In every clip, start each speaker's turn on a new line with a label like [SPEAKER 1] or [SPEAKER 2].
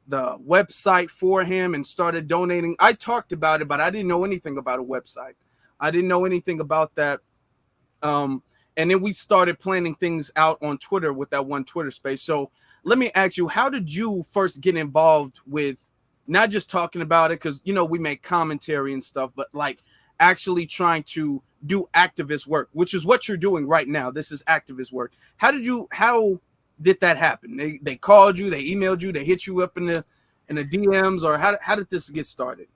[SPEAKER 1] website for him and started donating. I talked about it, but I didn't know anything about a website. I didn't know anything about that. And then we started planning things out on Twitter with that one Twitter space. So let me ask you, how did you first get involved with not just talking about it? Because, we make commentary and stuff, but like actually trying to do activist work, which is what you're doing right now. This is activist work. How did that happen? They called you, they emailed you, they hit you up in the DMs, or how did this get started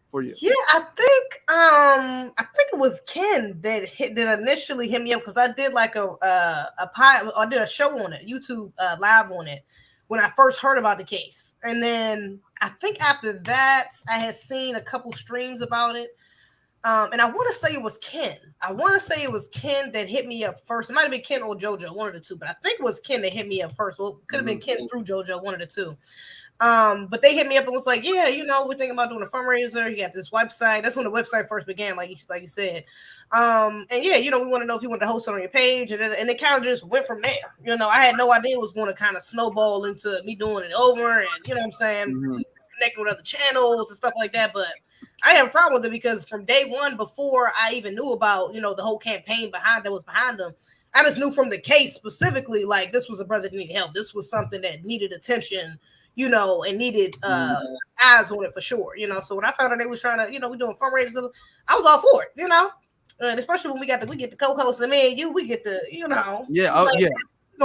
[SPEAKER 1] for you?
[SPEAKER 2] Yeah, I think it was Ken that initially hit me up, because I did like I did a show on it, YouTube live on it, when I first heard about the case. And then I think after that I had seen a couple streams about it. And I want to say it was Ken. I want to say it was Ken that hit me up first. It might have been Ken or JoJo, one of the two, but I think it was Ken that hit me up first. Well, it could have been Ken through JoJo, one of the two. But they hit me up and was like, yeah, we're thinking about doing a fundraiser. You got this website. That's when the website first began, like you said. And yeah, we want to know if you want to host it on your page. And it kind of just went from there. I had no idea it was going to kind of snowball into me doing it over, and you know what I'm saying, connecting with other channels and stuff like that. But I have a problem with it, because from day one, before I even knew about, the whole campaign that was behind them, I just knew from the case specifically, like, this was a brother that needed help. This was something that needed attention, and needed eyes on it for sure, So when I found out they was trying to, we're doing fundraisers, I was all for it, and especially when we get the co-host, and me and you, we get the,
[SPEAKER 1] Yeah, yeah.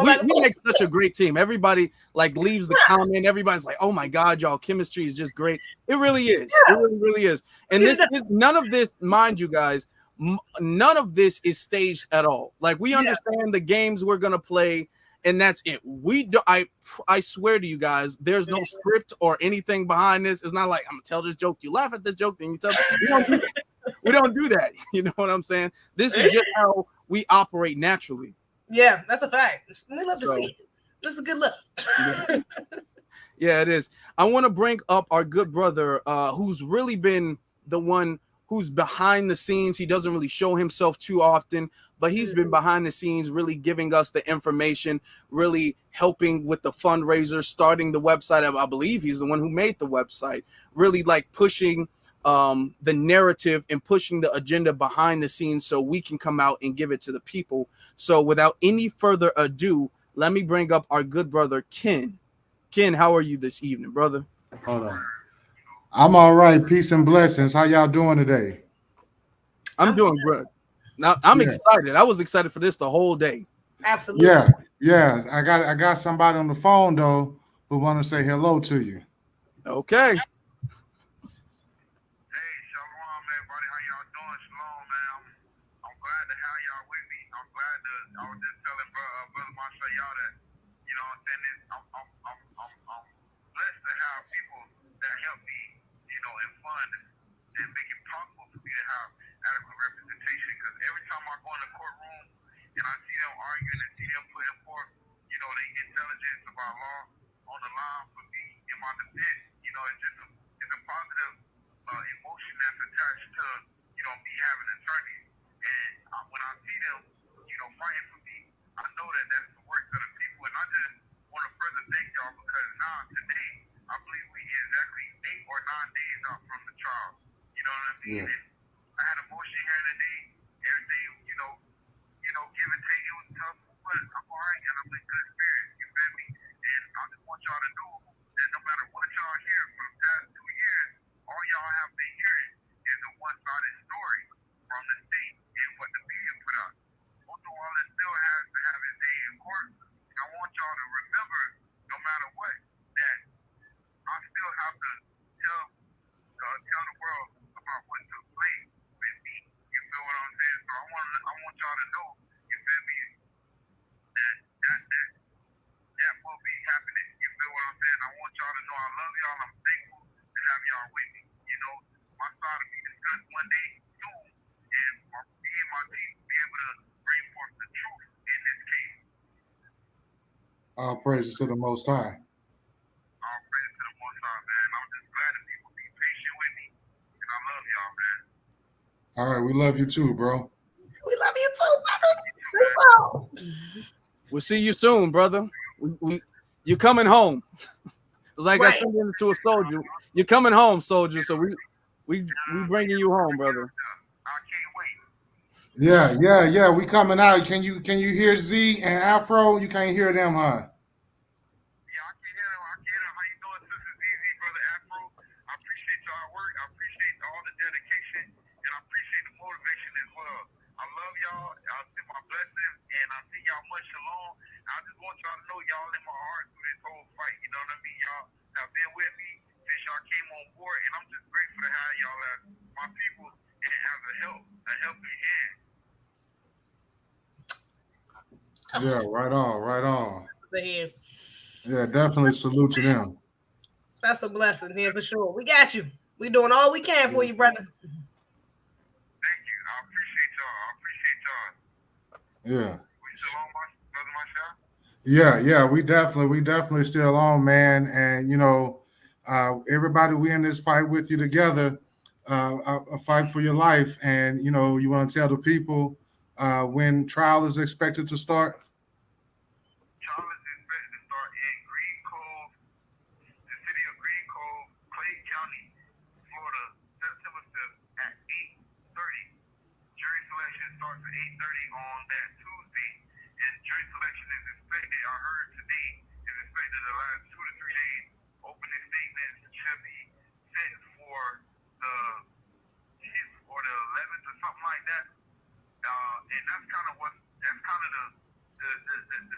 [SPEAKER 1] We make such a great team. Everybody like leaves the comment. Everybody's like, "Oh my God, y'all chemistry is just great." It really is. Yeah. It really, really is. And none of this, mind you guys, none of this is staged at all. Like, we understand the games we're gonna play, and that's it. We do. I swear to you guys, there's no script or anything behind this. It's not like I'm gonna tell this joke, you laugh at this joke, then you tell. We don't do that. You know what I'm saying? This is just how we operate naturally.
[SPEAKER 2] Yeah, that's a fact. We love to see it. This is a good look.
[SPEAKER 1] Yeah, it is. I want to bring up our good brother, who's really been the one who's behind the scenes. He doesn't really show himself too often, but he's been behind the scenes, really giving us the information, really helping with the fundraiser, starting the website. I believe he's the one who made the website, really like pushing the narrative and pushing the agenda behind the scenes so we can come out and give it to the people. So without any further ado, let me bring up our good brother, Ken. Ken, how are you this evening, brother?
[SPEAKER 3] Hold on. I'm all right. Peace and blessings. How y'all doing today?
[SPEAKER 1] I'm doing good. Now I'm excited. I was excited for this the whole day.
[SPEAKER 2] Absolutely.
[SPEAKER 3] Yeah. I got somebody on the phone though who want to say hello to you.
[SPEAKER 1] Okay.
[SPEAKER 4] I was just telling brother Marshall y'all that, I'm blessed to have people that help me, and fund and make it possible for me to have adequate representation. Because every time I go in the courtroom and I see them arguing and see them putting forth, the intelligence about law on the line for me in my defense, it's a positive emotion that's attached to, me having attorneys. And when I see them, fighting for me, I know that that's the work of the people, and I just want to further thank y'all, because now today I believe we exactly 8 or 9 days out from the trial. You know what I mean? Yeah. And I had a motion here today. Everything, give and take. It was tough, but I'm alright, and I'm in good spirits. You feel me? And I just want y'all to know that no matter what y'all hear for the past 2 years, all y'all have been hearing is a one-sided story from the state and what the media put out. Wallace still has to have his day in court. And I want y'all to remember, no matter what, that I still have to tell the world about what took place with me. You feel what I'm saying? So I want y'all to know, you feel me, that will be happening. You feel what I'm saying? I want y'all to know I love y'all. I'm thankful to have y'all with me. My side will be discussed one day soon, and me and my team will be able to bring forth the truth in this case.
[SPEAKER 3] All praises to the Most High.
[SPEAKER 4] All praises to the Most High, man. I'm just glad that people be patient with me, and I love y'all, man.
[SPEAKER 3] All right, we love you too, bro.
[SPEAKER 2] We love you too, brother.
[SPEAKER 1] We'll see you soon, brother. You're coming home. like I said to a soldier, you're coming home, soldier. So we bringing you home, brother.
[SPEAKER 4] I can't wait.
[SPEAKER 3] Yeah. We coming out. Can you hear Z and Afro? You can't hear them, huh?
[SPEAKER 4] Yeah, I can hear him. I can hear him. How you doing, Sister ZZ, Brother Afro? I appreciate y'all work. I appreciate all the dedication, and I appreciate the motivation as well. I love y'all. I send my blessings, and I send y'all much shalom. I just want y'all to know y'all in my heart through this whole fight. You know what I mean? Y'all have been with me since y'all came on board, and I'm just grateful to have y'all as my people and as a helping hand.
[SPEAKER 3] Yeah, right on.
[SPEAKER 2] Yeah.
[SPEAKER 3] Yeah, definitely salute to them.
[SPEAKER 2] That's a blessing, yeah, for sure. We got you. We doing all we can for you, brother.
[SPEAKER 4] Thank you. I appreciate y'all.
[SPEAKER 3] Yeah.
[SPEAKER 4] We still on, Brother Marshall?
[SPEAKER 3] Yeah, we definitely still on, man. And everybody, we in this fight with you together, a fight for your life. And you want to tell the people when trial is expected to start.
[SPEAKER 4] Trial is expected to start in Green Cove, the city of Green Cove, Clay County, Florida, September 5th at 8:30. Jury selection starts at 8:30 on that Tuesday, and jury selection is expected, I heard today, is expected to last 2 to 3 days. Opening statements should be sent for the 10th or the 11th or something like that. And that's kind of the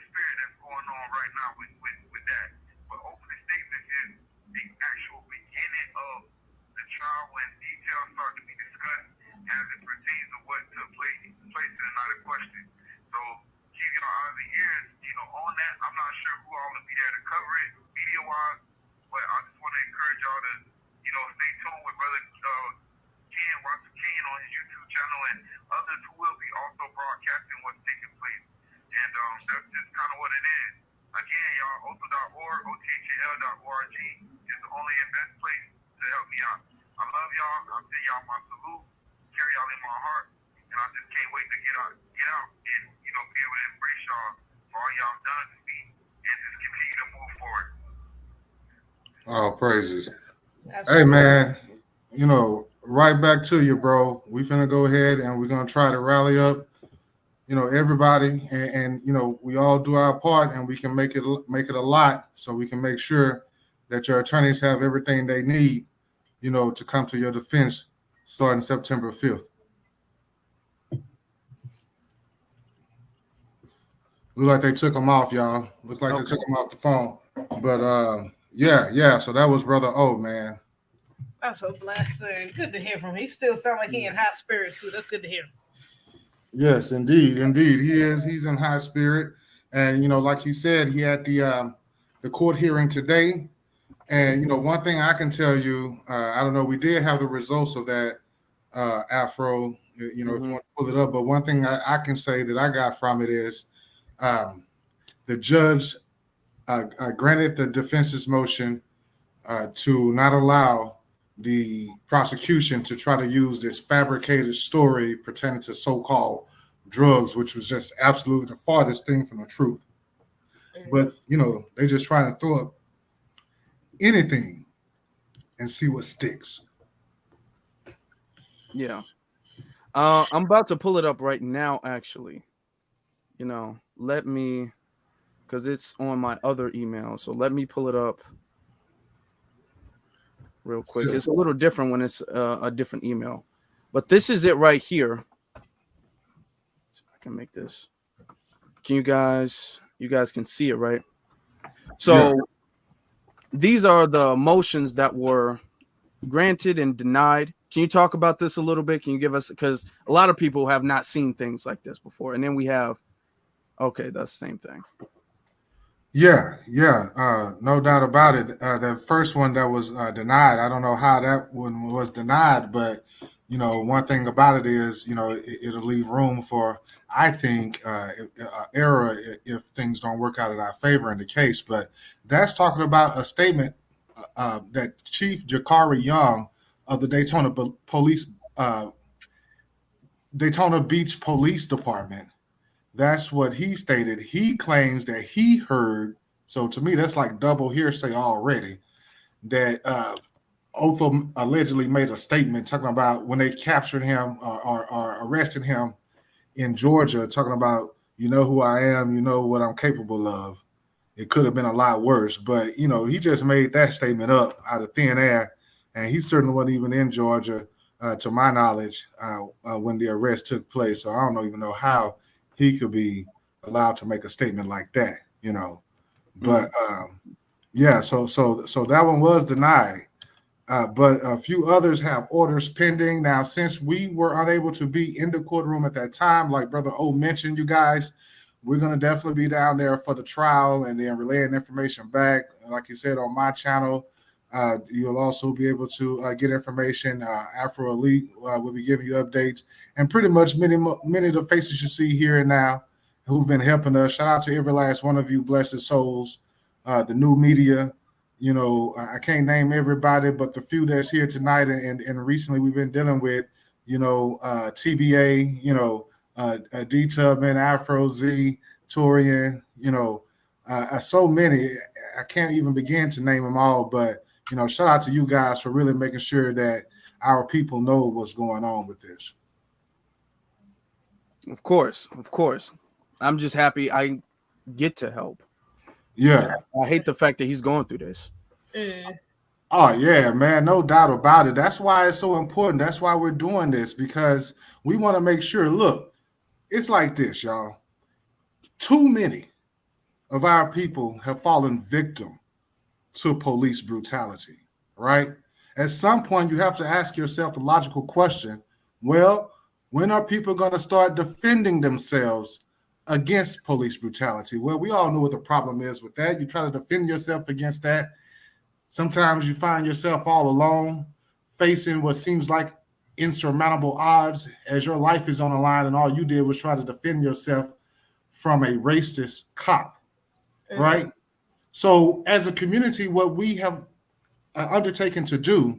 [SPEAKER 4] spirit that's going on right now with that. But opening statement is the actual beginning of the trial when details start to be discussed as it pertains to what took place in the night of question. So keep your eyes and ears, on that. I'm not sure who all will be there to cover it media wise, but I just want to encourage y'all to, stay tuned with Brother Ken, Watson Ken on his YouTube channel and others who will be also broadcasting what's taking place. And that's just kind of what it is. Again, y'all, OTHL.org, OTHL.org is the only and best place to help me out. I love y'all. I send y'all my salute, carry y'all in my heart, and I just can't wait to get out and, be able to embrace y'all for all y'all done to me and just continue to move forward.
[SPEAKER 3] Oh, praises.
[SPEAKER 2] Absolutely.
[SPEAKER 3] Hey, man, right back to you, bro. We finna go ahead and we're going to try to rally up, everybody. And we all do our part and we can make it a lot so we can make sure that your attorneys have everything they need, to come to your defense starting September 5th. Look like they took them off, y'all. Look like They took them off the phone. But yeah. So that was Brother O, man.
[SPEAKER 2] That's a blessing. Good to hear from him. He still sounds like he in high spirits too. That's good to hear.
[SPEAKER 3] Yes, indeed. He is. He's in high spirit, and like he said, he had the court hearing today. And one thing I can tell you, I don't know, we did have the results of that Afro. If you want to pull it up, but one thing I can say that I got from it is the judge granted the defense's motion to not allow the prosecution to try to use this fabricated story pertaining to so-called drugs, which was just absolutely the farthest thing from the truth. But, they just trying to throw up anything and see what sticks.
[SPEAKER 1] Yeah. I'm about to pull it up right now, actually. Let me, because it's on my other email. So let me pull it up real quick. It's a little different when it's a different email, but this is it right here. So I can make this. Can you guys can see it, right? So these are the motions that were granted and denied. Can you talk about this a little bit? Can you give us, because a lot of people have not seen things like this before. And then we have, okay, that's the same thing.
[SPEAKER 3] Yeah. No doubt about it. The first one that was denied, I don't know how that one was denied, but one thing about it is, it'll leave room for, I think, error if things don't work out in our favor in the case. But that's talking about a statement that Chief Jakari Young of the Daytona Beach Police Department. That's what he stated. He claims that he heard. So to me, that's like double hearsay already. that Otham allegedly made a statement talking about when they captured him or arrested him in Georgia, talking about, you know who I am, you know what I'm capable of. It could have been a lot worse, but he just made that statement up out of thin air, and he certainly wasn't even in Georgia, to my knowledge, when the arrest took place. So I don't even know how he could be allowed to make a statement like that, But yeah, so that one was denied. But a few others have orders pending. Now, since we were unable to be in the courtroom at that time, like Brother O mentioned, you guys, we're going to definitely be down there for the trial and then relaying information back. Like you said, on my channel, you'll also be able to get information. Afro Elite will be giving you updates. And pretty much many of the faces you see here and now who've been helping us. Shout out to every last one of you, blessed souls, the new media. I can't name everybody, but the few that's here tonight and recently we've been dealing with, TBA, D-Tubman, Afro Z, Torian, so many. I can't even begin to name them all, but, shout out to you guys for really making sure that our people know what's going on with this.
[SPEAKER 1] Of course. I'm just happy I get to help.
[SPEAKER 3] Yeah.
[SPEAKER 1] I hate the fact that he's going through this.
[SPEAKER 3] Oh, yeah, man, no doubt about it. That's why it's so important. That's why we're doing this, because we want to make sure, look, it's like this, y'all. Too many of our people have fallen victim to police brutality, right? At some point, you have to ask yourself the logical question, well, when are people going to start defending themselves against police brutality? Well, we all know what the problem is with that. You try to defend yourself against that. Sometimes you find yourself all alone, facing what seems like insurmountable odds as your life is on the line and all you did was try to defend yourself from a racist cop, right? So as a community, what we have undertaken to do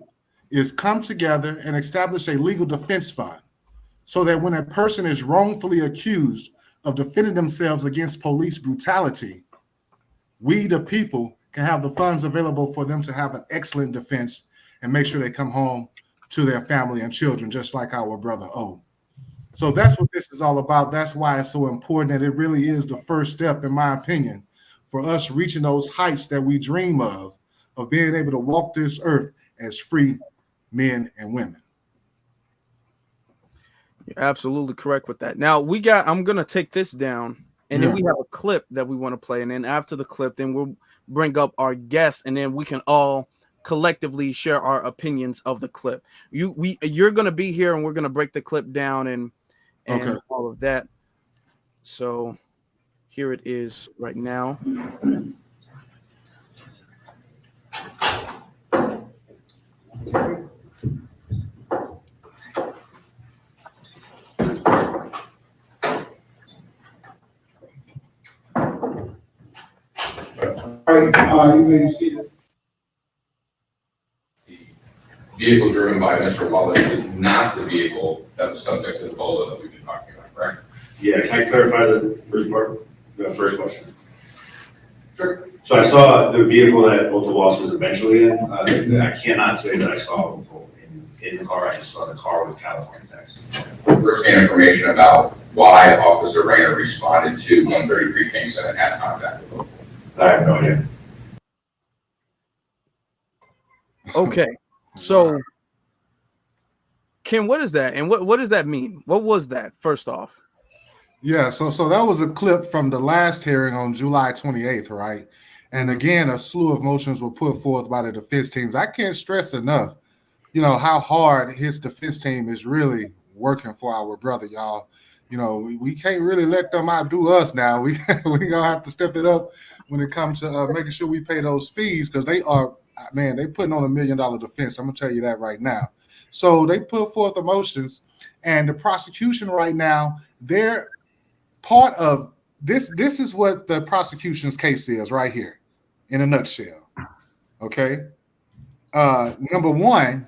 [SPEAKER 3] is come together and establish a legal defense fund so that when a person is wrongfully accused of defending themselves against police brutality, we, the people, can have the funds available for them to have an excellent defense and make sure they come home to their family and children, just like our brother O. So that's what this is all about. That's why it's so important, and it really is the first step, in my opinion, for us reaching those heights that we dream of being able to walk this earth as free men and women.
[SPEAKER 1] You're absolutely correct with that. Now I'm going to take this down, and then we have a clip that we want to play. And then after the clip, then we'll bring up our guests, and then we can all collectively share our opinions of the clip. You're going to be here, and we're going to break the clip down and all of that. So here it is right now.
[SPEAKER 5] You may see it. The vehicle driven by Mr. Wallace is not the vehicle that was subject to the polo that we've been talking about, correct?
[SPEAKER 6] Yeah, can I clarify the first part, the first question?
[SPEAKER 5] Sure.
[SPEAKER 6] So I saw the vehicle that Ultra Loss was eventually in. I cannot say that I saw it in the car. I just saw the car with California text.
[SPEAKER 5] First-hand information about why Officer Rayner responded to 133 Kingston and had contact with him.
[SPEAKER 6] I have no idea.
[SPEAKER 1] Okay, so Ken, what is that, and what does that mean? What was that, first off?
[SPEAKER 3] Yeah, so that was a clip from the last hearing on July 28th, right? And again, a slew of motions were put forth by the defense teams. I can't stress enough, how hard his defense team is really working for our brother, y'all. We can't really let them outdo us now. We gonna have to step it up when it comes to making sure we pay those fees, because they putting on $1 million defense. I'm gonna tell you that right now. So they put forth the motions, and the prosecution right now, they're part of this. This is what the prosecution's case is right here, in a nutshell. Okay. Number one,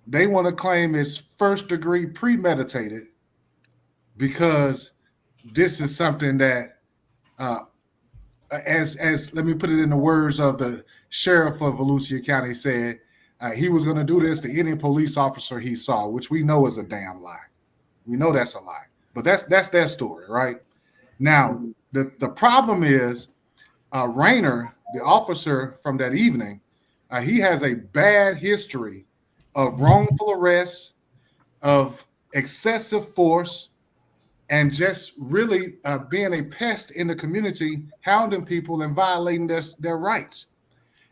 [SPEAKER 3] they want to claim it's first degree premeditated, because this is something that, as let me put it in the words of the sheriff of Volusia County said he was going to do this to any police officer he saw, which we know is a damn lie. We know that's a lie, but that's their story, right? Now, the problem is Rayner, the officer from that evening, he has a bad history of wrongful arrests, of excessive force, and just really being a pest in the community, hounding people and violating their rights.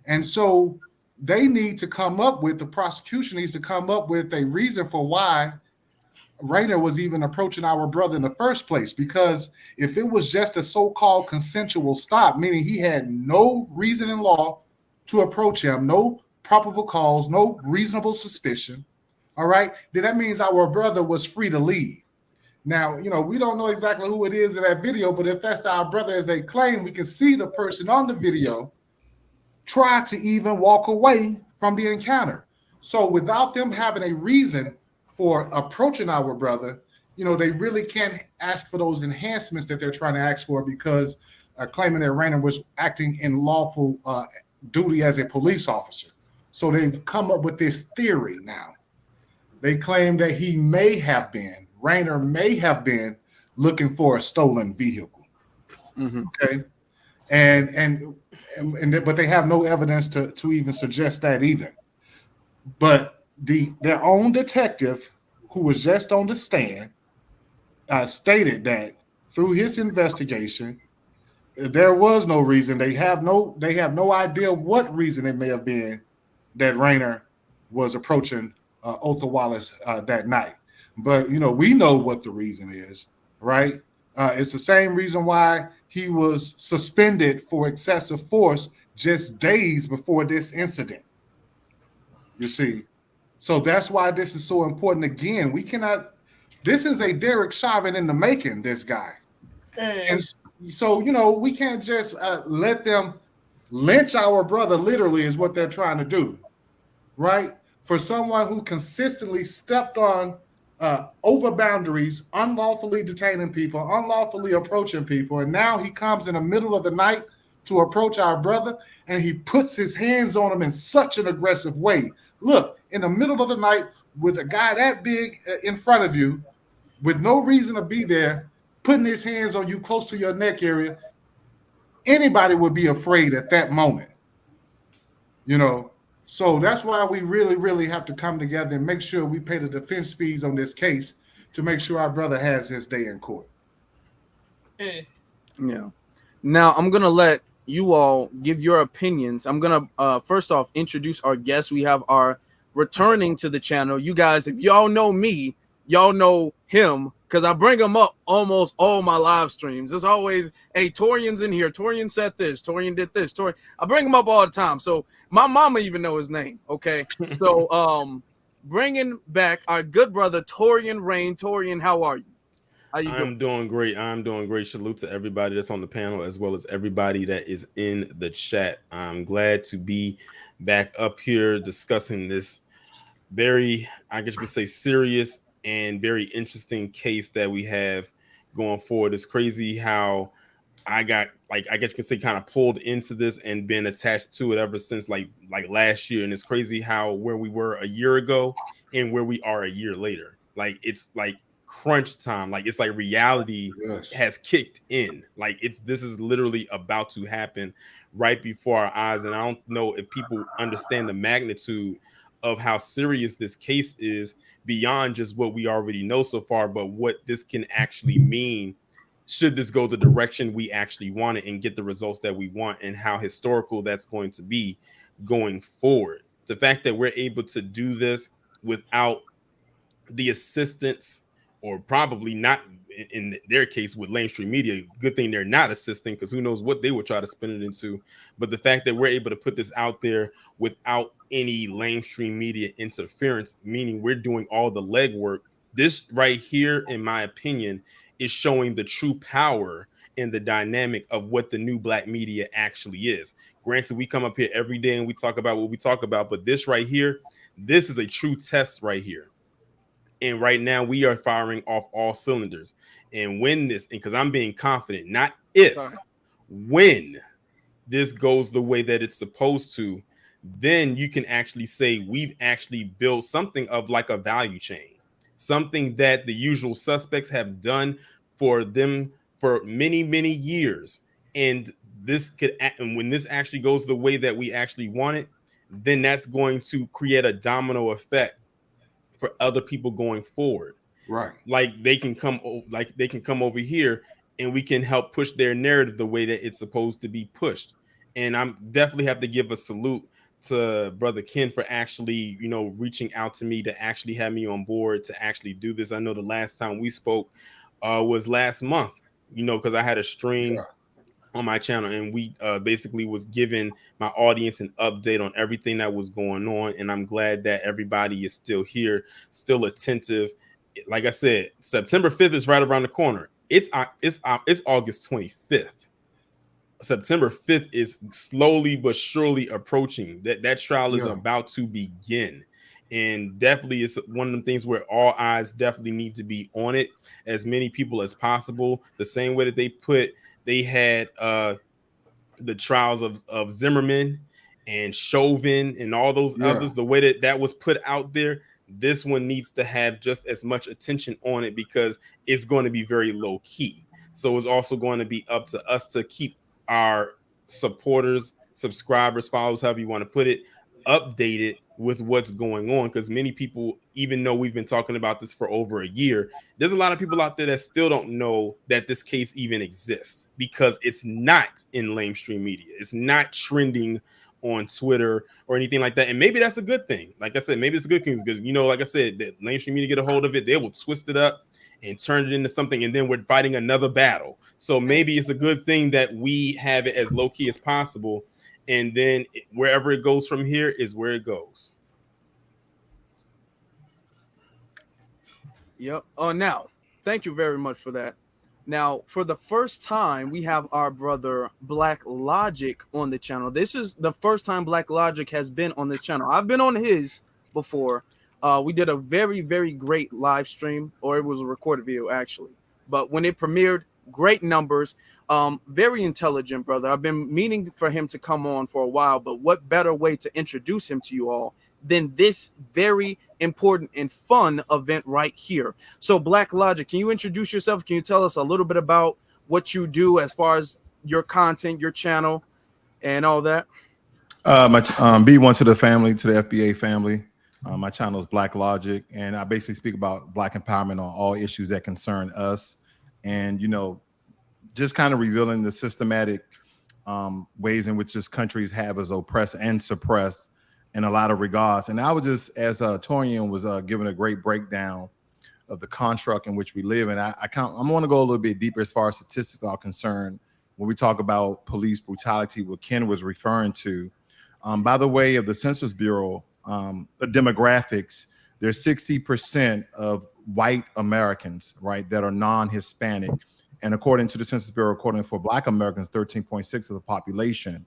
[SPEAKER 3] And so they need to come up with, the prosecution needs to come up with a reason for why Rayner was even approaching our brother in the first place. Because if it was just a so-called consensual stop, meaning he had no reason in law to approach him, no probable cause, no reasonable suspicion, all right, then that means our brother was free to leave. Now, we don't know exactly who it is in that video, but if that's our brother as they claim, we can see the person on the video try to even walk away from the encounter. So without them having a reason for approaching our brother, they really can't ask for those enhancements that they're trying to ask for, because claiming that Rayner was acting in lawful duty as a police officer. So they've come up with this theory now. They claim that Rayner may have been looking for a stolen vehicle.
[SPEAKER 1] Mm-hmm.
[SPEAKER 3] Okay. But they have no evidence to even suggest that either. But their own detective, who was just on the stand, stated that through his investigation, there was no reason. They have no idea what reason it may have been that Rayner was approaching Otha Wallace that night. But we know what the reason is, right? It's the same reason why he was suspended for excessive force just days before this incident. You see, so that's why this is so important. Again, we cannot. This is a Derek Chauvin in the making. This guy, and so we can't just let them lynch our brother. Literally, is what they're trying to do, right? For someone who consistently stepped on over boundaries, unlawfully detaining people, unlawfully approaching people, and now he comes in the middle of the night to approach our brother, and he puts his hands on him in such an aggressive way. Look, in the middle of the night with a guy that big in front of you, with no reason to be there, putting his hands on you close to your neck area, anybody would be afraid at that moment. So that's why we really, really have to come together and make sure we pay the defense fees on this case to make sure our brother has his day in court.
[SPEAKER 1] Yeah. Now I'm going to let you all give your opinions. I'm going to first off introduce our guests. We have our returning to the channel. You guys, if y'all know me, y'all know him, because I bring him up almost all my live streams. There's always, hey, Torian's in here. Torian said this. Torian did this. Torian. I bring him up all the time. So my mama even know his name. Okay. So bringing back our good brother, Torian Rain. Torian, how are you?
[SPEAKER 7] I'm doing great. Salute to everybody that's on the panel, as well as everybody that is in the chat. I'm glad to be back up here discussing this very, I guess you could say, serious and very interesting case that we have going forward. It's crazy how I got, like, I guess you could say, kind of pulled into this and been attached to it ever since like last year. And it's crazy how where we were a year ago and where we are a year later. Like, it's like crunch time. Like, it's like reality has kicked in. Like, this is literally about to happen right before our eyes. And I don't know if people understand the magnitude of how serious this case is beyond just what we already know so far, but what this can actually mean should this go the direction we actually want it and get the results that we want, and how historical that's going to be going forward. The fact that we're able to do this without the assistance, or probably not in their case with mainstream media, good thing they're not assisting, because who knows what they would try to spin it into. But the fact that we're able to put this out there without any mainstream media interference, meaning we're doing all the legwork, this right here, in my opinion, is showing the true power and the dynamic of what the new black media actually is. Granted, we come up here every day and we talk about what we talk about, but this right here, this is a true test right here. And right now we are firing off all cylinders. And when this, and because I'm being confident, not if, when this goes the way that it's supposed to, then you can actually say we've actually built something of like a value chain, something that the usual suspects have done for them for many, many years. And this could, and when this actually goes the way that we actually want it, then that's going to create a domino effect for other people going forward.
[SPEAKER 3] Right.
[SPEAKER 7] Like they can come over here and we can help push their narrative the way that it's supposed to be pushed. And I'm definitely have to give a salute to brother Ken for actually, reaching out to me to actually have me on board to actually do this. I know the last time we spoke was last month, because I had a stream on my channel, and we basically was giving my audience an update on everything that was going on. And I'm glad that everybody is still here, still attentive. Like I said, September 5th is right around the corner. It's August 25th. September 5th is slowly but surely approaching. That trial is about to begin. And definitely it's one of the things where all eyes definitely need to be on it, as many people as possible. The same way that they had the trials of Zimmerman and Chauvin and all those others, the way that was put out there, this one needs to have just as much attention on it, because it's going to be very low key. So it's also going to be up to us to keep our supporters, subscribers, followers, however you want to put it, updated with what's going on. Because many people, even though we've been talking about this for over a year, there's a lot of people out there that still don't know that this case even exists, because it's not in mainstream media. It's not trending on Twitter or anything like that. And maybe that's a good thing. Like I said, maybe it's a good thing, because like I said, that mainstream media get a hold of it, they will twist it up and turn it into something, and then we're fighting another battle. So maybe it's a good thing that we have it as low key as possible, and then wherever it goes from here is where it goes.
[SPEAKER 1] Yep. Now, thank you very much for that. Now, for the first time, we have our brother Blacklogic on the channel. This is the first time Blacklogic has been on this channel. I've been on his before. We did a very, very great live stream, or it was a recorded video actually. But when it premiered, great numbers. Very intelligent brother. I've been meaning for him to come on for a while, but what better way to introduce him to you all than this very important and fun event right here. So Blacklogic, can you introduce yourself? Can you tell us a little bit about what you do as far as your content, your channel, and all that?
[SPEAKER 8] B1 to the family, to the FBA family. My channel is Blacklogic, and I basically speak about Black empowerment on all issues that concern us, and just kind of revealing the systematic ways in which this countries have us oppressed and suppressed in a lot of regards. And I was just, as Torian was giving a great breakdown of the construct in which we live, and I want to go a little bit deeper as far as statistics are concerned when we talk about police brutality, what Ken was referring to. By the way of the Census Bureau, the demographics, there's 60% of white Americans, right, that are non-Hispanic. And according to the Census Bureau, according for Black Americans, 13.6 of the population.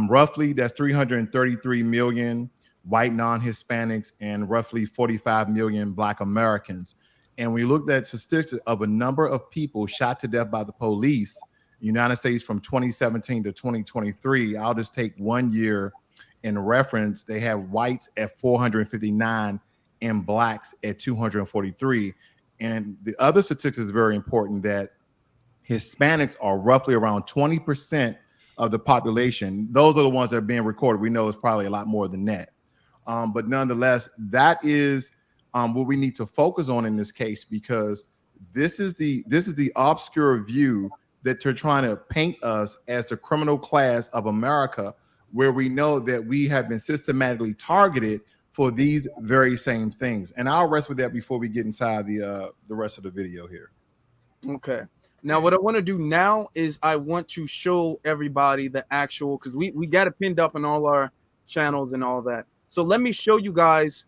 [SPEAKER 8] Roughly, that's 333 million white non-Hispanics and roughly 45 million Black Americans. And we looked at statistics of a number of people shot to death by the police in the United States from 2017 to 2023. I'll just take 1 year in reference. They have whites at 459 and blacks at 243. And the other statistics is very important, that Hispanics are roughly around 20% of the population. Those are the ones that are being recorded. We know it's probably a lot more than that. But nonetheless, that is what we need to focus on in this case, because this is the obscure view that they're trying to paint us as the criminal class of America, where we know that we have been systematically targeted for these very same things. And I'll rest with that before we get inside the rest of the video here.
[SPEAKER 1] Okay. Now, what I want to do now is I want to show everybody the actual, because we got it pinned up on all our channels and all that. So let me show you guys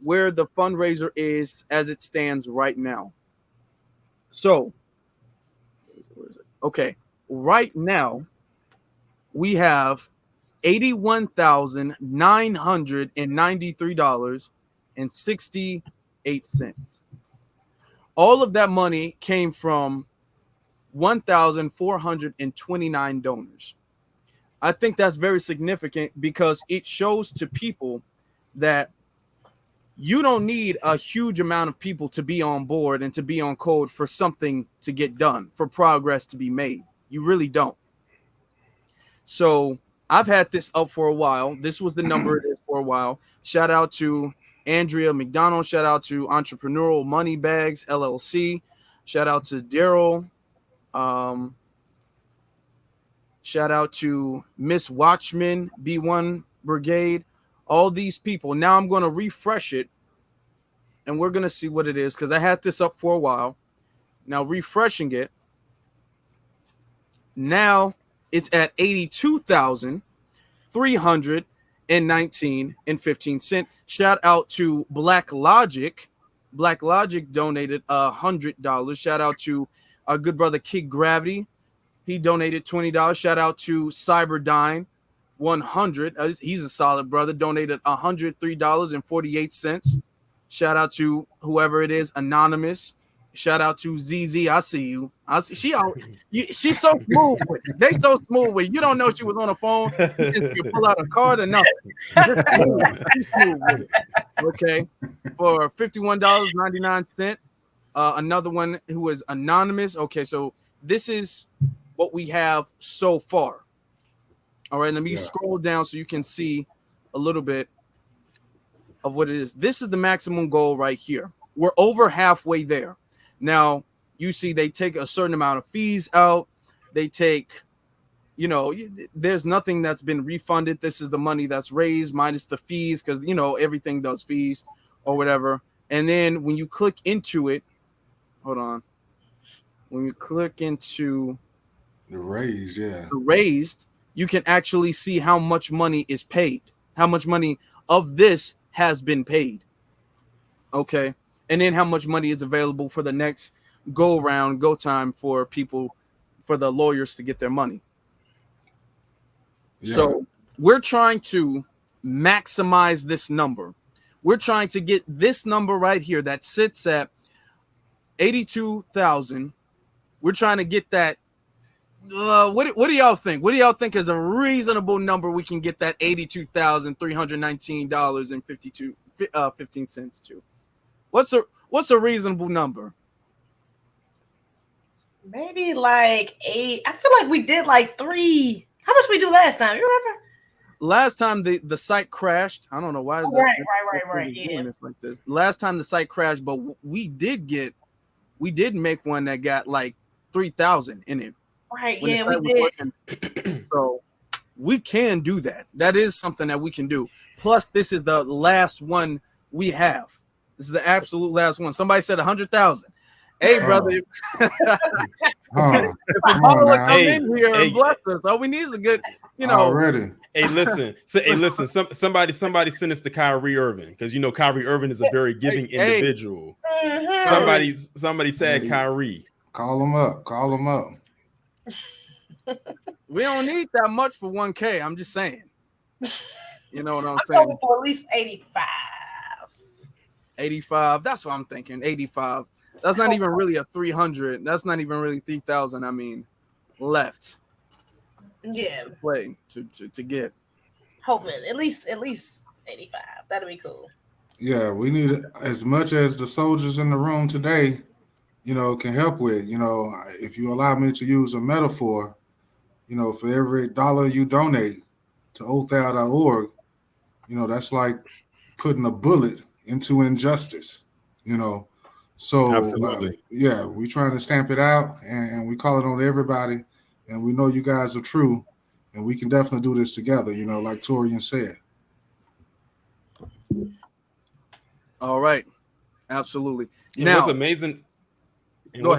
[SPEAKER 1] where the fundraiser is as it stands right now. So, okay, right now we have $81,993.68. All of that money came from 1,429 donors. I think that's very significant because it shows to people that you don't need a huge amount of people to be on board and to be on code for something to get done, for progress to be made. You really don't. So I've had this up for a while. This was the number it is for a while. Shout out to Andrea McDonald. Shout out to Entrepreneurial Money Bags LLC. Shout out to Daryl. Shout out to Miss Watchman B1 Brigade. All these people. Now I'm going to refresh it and we're going to see what it is because I had this up for a while. Now refreshing it. Now it's at 82,319.15. Shout out to Blacklogic. Blacklogic donated $100. Shout out to our good brother Kid Gravity. He donated $20. Shout out to Cyberdyne, 100. He's a solid brother. Donated $103.48. Shout out to whoever it is, Anonymous. Shout out to ZZ. I see you. She's so smooth with it. They so smooth with it. You don't know she was on the phone. You pull out a card or nothing. She's smooth with it. Okay. For $51.99. Another one who is anonymous. Okay, so this is what we have so far. All right, let me scroll down so you can see a little bit of what it is. This is the maximum goal right here. We're over halfway there. Now, you see they take a certain amount of fees out. They take, there's nothing that's been refunded. This is the money that's raised minus the fees because, everything does fees or whatever. And then when you click into it, hold on. When you click into
[SPEAKER 3] the
[SPEAKER 1] raised, you can actually see how much money is paid, how much money of this has been paid. Okay. And then how much money is available for the next go time for people, for the lawyers to get their money. Yeah. So we're trying to maximize this number. We're trying to get this number right here that sits at 82,000. We're trying to get that. What do y'all think? What do y'all think is a reasonable number we can get that $82,319.15 to? What's a reasonable number?
[SPEAKER 2] Maybe like 8. I feel like we did like 3. How much we do last time? You remember?
[SPEAKER 1] Last time the site crashed. I don't know why.
[SPEAKER 2] Right. Yeah.
[SPEAKER 1] It's like this. Last time the site crashed, but we did make one that got like 3,000 in it.
[SPEAKER 2] Right. Yeah, we did.
[SPEAKER 1] So we can do that. That is something that we can do. Plus, this is the last one we have. This is the absolute last one. Somebody said 100,000. Hey, brother. If Apollo come in here and bless us, all we need is a good,
[SPEAKER 3] already.
[SPEAKER 7] Hey, listen. Somebody send us to Kyrie Irving because Kyrie Irving is a very giving individual. Somebody tag Kyrie.
[SPEAKER 3] Call him up.
[SPEAKER 1] We don't need that much for 1K. I'm just saying. You know what I'm saying?
[SPEAKER 2] I'm going for at least 85.
[SPEAKER 1] 85. That's what I'm thinking. 85. That's not even really a 300. That's not even really 3,000. I mean, left.
[SPEAKER 2] Yeah.
[SPEAKER 1] To play to get.
[SPEAKER 2] Hoping at least 85. That'd be cool.
[SPEAKER 3] Yeah, we need as much as the soldiers in the room today, can help with. If you allow me to use a metaphor, for every dollar you donate to othal.org, that's like putting a bullet into injustice, So
[SPEAKER 8] absolutely,
[SPEAKER 3] we're trying to stamp it out, and we call it on everybody, and we know you guys are true, and we can definitely do this together, like Torian said.
[SPEAKER 1] All right, absolutely.
[SPEAKER 7] Now, what's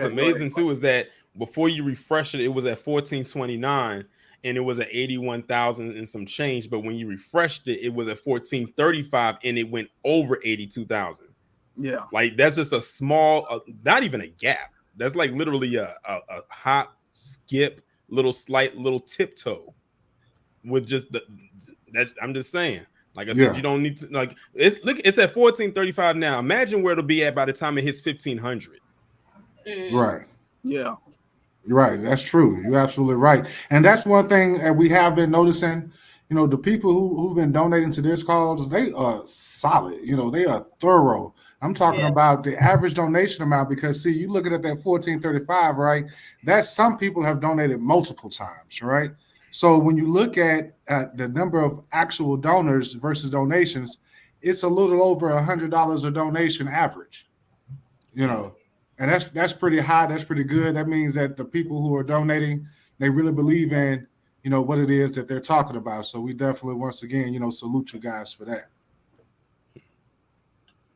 [SPEAKER 7] amazing, too is that before you refresh it, it was at 1429. And it was at 81,000 and some change. But when you refreshed it, it was at 1435 and it went over 82,000.
[SPEAKER 1] Yeah.
[SPEAKER 7] Like that's just a small, not even a gap. That's like literally a hop, skip, slight little tiptoe with just that. I'm just saying, like I said, you don't need to it's at 1435 now. Imagine where it'll be at by the time it hits 1,500.
[SPEAKER 3] Right.
[SPEAKER 1] Yeah.
[SPEAKER 3] Right, that's true. You're absolutely right, and that's one thing that we have been noticing. The people who've been donating to this cause, they are solid. They are thorough. I'm talking
[SPEAKER 2] Yeah.
[SPEAKER 3] about the average donation amount because see, you looking at that 1435, right? That's some people have donated multiple times, right? So when you look at the number of actual donors versus donations, it's a little over $100 a donation average. And that's pretty high. That's pretty good. That means that the people who are donating, they really believe in, what it is that they're talking about. So we definitely, once again, salute you guys for that.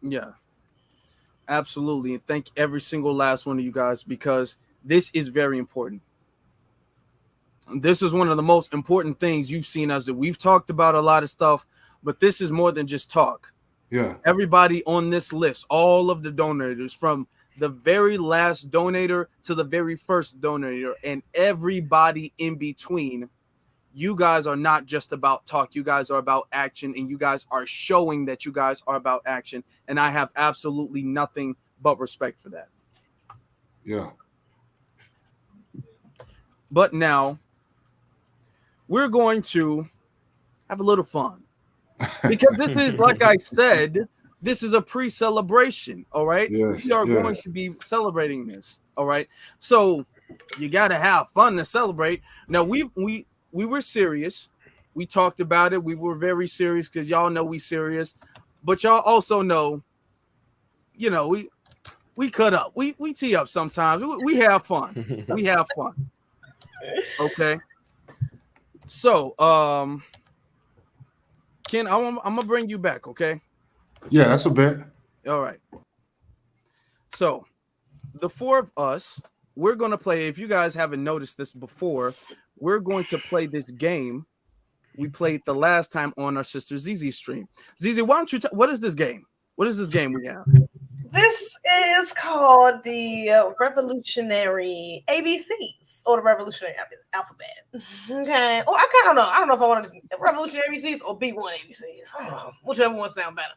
[SPEAKER 1] Yeah, absolutely. And thank every single last one of you guys because this is very important. This is one of the most important things you've seen us do. We've talked about a lot of stuff, but this is more than just talk.
[SPEAKER 3] Yeah.
[SPEAKER 1] Everybody on this list, all of the donators from the very last donator to the very first donator and everybody in between, you guys are not just about talk. You guys are about action, and you guys are showing that you guys are about action. And I have absolutely nothing but respect for that.
[SPEAKER 3] Yeah.
[SPEAKER 1] But now we're going to have a little fun because this is, like I said, this is a pre-celebration. All right.
[SPEAKER 3] Yes,
[SPEAKER 1] We are going to be celebrating this. All right. So you got to have fun to celebrate. Now we were serious. We talked about it. We were very serious because y'all know we serious, but y'all also know, we cut up. We tee up sometimes. We have fun. We have fun. Okay. So, Ken, I'm gonna bring you back. Okay.
[SPEAKER 3] Yeah, that's a bet.
[SPEAKER 1] All right. So, the four of us, we're gonna play. If you guys haven't noticed this before, we're going to play this game we played the last time on our sister ZZ stream. ZZ, why don't you? What is this game? What is this game we have?
[SPEAKER 2] This is called the Revolutionary ABCs or the Revolutionary Alphabet. Okay. Oh, I don't know. I don't know if I want to Revolutionary ABCs or B1 ABCs. I don't know. Whichever one sounds better.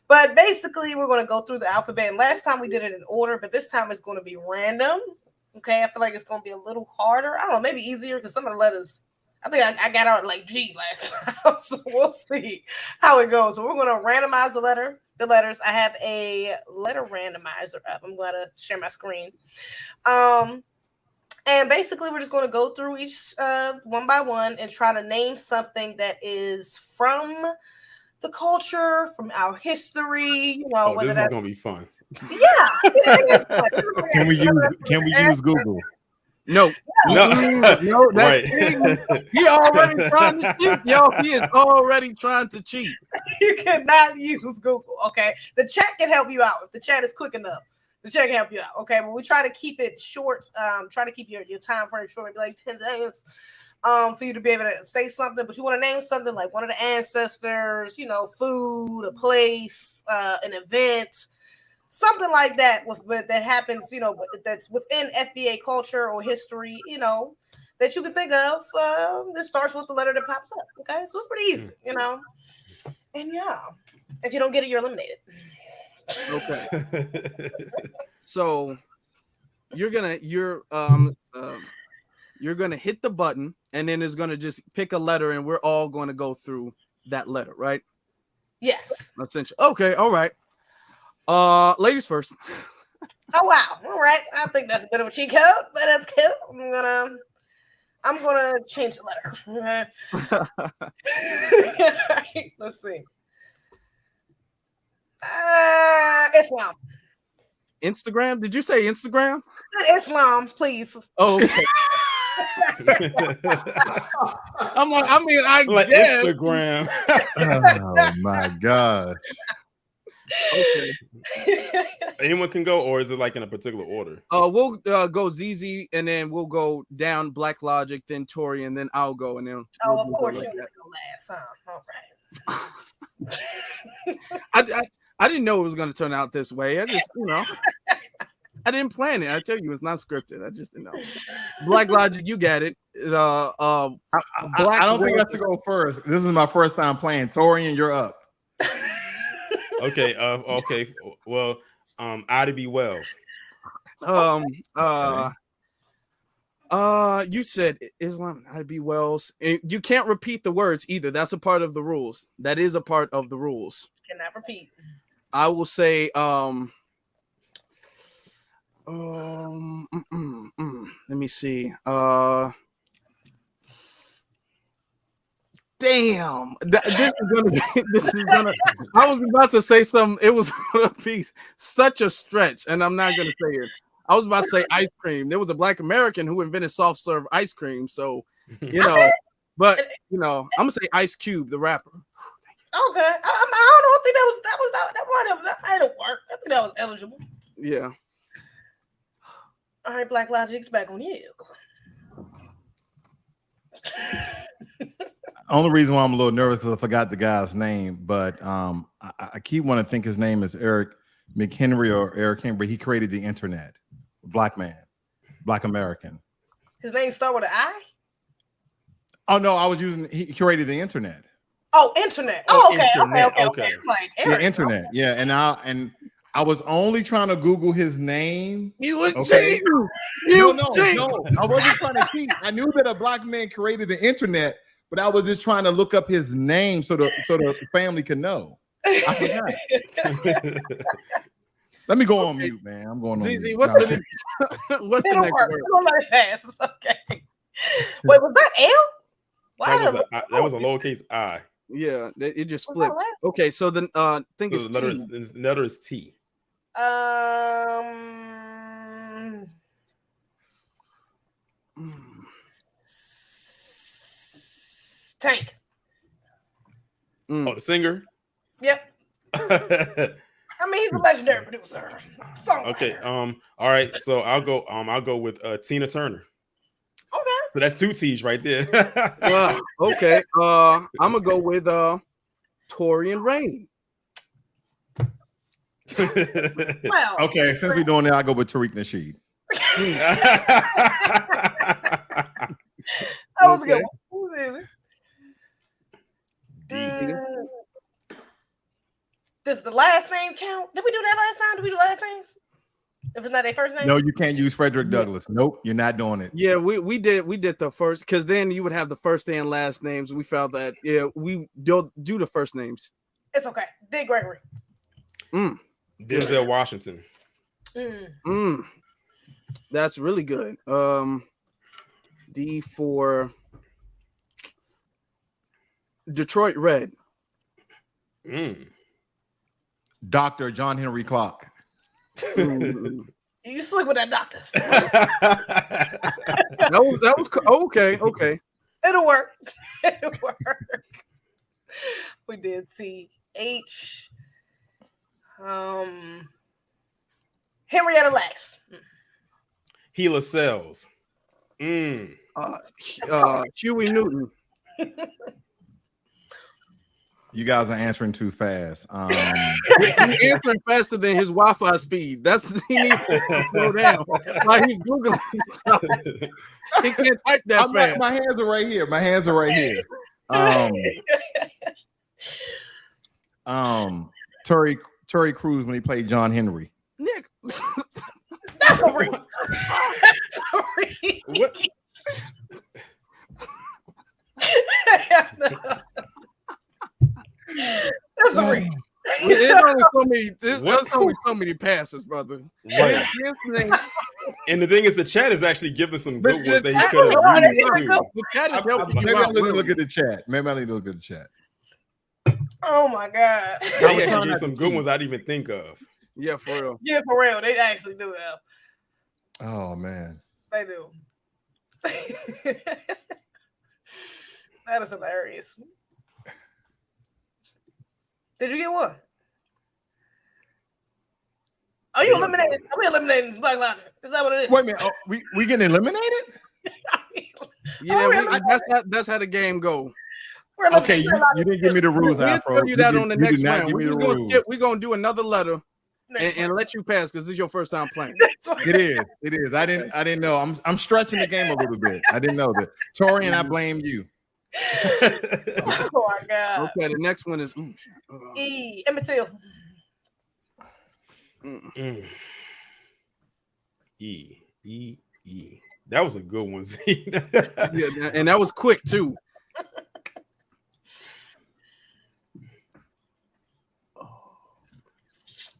[SPEAKER 2] But basically, we're going to go through the alphabet. And last time we did it in order, but this time it's going to be random. Okay. I feel like it's going to be a little harder. I don't know. Maybe easier because some of the letters, I think I got out like G last time. So we'll see how it goes. So we're going to randomize the letters. I have a letter randomizer up. I'm going to share my screen. And basically, we're just going to go through each one by one and try to name something that is from the culture, from our history.
[SPEAKER 7] This is going to be fun.
[SPEAKER 2] Yeah. It is fun.
[SPEAKER 8] Can we use Google?
[SPEAKER 1] No. That's
[SPEAKER 7] right.
[SPEAKER 1] He already trying to cheat, yo. He is already trying to cheat.
[SPEAKER 2] You cannot use Google, okay? The chat can help you out if the chat is quick enough. The chat can help you out, okay? But we try to keep it short. Try to keep your time frame short, maybe like 10 seconds, for you to be able to say something. But you want to name something like one of the ancestors, food, a place, an event. Something like that that happens, that's within FBA culture or history, that you can think of. That starts with the letter that pops up. Okay, so it's pretty easy, And yeah, if you don't get it, you're eliminated.
[SPEAKER 1] Okay. So you're gonna hit the button, and then it's gonna just pick a letter, and we're all going to go through that letter, right?
[SPEAKER 2] Yes.
[SPEAKER 1] Essentially. Okay. All right. Ladies first.
[SPEAKER 2] Oh wow! All right, I think that's a bit of a cheat code, but that's cool. I'm gonna change the letter. Okay. All right, let's see. Islam.
[SPEAKER 1] Instagram? Did you say Instagram?
[SPEAKER 2] Islam, please.
[SPEAKER 1] Oh, okay. I'm like, I
[SPEAKER 7] like
[SPEAKER 1] guess.
[SPEAKER 7] Instagram.
[SPEAKER 8] Oh my gosh.
[SPEAKER 1] Okay.
[SPEAKER 7] Anyone can go, or is it like in a particular order?
[SPEAKER 1] We'll go ZZ, and then we'll go down Blacklogic, then Tori, and then I'll go, and then.
[SPEAKER 2] Of course, you're gonna go last. All
[SPEAKER 1] right. I didn't know it was going to turn out this way. I just, I didn't plan it. I tell you, it's not scripted. I just didn't know. Blacklogic, you got it.
[SPEAKER 8] I don't think I have to go first. This is my first time playing. Torian, you're up.
[SPEAKER 7] Okay. Okay. Well, Ida B. Wells.
[SPEAKER 1] You said Islam, I.B. Wells. You can't repeat the words either. That's a part of the rules. That is a part of the rules.
[SPEAKER 2] Cannot repeat.
[SPEAKER 1] I will say, let me see. Damn. This is gonna I was about to say something. It was gonna be such a stretch, and I'm not gonna say it. I was about to say ice cream. There was a Black American who invented soft serve ice cream. So, but I'm gonna say Ice Cube, the rapper.
[SPEAKER 2] Okay, I don't think that might have worked. I think that was eligible.
[SPEAKER 1] Yeah.
[SPEAKER 2] All right, Blacklogic's back on you.
[SPEAKER 8] Only reason why I'm a little nervous is I forgot the guy's name, but I keep wanting to think his name is Eric McHenry or Eric Henry. He created the internet. Black man, Black American.
[SPEAKER 2] His name start with an I?
[SPEAKER 8] Oh no, he curated the internet.
[SPEAKER 2] Oh, internet.
[SPEAKER 7] Oh,
[SPEAKER 2] Okay. Like,
[SPEAKER 8] The internet, yeah. And I was only trying to Google his name.
[SPEAKER 1] You was
[SPEAKER 8] okay.
[SPEAKER 1] cheating.
[SPEAKER 8] No, I wasn't trying to cheat. I knew that a Black man created the internet, but I was just trying to look up his name so the family could know. I forgot. Let me go on mute, man. I'm going on mute.
[SPEAKER 1] What's the next word?
[SPEAKER 2] It's okay. Wait, was that L?
[SPEAKER 7] That was a lowercase I.
[SPEAKER 1] Yeah, it just flipped. Okay, so the thing is
[SPEAKER 7] the letter is T.
[SPEAKER 2] Tank.
[SPEAKER 7] Oh, the singer.
[SPEAKER 2] Yep. I mean, he's a legendary producer.
[SPEAKER 7] Okay. All right. So I'll go with Tina Turner.
[SPEAKER 2] Okay.
[SPEAKER 7] So that's two T's right there.
[SPEAKER 1] Okay. I'm gonna go with Torian Rain.
[SPEAKER 2] Well,
[SPEAKER 8] okay, since we're doing that, I'll go with Tariq Nasheed.
[SPEAKER 2] That was a good one. Does the last name count? Did we do that last time? Did we do last names? If it's not their first name?
[SPEAKER 8] No, you can't use Frederick Douglass. Nope, you're not doing it.
[SPEAKER 1] Yeah, we did the first, because then you would have the first and last names. We found that we do the first names.
[SPEAKER 2] It's okay. Dick Gregory.
[SPEAKER 7] Denzel Washington.
[SPEAKER 1] That's really good. D for Detroit Red.
[SPEAKER 8] Dr. John Henry Clark.
[SPEAKER 2] You sleep with that doctor.
[SPEAKER 1] that was okay.
[SPEAKER 2] It'll work. We did CH. Henrietta Lacks.
[SPEAKER 7] Gila Cells.
[SPEAKER 1] Huey Newton.
[SPEAKER 8] You guys are answering too fast.
[SPEAKER 1] He's answering faster than his Wi-Fi speed. He needs to slow down. Like he's Googling stuff. He can't type that fast.
[SPEAKER 8] My hands are right here. Terry Crews when he played John Henry.
[SPEAKER 1] Nick.
[SPEAKER 2] That's a read.
[SPEAKER 7] What?
[SPEAKER 2] That's a read.
[SPEAKER 1] There's only so many passes, brother.
[SPEAKER 7] Right. And the thing is, the chat is actually giving some good ones that he could have used too.
[SPEAKER 1] The chat is helping
[SPEAKER 8] Maybe
[SPEAKER 1] you
[SPEAKER 8] I
[SPEAKER 1] out.
[SPEAKER 8] need to look at the chat.
[SPEAKER 2] Oh my God.
[SPEAKER 7] They have used some good ones I didn't even think of.
[SPEAKER 1] Yeah, for real.
[SPEAKER 2] Yeah, for real. They actually do have.
[SPEAKER 8] Oh man.
[SPEAKER 2] They do. That is hilarious. Did you get one? Are you eliminating? Are we eliminating Blacklogic? Is that what it is?
[SPEAKER 8] Wait a minute. Oh, we getting eliminated?
[SPEAKER 1] Yeah, that's how the game go.
[SPEAKER 8] Okay, you didn't give me the rules.
[SPEAKER 1] We'll tell you that on the next round.
[SPEAKER 8] We're
[SPEAKER 1] gonna do another letter and let you pass because this is your first time playing.
[SPEAKER 8] It is. I didn't know. I'm stretching the game a little bit. I didn't know that. Tori, and I blame you.
[SPEAKER 2] Oh my God.
[SPEAKER 1] Okay, the next one is
[SPEAKER 2] Emmett Till.
[SPEAKER 7] E. That was a good one, Z.
[SPEAKER 1] Yeah, and that was quick too.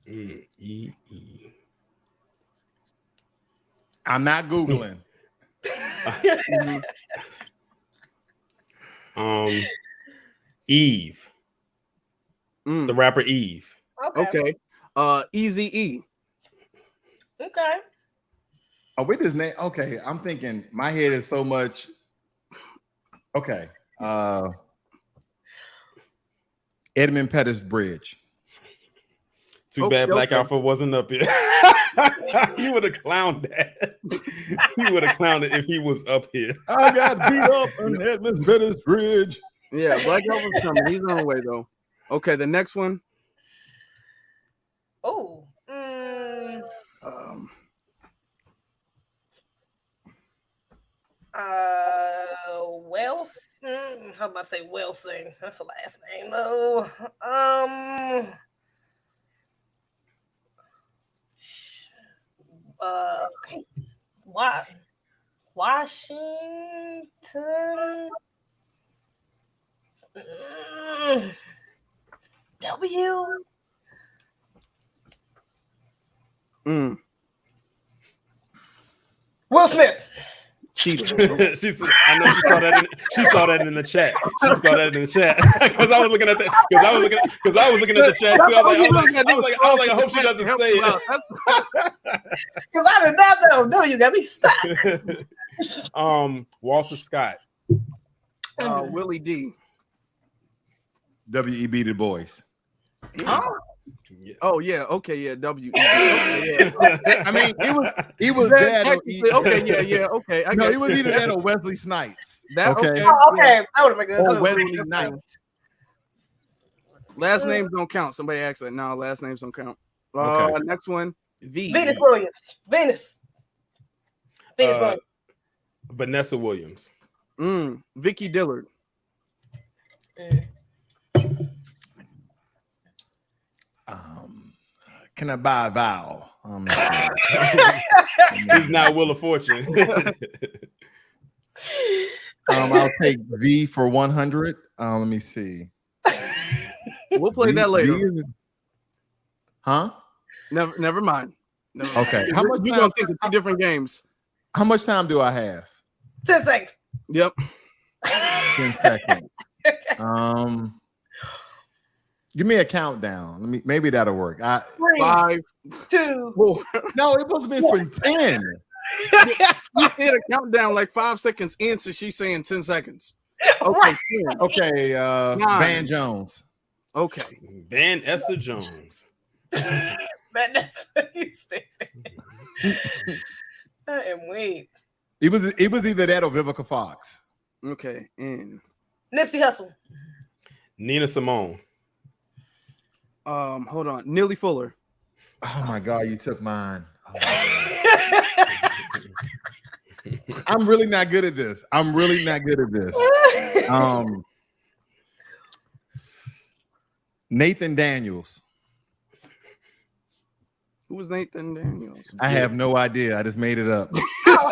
[SPEAKER 7] E.
[SPEAKER 8] I'm not Googling.
[SPEAKER 7] Eve.
[SPEAKER 1] Mm.
[SPEAKER 7] The rapper Eve.
[SPEAKER 2] Okay.
[SPEAKER 1] Easy E.
[SPEAKER 2] Okay.
[SPEAKER 8] Oh, with his name. Okay, I'm thinking. My head is so much. Okay. Edmund Pettus Bridge.
[SPEAKER 7] Too bad Black Alpha wasn't up here. You would have clowned that. You would have clowned it if he was up here.
[SPEAKER 8] I got beat up on Edmund Pettus Bridge.
[SPEAKER 1] Yeah, Black Alpha's coming. He's on the way though. Okay, the next one.
[SPEAKER 2] Oh. Wilson. How about I say Wilson? That's the last name though. Washington. W. Will Smith.
[SPEAKER 1] Cheater.
[SPEAKER 7] She said, I know she saw that. She saw that in the chat. She saw that in the chat because I was looking at the because I was looking at the chat too. I was like, I hope she doesn't say it.
[SPEAKER 2] Because I did not know. No, you got me stuck.
[SPEAKER 7] Walter Scott.
[SPEAKER 1] Willie D.
[SPEAKER 8] W.E.B. Du Bois.
[SPEAKER 1] Yeah. Oh yeah, okay, yeah, W.
[SPEAKER 8] Okay, yeah. I mean, it was that.
[SPEAKER 1] Okay, yeah, okay.
[SPEAKER 8] No, it was either that or Wesley Snipes.
[SPEAKER 1] That,
[SPEAKER 8] okay,
[SPEAKER 2] okay, that would have been good.
[SPEAKER 8] Or Wesley Knight.
[SPEAKER 1] Last names don't count. Somebody asked that. No, last names don't count. Next one,
[SPEAKER 2] Venus Williams. Venus Williams.
[SPEAKER 7] Vanessa Williams.
[SPEAKER 1] Vicky Dillard.
[SPEAKER 8] Can I buy a vowel?
[SPEAKER 7] He's not Wheel of Fortune.
[SPEAKER 8] I'll take V for 100. Let me see.
[SPEAKER 1] We'll play that later.
[SPEAKER 8] Huh?
[SPEAKER 1] Never mind.
[SPEAKER 8] Okay. How much?
[SPEAKER 1] You're gonna think of two different games.
[SPEAKER 8] How much time do I have?
[SPEAKER 2] 10 seconds.
[SPEAKER 1] Yep.
[SPEAKER 8] 10 seconds. Give me a countdown. Maybe that'll work.
[SPEAKER 2] 3,
[SPEAKER 1] 5,
[SPEAKER 2] 2,
[SPEAKER 1] 4.
[SPEAKER 8] No, it must have been for 10.
[SPEAKER 1] You did a countdown like 5 seconds in, so she's saying 10 seconds. Okay.
[SPEAKER 2] Right.
[SPEAKER 1] 10.
[SPEAKER 8] Okay, Van Jones.
[SPEAKER 1] Okay.
[SPEAKER 7] Van Esther Jones.
[SPEAKER 2] That's you stupid. I am weak.
[SPEAKER 8] It was either that or Vivica Fox.
[SPEAKER 1] Okay. And
[SPEAKER 2] Nipsey Hussle.
[SPEAKER 7] Nina Simone.
[SPEAKER 1] hold on. Neely Fuller.
[SPEAKER 8] Oh my God, you took mine. I'm really not good at this. Nathan Daniels.
[SPEAKER 1] Who was Nathan Daniels?
[SPEAKER 8] I have no idea. I just made it up.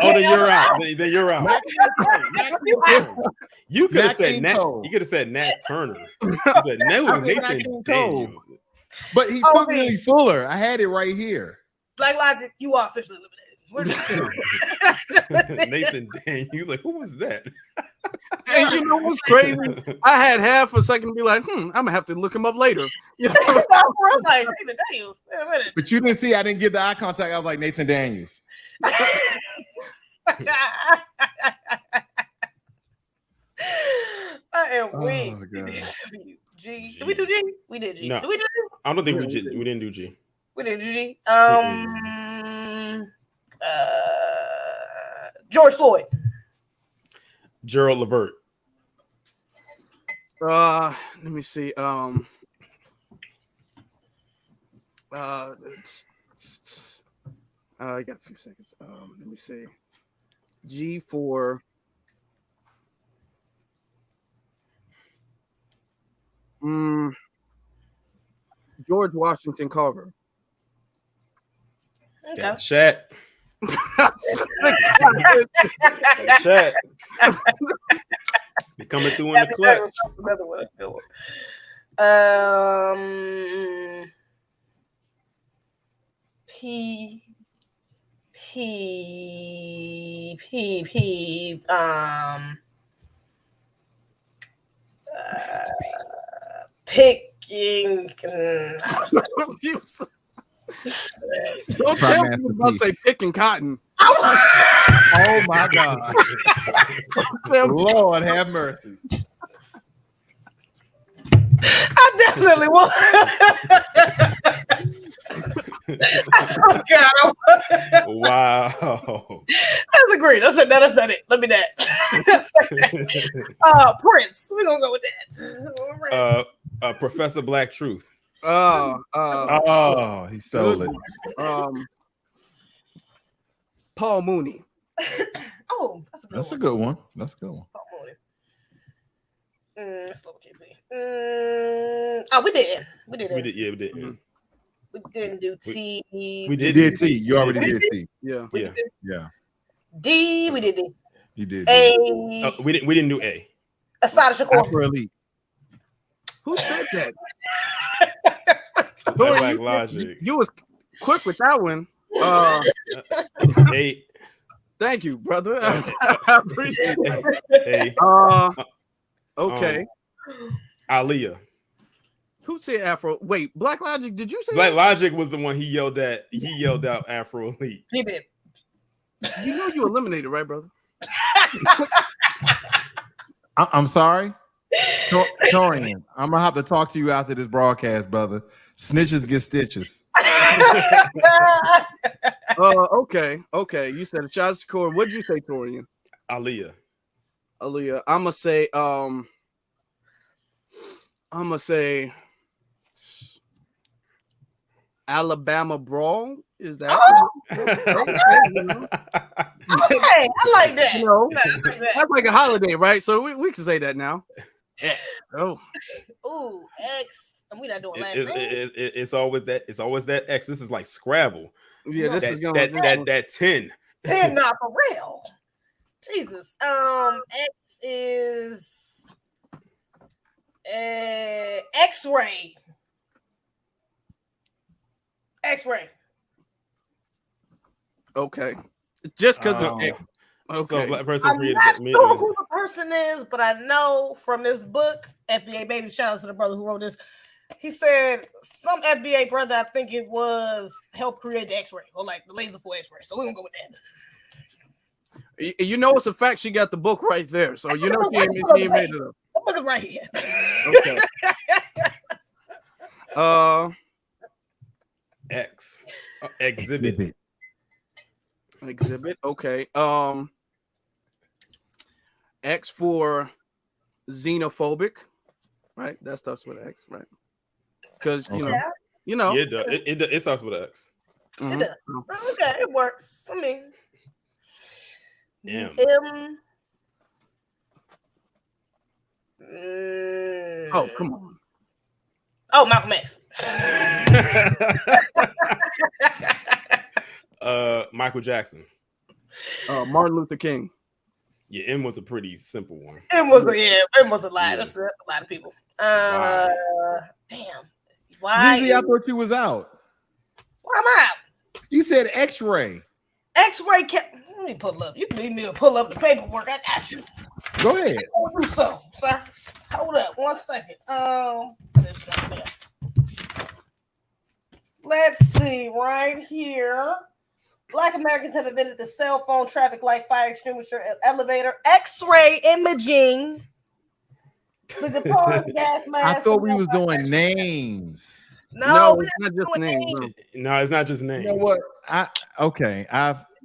[SPEAKER 7] Then you're out. Then you're out. You could have said Nat.
[SPEAKER 8] Cole.
[SPEAKER 7] You could have said Nat Turner. You said, that was Nathan Daniels.
[SPEAKER 8] But he took Neely Fuller. I had it right here.
[SPEAKER 2] Blacklogic, you are officially eliminated.
[SPEAKER 7] Nathan Daniels. He was like, who was that?
[SPEAKER 1] And you know what's crazy? I had half a second to be like, I'm gonna have to look him up later. You know?
[SPEAKER 2] I'm like, Nathan Daniels. Wait a minute.
[SPEAKER 8] But you didn't see, I didn't get the eye contact. I was like, Nathan Daniels.
[SPEAKER 2] I am weak. G. Did we do G? We did G.
[SPEAKER 7] No.
[SPEAKER 2] Did we do G?
[SPEAKER 7] I don't think we did. We didn't do G.
[SPEAKER 2] We didn't do G. George Floyd.
[SPEAKER 7] Gerald Levert.
[SPEAKER 1] Let me see. I got a few seconds. Let me see. G for George Washington Carver.
[SPEAKER 2] Okay.
[SPEAKER 7] Got chat. Chat. Be coming through in the clutch.
[SPEAKER 2] Another one. P. Picking.
[SPEAKER 1] Don't tell me about to say picking cotton.
[SPEAKER 8] Oh my God. Lord have mercy.
[SPEAKER 2] I definitely will.
[SPEAKER 7] Wow.
[SPEAKER 2] That's agreed. That's it. That's not it. Let me that. Prince. We're gonna go with that.
[SPEAKER 7] Professor Black Truth.
[SPEAKER 8] He stole it.
[SPEAKER 1] Paul Mooney.
[SPEAKER 2] Oh,
[SPEAKER 8] That's a good one. That's a good one.
[SPEAKER 2] Paul Mooney. Slow KP. We did.
[SPEAKER 7] We did. Yeah, we did.
[SPEAKER 2] We didn't do T.
[SPEAKER 7] We
[SPEAKER 8] did T. You already did T.
[SPEAKER 1] Yeah.
[SPEAKER 8] Yeah.
[SPEAKER 2] D. We did D.
[SPEAKER 8] You did.
[SPEAKER 2] A.
[SPEAKER 7] We didn't do A.
[SPEAKER 2] Asada Shakur.
[SPEAKER 8] Afro Elite.
[SPEAKER 1] Who said that?
[SPEAKER 7] Blacklogic.
[SPEAKER 1] You was quick with that one.
[SPEAKER 7] A.
[SPEAKER 1] Thank you, brother. I appreciate that.
[SPEAKER 7] A.
[SPEAKER 1] Okay.
[SPEAKER 7] Aaliyah.
[SPEAKER 1] Who said Afro? Wait, Blacklogic, did you say
[SPEAKER 7] Blacklogic was the one he yelled at. He yelled out Afro Elite.
[SPEAKER 2] He did.
[SPEAKER 1] You know you eliminated, right, brother?
[SPEAKER 8] I'm sorry. Torian, I'm gonna have to talk to you after this broadcast, brother. Snitches get stitches.
[SPEAKER 1] Okay. You said a shot of score. What did you say, Torian?
[SPEAKER 7] Aaliyah.
[SPEAKER 1] I'ma say Alabama Brawl. Is that
[SPEAKER 2] Okay, I like that.
[SPEAKER 1] you know, that's like a holiday, right? So we can say that now. X. Oh.
[SPEAKER 2] Ooh, X. And we not doing last name.
[SPEAKER 7] It's always that X. This is like Scrabble.
[SPEAKER 1] Yeah, this is gonna
[SPEAKER 7] that 10.
[SPEAKER 2] Then not for real. Jesus. X is X-ray. X-ray.
[SPEAKER 1] Okay. Just because of X. Okay.
[SPEAKER 7] So black person
[SPEAKER 2] I'm
[SPEAKER 7] created
[SPEAKER 2] not
[SPEAKER 7] that.
[SPEAKER 2] sure who the person is, but I know from this book, FBA baby, shout out to the brother who wrote this. He said some FBA brother, I think it was, helped create the X-ray or like the laser for X-ray. So we're gonna go with that.
[SPEAKER 1] You know it's a fact. She got the book right there, so you know she ain't made it up.
[SPEAKER 2] The book is right here.
[SPEAKER 1] Okay.
[SPEAKER 7] X. Exhibit.
[SPEAKER 1] Okay. X for xenophobic, right? That starts with X, right? Because you know.
[SPEAKER 7] Yeah, it starts with an X.
[SPEAKER 1] Mm-hmm.
[SPEAKER 2] It does. Okay, it works. I mean,
[SPEAKER 7] M.
[SPEAKER 1] Oh, come on.
[SPEAKER 2] Oh, Malcolm X.
[SPEAKER 7] Michael Jackson.
[SPEAKER 1] Martin Luther King.
[SPEAKER 7] Yeah, M was a pretty simple one.
[SPEAKER 2] It was a lot.
[SPEAKER 7] Yeah.
[SPEAKER 2] That's a lot of people.
[SPEAKER 7] Wow.
[SPEAKER 2] Damn. Why?
[SPEAKER 8] ZZ, I thought you was out.
[SPEAKER 2] Why am I out?
[SPEAKER 8] You said X-ray.
[SPEAKER 2] X-ray. Let me pull up. You need me to pull up the paperwork. I got you.
[SPEAKER 8] Go ahead.
[SPEAKER 2] So, sir, hold up 1 second. This right there. Let's see right here. Black Americans have invented the cell phone, traffic light, fire extinguisher, elevator, X-ray imaging, the guitar, gas mask.
[SPEAKER 8] I thought we was doing names.
[SPEAKER 2] No,
[SPEAKER 1] it's not just names.
[SPEAKER 7] No, it's not just names.
[SPEAKER 8] You know what?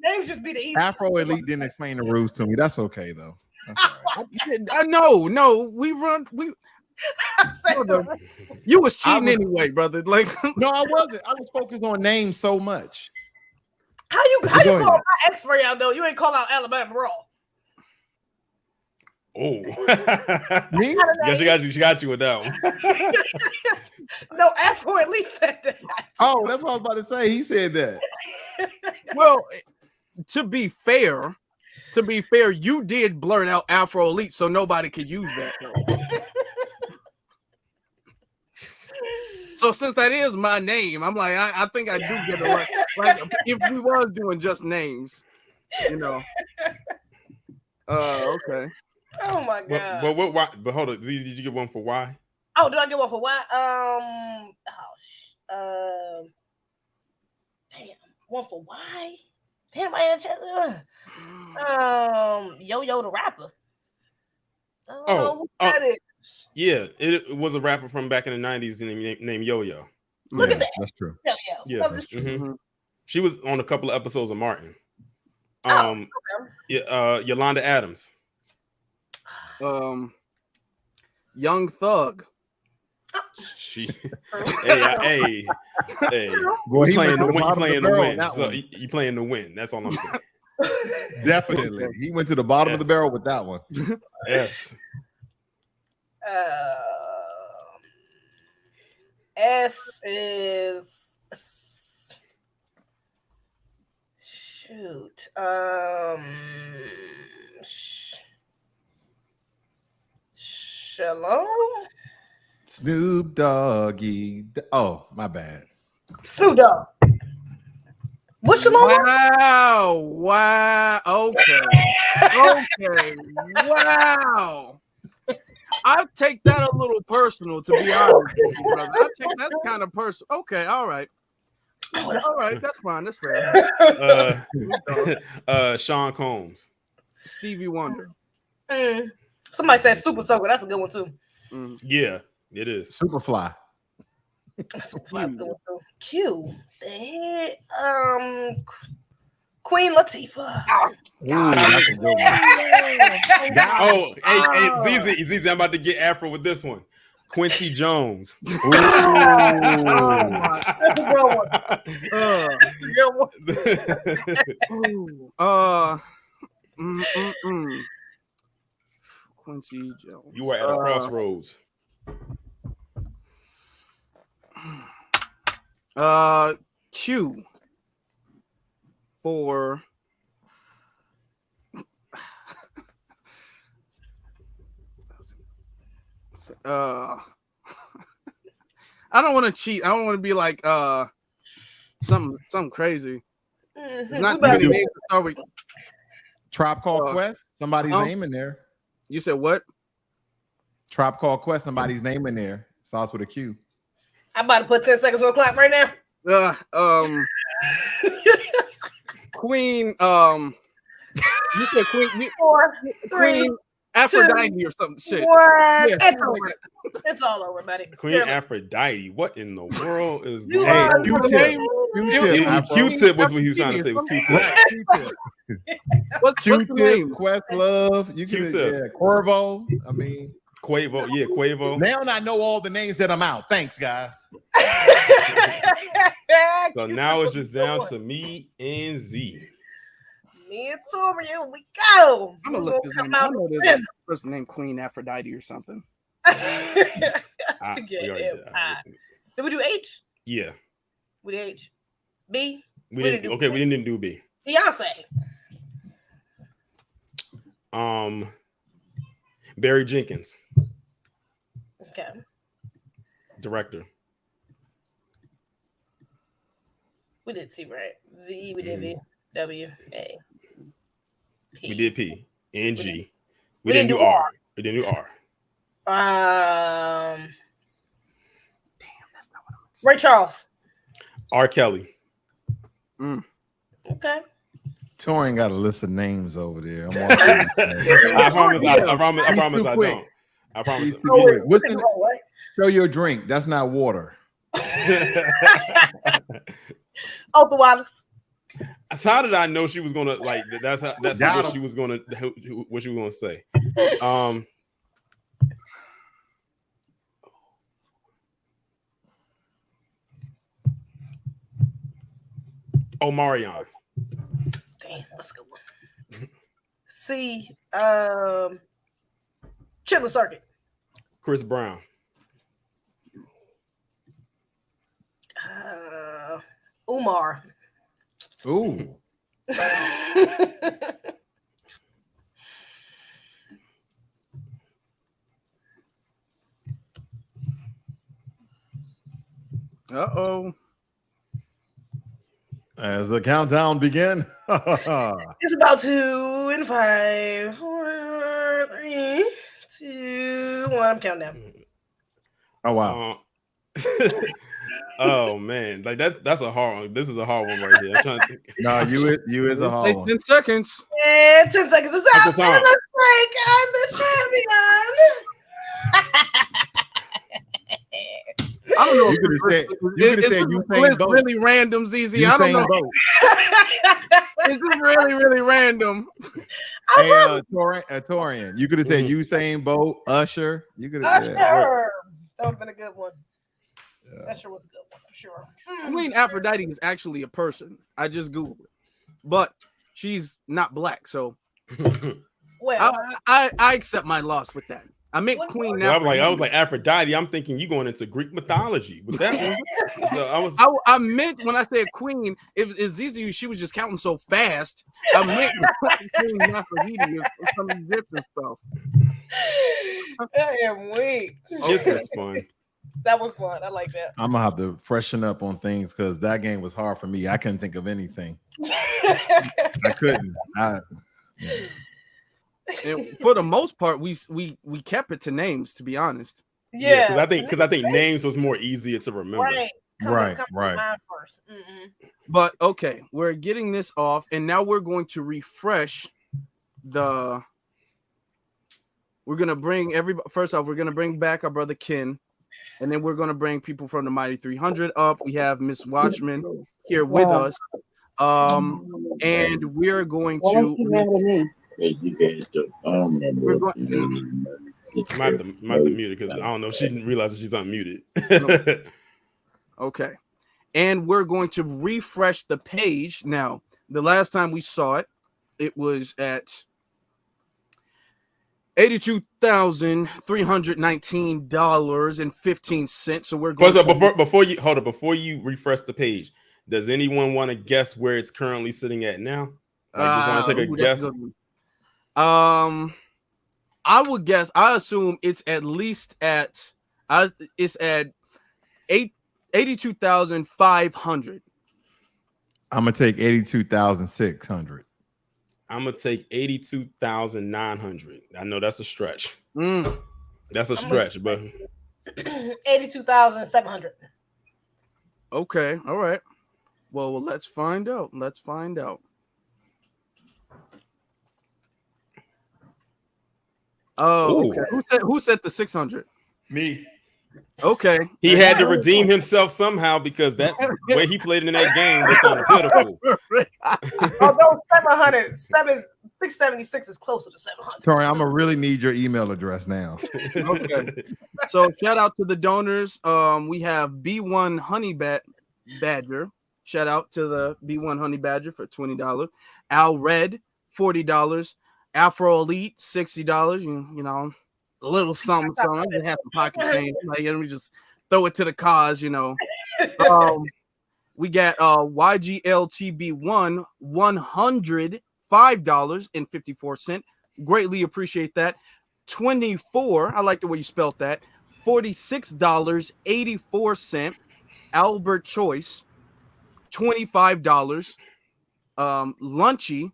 [SPEAKER 2] Names just be the easiest.
[SPEAKER 8] Afro Elite didn't explain the rules to me. That's okay though. That's all right.
[SPEAKER 1] No, we run. You was cheating anyway, brother. Like,
[SPEAKER 8] no, I wasn't. I was focused on names so much.
[SPEAKER 2] How you call my X-ray out though? You ain't call out Alabama Raw.
[SPEAKER 7] Oh,
[SPEAKER 8] Me?
[SPEAKER 7] yeah, she got you with that one.
[SPEAKER 2] No, Afro at least said that.
[SPEAKER 8] Oh, that's what I was about to say. He said that.
[SPEAKER 1] well, to be fair, you did blurt out Afro Elite, so nobody could use that. So since that is my name, I'm like, I think I do get a lot. Like if we was doing just names, you know. Okay.
[SPEAKER 2] Oh my god.
[SPEAKER 7] But why? But hold on, Z, did you get one for why?
[SPEAKER 2] Oh, did I get one for why? Damn, one for why? Damn, I answered. Yo the rapper. I don't know who that is.
[SPEAKER 7] Yeah, it was a rapper from back in the 90s named Yo-Yo.
[SPEAKER 2] Look at that.
[SPEAKER 8] That's true.
[SPEAKER 2] Yo.
[SPEAKER 7] Yeah,
[SPEAKER 2] Love this true.
[SPEAKER 7] mm-hmm. She was on a couple of episodes of Martin.
[SPEAKER 2] Okay.
[SPEAKER 7] Yolanda Adams.
[SPEAKER 1] Young Thug.
[SPEAKER 7] She, hey.
[SPEAKER 8] Boy,
[SPEAKER 7] You
[SPEAKER 8] he went
[SPEAKER 7] playing
[SPEAKER 8] to
[SPEAKER 7] the
[SPEAKER 8] the
[SPEAKER 7] win. You
[SPEAKER 8] bottom of
[SPEAKER 7] playing
[SPEAKER 8] the
[SPEAKER 7] the
[SPEAKER 8] barrel on
[SPEAKER 7] win.
[SPEAKER 8] that
[SPEAKER 7] So
[SPEAKER 8] one.
[SPEAKER 7] you playing the win. That's all I'm saying.
[SPEAKER 8] Definitely. He went to the bottom of the barrel with that one.
[SPEAKER 7] Yes.
[SPEAKER 2] S is shoot. Shalom.
[SPEAKER 8] Snoop Doggy. Oh, my bad.
[SPEAKER 2] Snoop Dogg. What's Shalom?
[SPEAKER 1] Wow. Okay. Wow. I take that a little personal, to be honest with you, brother. I take that kind of personal. Okay, all right. All right, that's fine. That's fair.
[SPEAKER 7] Sean Combs.
[SPEAKER 1] Stevie Wonder.
[SPEAKER 2] Somebody said Super Soaker. That's a good one too.
[SPEAKER 7] Yeah, it is.
[SPEAKER 8] Superfly.
[SPEAKER 2] Q. Queen Latifah.
[SPEAKER 8] Ooh, that's a good one.
[SPEAKER 7] Hey, ZZ, I'm about to get Afro with this one. Quincy Jones.
[SPEAKER 8] Ooh.
[SPEAKER 2] That's a good one.
[SPEAKER 1] Quincy Jones.
[SPEAKER 7] You were at a crossroads.
[SPEAKER 1] Q for I don't want to cheat. I don't want to be like something crazy. Not too many names to start with.
[SPEAKER 8] Tribe Called Quest. Somebody's name in there.
[SPEAKER 1] You said what?
[SPEAKER 8] Tribe Called Quest. Somebody's name in there. Starts with a Q.
[SPEAKER 2] I'm about to put 10 seconds on the clock right now.
[SPEAKER 1] Queen. You said Queen.
[SPEAKER 2] 4, 3,
[SPEAKER 1] Queen Aphrodite or something. Shit.
[SPEAKER 2] What?
[SPEAKER 1] Yeah,
[SPEAKER 2] It's over. It's all over, buddy.
[SPEAKER 7] Queen Aphrodite. What in the world is
[SPEAKER 2] You
[SPEAKER 7] going
[SPEAKER 2] are
[SPEAKER 7] on?
[SPEAKER 8] Q-Tip.
[SPEAKER 7] Q-Tip was what he was trying to say. It was Q-Tip.
[SPEAKER 1] What's the
[SPEAKER 8] Q-Tip,
[SPEAKER 1] name?
[SPEAKER 8] Questlove. You can Corvo. I mean,
[SPEAKER 7] Quavo. Yeah, Quavo.
[SPEAKER 8] now I know all the names that I'm out. Thanks, guys.
[SPEAKER 7] So now it's just down to me and Z.
[SPEAKER 2] Me and Tori, here we go.
[SPEAKER 1] I'm gonna look this name. I know there's a person named Queen Aphrodite or something.
[SPEAKER 2] Did we do H?
[SPEAKER 7] Yeah.
[SPEAKER 2] We did H. B?
[SPEAKER 7] We didn't do B.
[SPEAKER 2] Beyonce.
[SPEAKER 7] Barry Jenkins.
[SPEAKER 2] Okay.
[SPEAKER 7] Director.
[SPEAKER 2] We did C, right? V, we did V. W, A. P.
[SPEAKER 7] We did P and G.
[SPEAKER 2] We didn't do
[SPEAKER 7] R.
[SPEAKER 2] R.
[SPEAKER 7] We didn't do R.
[SPEAKER 2] Damn, that's not what I'm saying. Ray Charles.
[SPEAKER 7] R. Kelly.
[SPEAKER 2] Okay.
[SPEAKER 8] Torian got a list of names over there.
[SPEAKER 7] I promise I don't. I promise.
[SPEAKER 8] Show your drink. That's not water.
[SPEAKER 2] Otha Wallace.
[SPEAKER 7] So how did I know she was gonna like? That's what she was gonna say. Omarion.
[SPEAKER 2] Damn, that's a good one. C. Chiller Circuit.
[SPEAKER 7] Chris Brown.
[SPEAKER 2] Umar.
[SPEAKER 8] Ooh.
[SPEAKER 1] Uh-oh.
[SPEAKER 8] As the countdown begin.
[SPEAKER 2] It's about 2 and 5, 4, 3, 2, 1. I'm counting down.
[SPEAKER 8] Oh wow.
[SPEAKER 7] Oh man, like that's a hard one. This is a hard one right here. I'm trying to think.
[SPEAKER 8] No, you is a hard
[SPEAKER 1] Like
[SPEAKER 8] one.
[SPEAKER 1] 10 seconds.
[SPEAKER 2] And 10 seconds is
[SPEAKER 7] That's
[SPEAKER 2] up.
[SPEAKER 7] the
[SPEAKER 2] And
[SPEAKER 7] time.
[SPEAKER 2] it looks like I'm the champion.
[SPEAKER 1] I don't know.
[SPEAKER 8] You could have said
[SPEAKER 1] Is
[SPEAKER 8] Usain
[SPEAKER 1] this
[SPEAKER 8] Bolt.
[SPEAKER 1] really random, ZZ? I don't
[SPEAKER 8] Usain
[SPEAKER 1] know.
[SPEAKER 8] Bolt.
[SPEAKER 1] Is this really random?
[SPEAKER 8] Hey, Torian, you could have said Usain Bolt, Usher. You could have.
[SPEAKER 2] Usher.
[SPEAKER 8] Yeah.
[SPEAKER 2] That would have been a good one. Usher was a good one for sure.
[SPEAKER 1] Queen Aphrodite is actually a person. I just Googled it. But she's not black, so
[SPEAKER 2] Well,
[SPEAKER 1] I accept my loss with that. I meant Queen
[SPEAKER 7] I
[SPEAKER 1] Aphrodite.
[SPEAKER 7] was like Aphrodite. I'm thinking you going into Greek mythology with that one. So
[SPEAKER 1] I meant when I said queen, it's easy. She was just counting so fast. I meant Queen Aphrodite or some Egyptian stuff.
[SPEAKER 2] I am weak.
[SPEAKER 7] This was fun.
[SPEAKER 2] That was fun. I like that.
[SPEAKER 8] I'm gonna have to freshen up on things because that game was hard for me. I couldn't think of anything. I couldn't.
[SPEAKER 1] And for the most part, we kept it to names, to be honest.
[SPEAKER 2] Yeah,
[SPEAKER 7] because I think names was more easier to remember.
[SPEAKER 2] Right.
[SPEAKER 8] Right.
[SPEAKER 2] First.
[SPEAKER 1] But okay, we're getting this off, and now we're going to refresh the. We're gonna bring everybody. First off, we're gonna bring back our brother Ken, and then we're gonna bring people from the Mighty 300 up. We have Miss Watchman here with us, and we're going to. We're going,
[SPEAKER 7] Might have to mute it because I don't know. She didn't realize that she's unmuted.
[SPEAKER 1] Okay. And we're going to refresh the page. Now, the last time we saw it, it was at $82,319.15. So we're going
[SPEAKER 7] before you refresh the page, does anyone want to guess where it's currently sitting at now? Just want to take a guess.
[SPEAKER 1] I would guess. I assume it's at least at. It's at 82,500.
[SPEAKER 8] I'm gonna take 82,600.
[SPEAKER 7] I'm gonna take 82,900. I know that's a stretch. That's a stretch, but
[SPEAKER 2] 82,700.
[SPEAKER 1] Okay, all right. Well, let's find out. Let's find out. Oh, okay. Who said the 600?
[SPEAKER 7] Me.
[SPEAKER 1] Okay.
[SPEAKER 7] He had to redeem himself somehow because that way he played in that game was kind of pitiful.
[SPEAKER 2] Although 676 is closer to 700.
[SPEAKER 8] Tori, I'm gonna really need your email address now.
[SPEAKER 1] Okay. So shout out to the donors. We have B1 Honey Badger. Shout out to the B1 Honey Badger for $20. Al Red, $40. Afro Elite, $60. You know, a little something. I just have some pocket change. Like, let me just throw it to the cause, you know. We got YGLTB1, $105.54. Greatly appreciate that. 24. I like the way you spelled that. $46.84. Albert Choice, $25. Lunchy,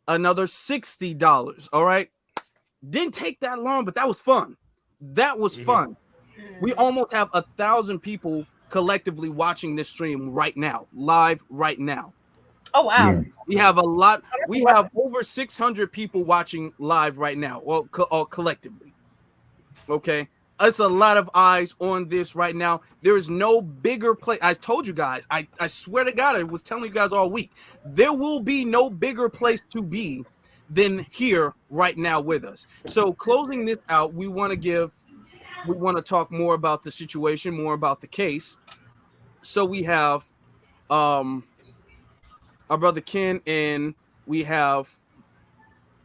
[SPEAKER 1] another $60. All right. Didn't take that long, but that was fun. That was fun. We almost have 1,000 people collectively watching this stream right now, live right now.
[SPEAKER 2] Oh wow.
[SPEAKER 1] We have a lot. We have over 600 people watching live right now, or collectively. Okay. It's a lot of eyes on this right now. There is no bigger place. I told you guys, I swear to God, I was telling you guys all week, there will be no bigger place to be than here right now with us. So closing this out, we want to talk more about the situation, more about the case. So we have our brother Ken and we have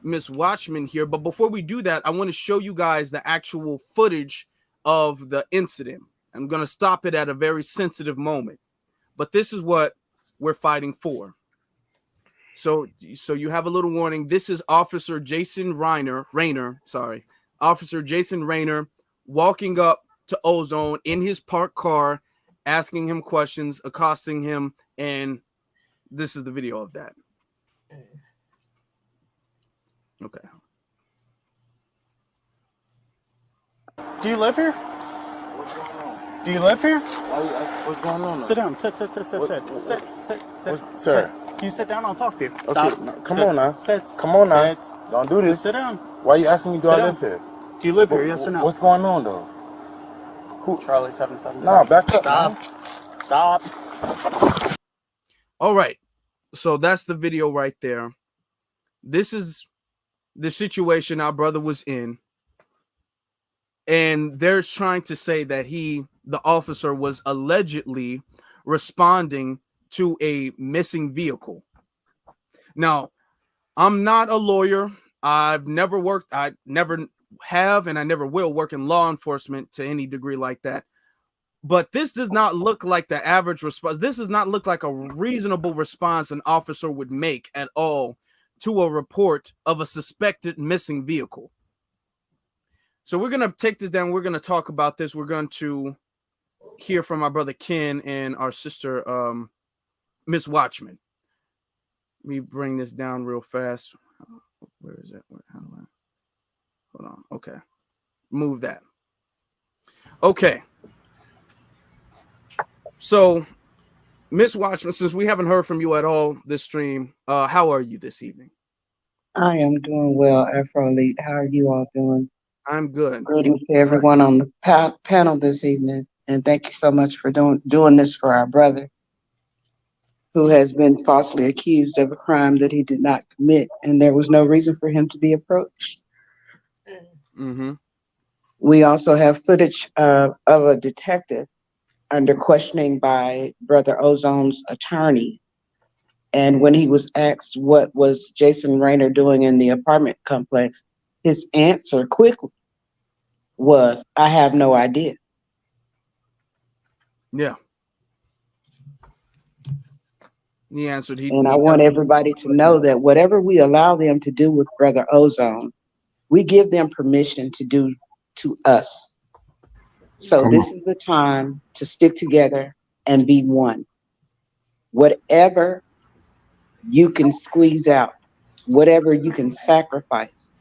[SPEAKER 1] Miss Watchman here. But before we do that, I want to show you guys the actual footage of the incident. I'm going to stop it at a very sensitive moment. But this is what we're fighting for. So you have a little warning. This is Officer Jason Rayner, sorry. Officer Jason Rayner walking up to Ozone in his parked car, asking him questions, accosting him, and this is the video of that. Okay.
[SPEAKER 9] Do you live here? What's going on? Do you live here? What's going on? Sit down. Sit. Sir. Can you sit down? I'll talk to you. Stop. Okay, come on now. Sit. Come on now. Don't do this. Sit down. Why are you asking me, do I live here? Do you live here, yes or no? What's going on, though? Who? Charlie 77. No, back up. Stop.
[SPEAKER 1] All right. So that's the video right there. This is the situation our brother was in. And they're trying to say that the officer, was allegedly responding to a missing vehicle. Now, I'm not a lawyer. I never have, and I never will work in law enforcement to any degree like that. But this does not look like the average response. This does not look like a reasonable response an officer would make at all to a report of a suspected missing vehicle. So we're going to take this down. We're going to talk about this. We're going to hear from our brother Ken and our sister, Miss Watchman. Let me bring this down real fast. Where is it? How do I? Hold on. Okay. Move that. Okay. So, Miss Watchman, since we haven't heard from you at all this stream, how are you this evening?
[SPEAKER 10] I am doing well, Afro Elite. How are you all doing?
[SPEAKER 1] I'm good.
[SPEAKER 10] Greetings to everyone on the panel this evening, and thank you so much for doing this for our brother, who has been falsely accused of a crime that he did not commit, and there was no reason for him to be approached.
[SPEAKER 1] Mm-hmm.
[SPEAKER 10] We also have footage of a detective under questioning by Brother Ozone's attorney. And when he was asked what was Jason Rayner doing in the apartment complex, his answer quickly was, I have no idea.
[SPEAKER 1] Yeah. He answered.
[SPEAKER 10] And I want everybody to know that whatever we allow them to do with Brother Ozone, we give them permission to do to us. So this is the time to stick together and be one. Whatever you can squeeze out, whatever you can sacrifice,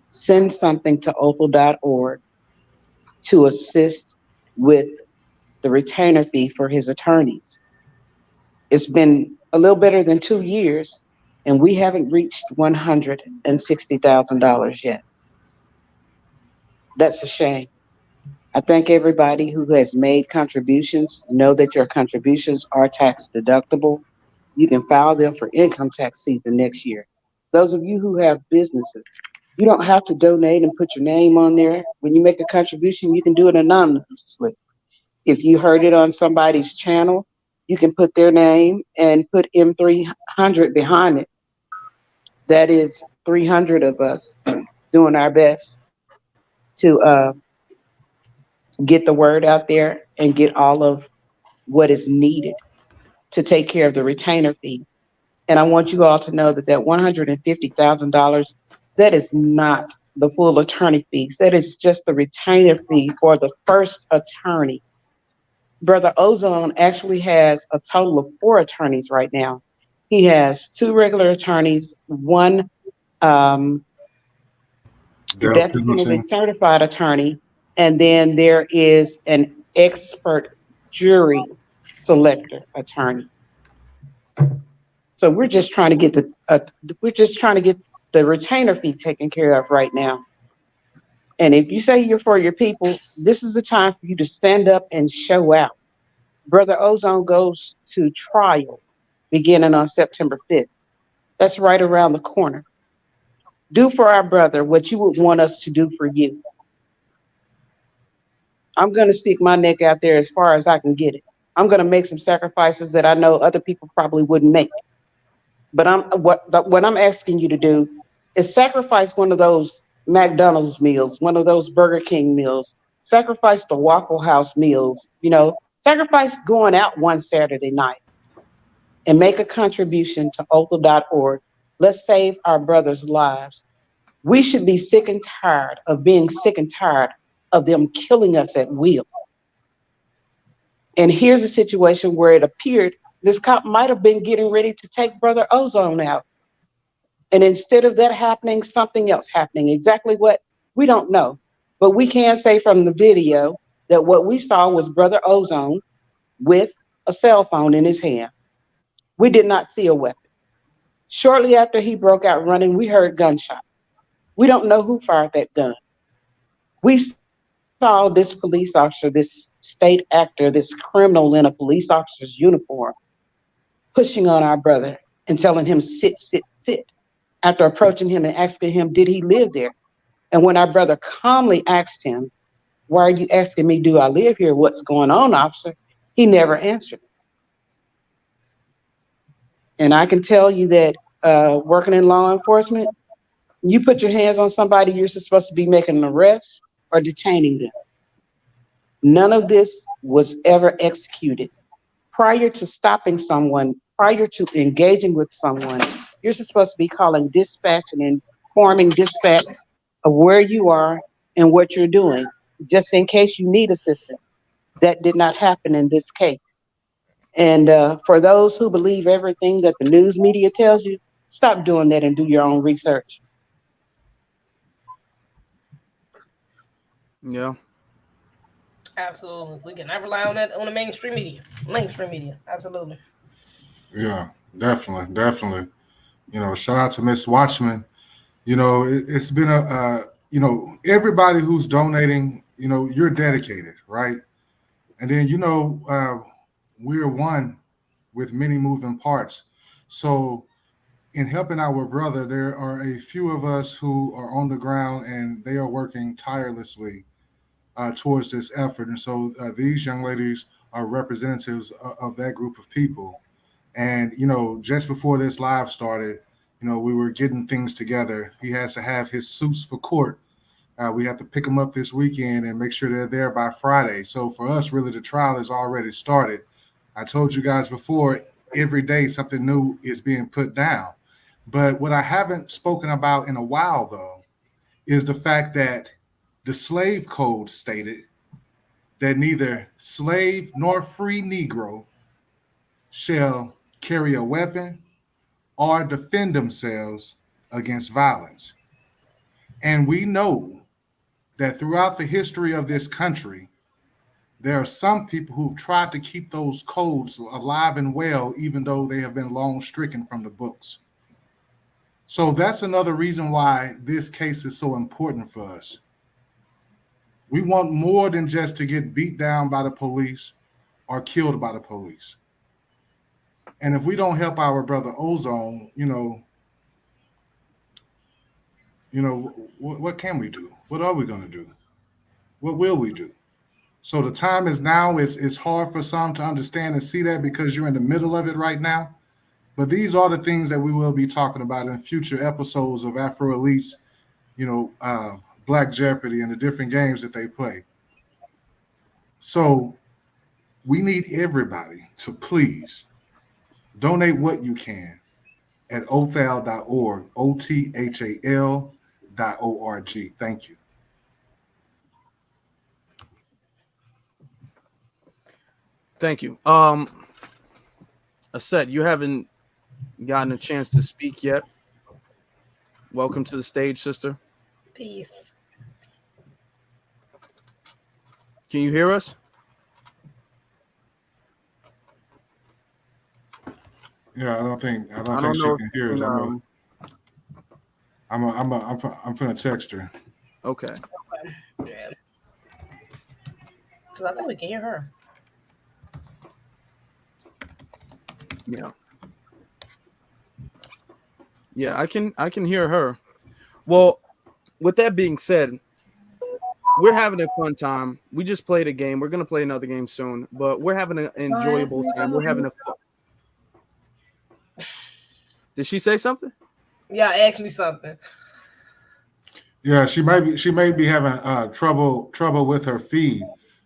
[SPEAKER 10] send something to othel.org to assist with the retainer fee for his attorneys. It's been a little better than 2 years, and we haven't reached $160,000 yet. That's a shame. I thank everybody who has made contributions. Know that your contributions are tax deductible. You can file them for income tax season next year. Those of you who have businesses, you don't have to donate and put your name on there. When you make a contribution, you can do it anonymously. If you heard it on somebody's channel, you can put their name and put M300 behind it. That is 300 of us doing our best to get the word out there and get all of what is needed to take care of the retainer fee. And I want you all to know that that $150,000, that is not the full attorney fees. That is just the retainer fee for the first attorney. Brother Ozone actually has a total of 4 attorneys right now. He has 2 regular attorneys, 1 death penalty certified attorney, and then there is an expert jury selector attorney. So we're just trying to get the retainer fee taken care of right now. And if you say you're for your people, this is the time for you to stand up and show out. Brother Ozone goes to trial beginning on September 5th. That's right around the corner. Do for our brother what you would want us to do for you. I'm going to stick my neck out there as far as I can get it. I'm going to make some sacrifices that I know other people probably wouldn't make. But what I'm asking you to do is sacrifice one of those McDonald's meals, one of those Burger King meals, sacrifice the Waffle House meals, sacrifice going out one Saturday night and make a contribution to Ozone.org. Let's save our brothers' lives. We should be sick and tired of being sick and tired of them killing us at will. And here's a situation where it appeared this cop might have been getting ready to take Brother Ozone out. And instead of that happening, something else happening. Exactly what? We don't know. But we can say from the video that what we saw was Brother Ozone with a cell phone in his hand. We did not see a weapon. Shortly after he broke out running, we heard gunshots. We don't know who fired that gun. We saw this police officer, this state actor, this criminal in a police officer's uniform, pushing on our brother and telling him, sit, sit, sit, after approaching him and asking him, did he live there? And when our brother calmly asked him, why are you asking me, do I live here? What's going on, officer? He never answered. And I can tell you that working in law enforcement, you put your hands on somebody, you're supposed to be making an arrest or detaining them. None of this was ever executed. Prior to stopping someone, prior to engaging with someone, you're supposed to be calling dispatch and informing dispatch of where you are and what you're doing, just in case you need assistance. That did not happen in this case. And for those who believe everything that the news media tells you, stop doing that and do your own research.
[SPEAKER 1] Yeah.
[SPEAKER 2] Absolutely. We cannot rely on that on the mainstream media. Mainstream media. Absolutely.
[SPEAKER 3] Yeah, definitely, definitely. You know, shout out to Miss Watchman. You know, it's been you know, everybody who's donating, you know, you're dedicated, right? And then, you know, we're one with many moving parts. So in helping our brother, there are a few of us who are on the ground and they are working tirelessly towards this effort. And so these young ladies are representatives of that group of people. And, you know, just before this live started, you know, we were getting things together. He has to have his suits for court. We have to pick them up this weekend and make sure they're there by Friday. So for us, really, the trial has already started. I told you guys before, every day something new is being put down. But what I haven't spoken about in a while, though, is the fact that the slave code stated that neither slave nor free Negro shall carry a weapon or defend themselves against violence. And we know that throughout the history of this country, there are some people who've tried to keep those codes alive and well, even though they have been long stricken from the books. So that's another reason why this case is so important for us. We want more than just to get beat down by the police or killed by the police. And if we don't help our brother Ozone, what can we do? What are we going to do? What will we do? So the time is now. It's hard for some to understand and see that because you're in the middle of it right now. But these are the things that we will be talking about in future episodes of Afro Elites, Black Jeopardy and the different games that they play. So we need everybody to please donate what you can at othal.org, othal.org. Thank you.
[SPEAKER 1] Thank you. Aset, you haven't gotten a chance to speak yet. Welcome to the stage, sister.
[SPEAKER 2] Peace.
[SPEAKER 1] Can you hear us?
[SPEAKER 3] Yeah, I don't think she
[SPEAKER 1] know
[SPEAKER 3] can hear us. I'm gonna text her.
[SPEAKER 1] Okay.
[SPEAKER 2] Yeah. Because I think we can hear her.
[SPEAKER 1] Yeah. Yeah, I can hear her. Well, with that being said, we're having a fun time. We just played a game. We're gonna play another game soon, but we're having an enjoyable time. We're having a fun. Did she say something?
[SPEAKER 2] Yeah, ask me something.
[SPEAKER 3] Yeah, she may be having trouble with her feed,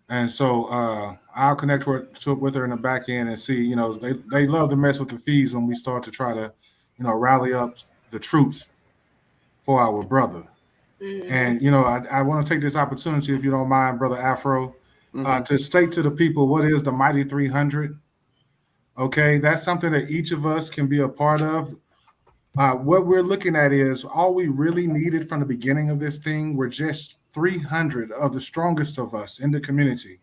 [SPEAKER 3] and so I'll connect with her in the back end and see. You know, they love to mess with the fees when we start to try to, you know, rally up the troops for our brother. And you know, I want to take this opportunity, if you don't mind, Brother Afro, to state to the people what is the Mighty 300. Okay, that's something that each of us can be a part of. What we're looking at is all we really needed from the beginning of this thing were just 300 of the strongest of us in the community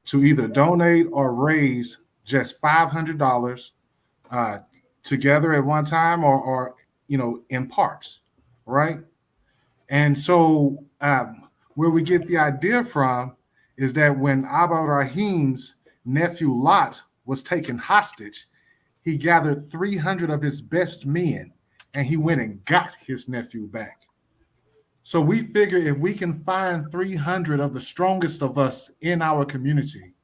[SPEAKER 3] to either donate or raise just $500 together at one time, or you know, in parts, right? And so where we get the idea from is that when Abba Rahim's nephew Lot was taken hostage, he gathered 300 of his best men and he went and got his nephew back. So we figure if we can find 300 of the strongest of us in our community,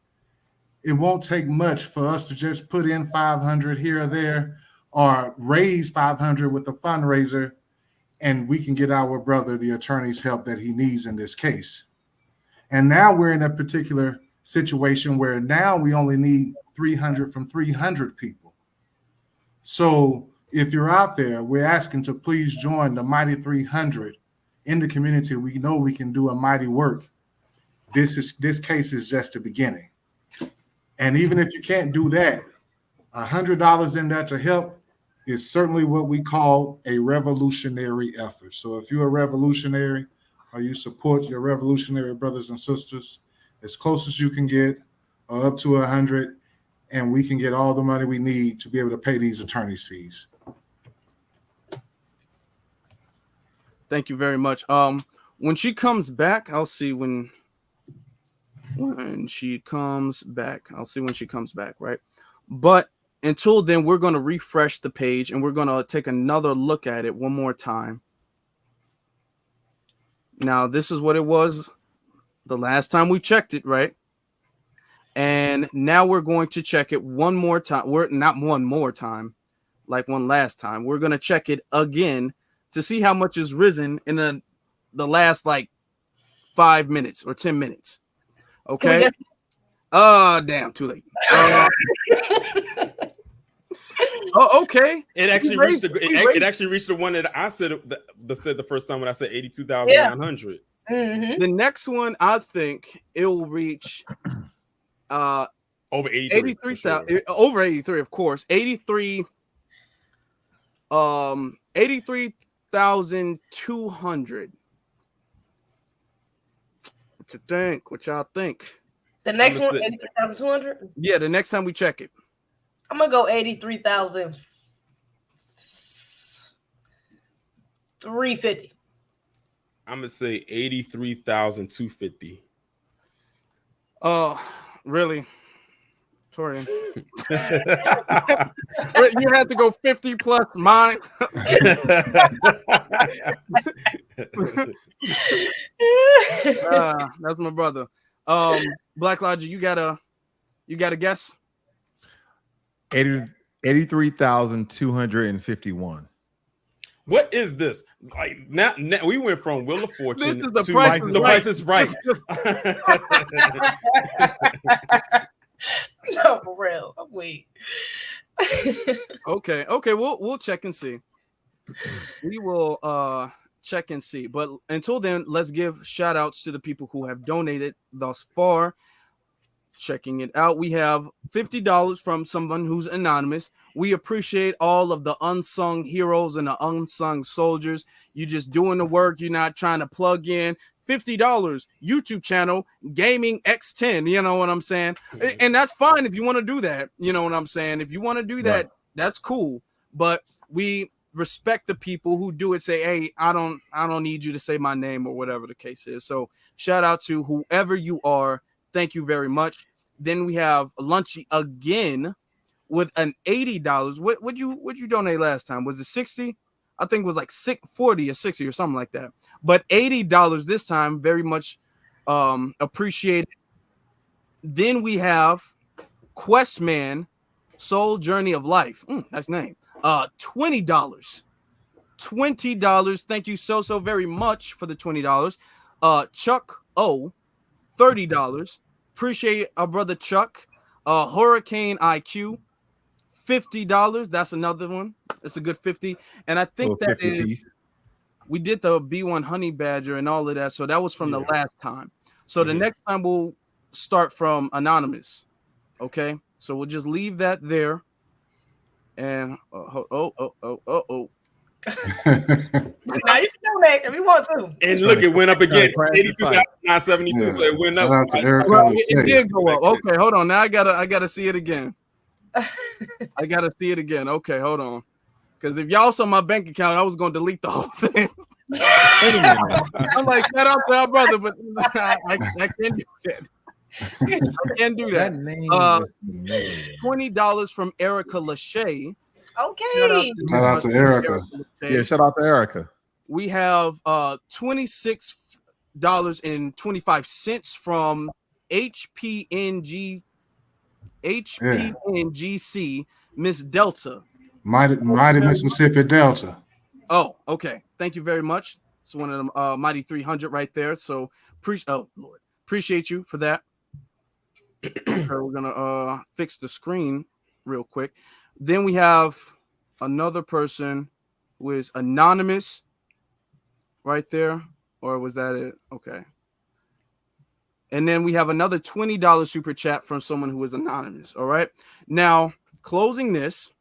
[SPEAKER 3] it won't take much for us to just put in 500 here or there, or raise 500 with the fundraiser, and we can get our brother the attorney's help that he needs in this case. And now we're in a particular situation where now we only need 300 from 300 people. So if you're out there, we're asking to please join the Mighty 300 in the community. We know we can do a mighty work. This case is just the beginning. And even if you can't do that, $100 in there to help is certainly what we call a revolutionary effort. So if you're a revolutionary or you support your revolutionary brothers and sisters, as close as you can get, or up to 100, and we can get all the money we need to be able to pay these attorneys' fees.
[SPEAKER 1] Thank you very much. When she comes back, I'll see when she comes back. I'll see when she comes back, right? But until then, we're going to refresh the page and we're going to take another look at it one more time. Now, this is what it was the last time we checked it, right? And now we're going to check it one more time. We're not one more time, like one last time. We're going to check it again to see how much is risen in the last like 5 minutes or 10 minutes. Okay. Damn, too late. Oh, okay.
[SPEAKER 7] It actually reached it actually reached the one that I said the first time when I said 82,900.
[SPEAKER 1] The next one, I think it will reach
[SPEAKER 7] over
[SPEAKER 1] 83,000, sure. Over 83, of course. 83,200. What y'all think?
[SPEAKER 2] The next one, 83,200?
[SPEAKER 1] Yeah, the next time we check it.
[SPEAKER 2] I'm gonna go 83,350.
[SPEAKER 7] I'm gonna say 83,250.
[SPEAKER 1] Really, Torian? You had to go 50 plus mine. That's my brother. Blacklogic, you got a guess?
[SPEAKER 8] 83,251.
[SPEAKER 7] What is this? Like now we went from Wheel of Fortune.
[SPEAKER 1] This is the Price is Right.
[SPEAKER 2] No, for real. Wait.
[SPEAKER 1] Okay. We'll check and see. We will check and see. But until then, let's give shout outs to the people who have donated thus far. Checking it out, we have $50 from someone who's anonymous. We appreciate all of the unsung heroes and the unsung soldiers. You just doing the work. You're not trying to plug in. $50 YouTube channel Gaming X10. You know what I'm saying? And that's fine if you want to do that. You know what I'm saying? If you want to do that, that's cool. But we respect the people who do it. Say, hey, I don't need you to say my name or whatever the case is. So shout out to whoever you are. Thank you very much. Then we have Lunchy again with an $80. What you donate last time? Was it 60? I think it was like 40 or 60 or something like that. But $80 this time, very much appreciated. Then we have Questman, Soul Journey of Life. Nice name. $20. $20. Thank you so very much for the $20. Chuck O, $30. Appreciate our brother Chuck. Hurricane IQ, $50. That's another one. It's a good 50. And I think that
[SPEAKER 8] 50
[SPEAKER 1] is
[SPEAKER 8] piece.
[SPEAKER 1] we did the B1 Honey Badger and all of that. So that was from the last time. So the next time we'll start from Anonymous. Okay. So we'll just leave that there. And
[SPEAKER 2] Now you can donate if you want to.
[SPEAKER 7] And look, it went up again.
[SPEAKER 8] Crash the fight.
[SPEAKER 7] 82,972.
[SPEAKER 3] Yeah.
[SPEAKER 7] So it went up.
[SPEAKER 3] Shout out to Erica.
[SPEAKER 1] well,
[SPEAKER 3] Lachey.
[SPEAKER 1] it did go up. Okay, hold on. Now I gotta see it again. I gotta see it again. Okay, hold on. Because if y'all saw my bank account, I was gonna delete the whole thing. I'm like, shout out to our brother, but I can't do that. I can't do that.
[SPEAKER 8] That name
[SPEAKER 1] $20 from Erica Lachey.
[SPEAKER 2] Okay.
[SPEAKER 3] Shout out to Erica.
[SPEAKER 8] Yeah, shout out to Erica.
[SPEAKER 1] We have $26.25 from HPNGC Miss Delta.
[SPEAKER 3] Mighty Mississippi Delta.
[SPEAKER 1] Oh, okay. Thank you very much. It's one of them Mighty 300 right there. So appreciate you for that. Okay, we're gonna fix the screen real quick. Then we have another person who is anonymous right there. Or was that it? Okay. And then we have another $20 super chat from someone who is anonymous. All right. Now, closing this,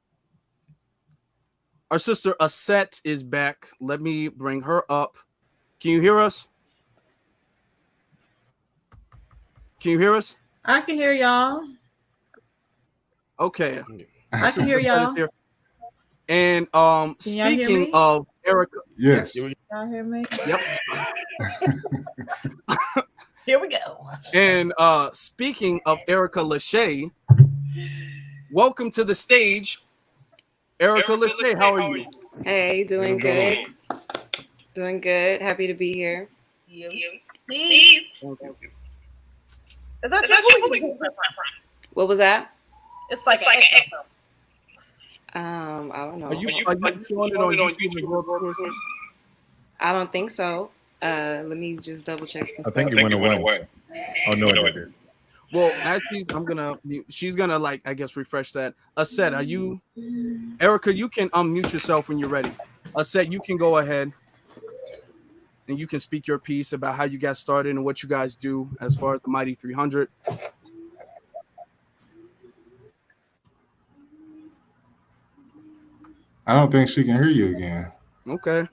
[SPEAKER 1] our sister Aset is back. Let me bring her up. Can you hear us? Can you hear us?
[SPEAKER 11] I can hear y'all.
[SPEAKER 1] Okay.
[SPEAKER 11] I can hear y'all.
[SPEAKER 1] And
[SPEAKER 11] Can y'all hear
[SPEAKER 1] speaking
[SPEAKER 11] me?
[SPEAKER 1] of Erica.
[SPEAKER 3] Yes.
[SPEAKER 11] Y'all hear me?
[SPEAKER 1] Yep.
[SPEAKER 2] Here we go.
[SPEAKER 1] And speaking of Erica Lachey, welcome to the stage. Erica Lachey, how are you?
[SPEAKER 12] Hey, doing
[SPEAKER 7] What's going
[SPEAKER 12] good. Doing good. Happy to be here.
[SPEAKER 2] Please. Is that you?
[SPEAKER 12] What was that?
[SPEAKER 2] It's like an echo.
[SPEAKER 12] I don't know.
[SPEAKER 1] Are you showing it on YouTube as well, brothers?
[SPEAKER 12] I don't think so. Let me just double check some
[SPEAKER 8] I
[SPEAKER 12] stuff.
[SPEAKER 8] think it went away. Oh no, it didn't.
[SPEAKER 1] Well, as she's gonna like, I guess, refresh that. Aset, are you, Erica? You can unmute yourself when you're ready. Aset, you can go ahead and you can speak your piece about how you got started and what you guys do as far as the Mighty 300.
[SPEAKER 3] I don't think she can hear you again.
[SPEAKER 1] Okay.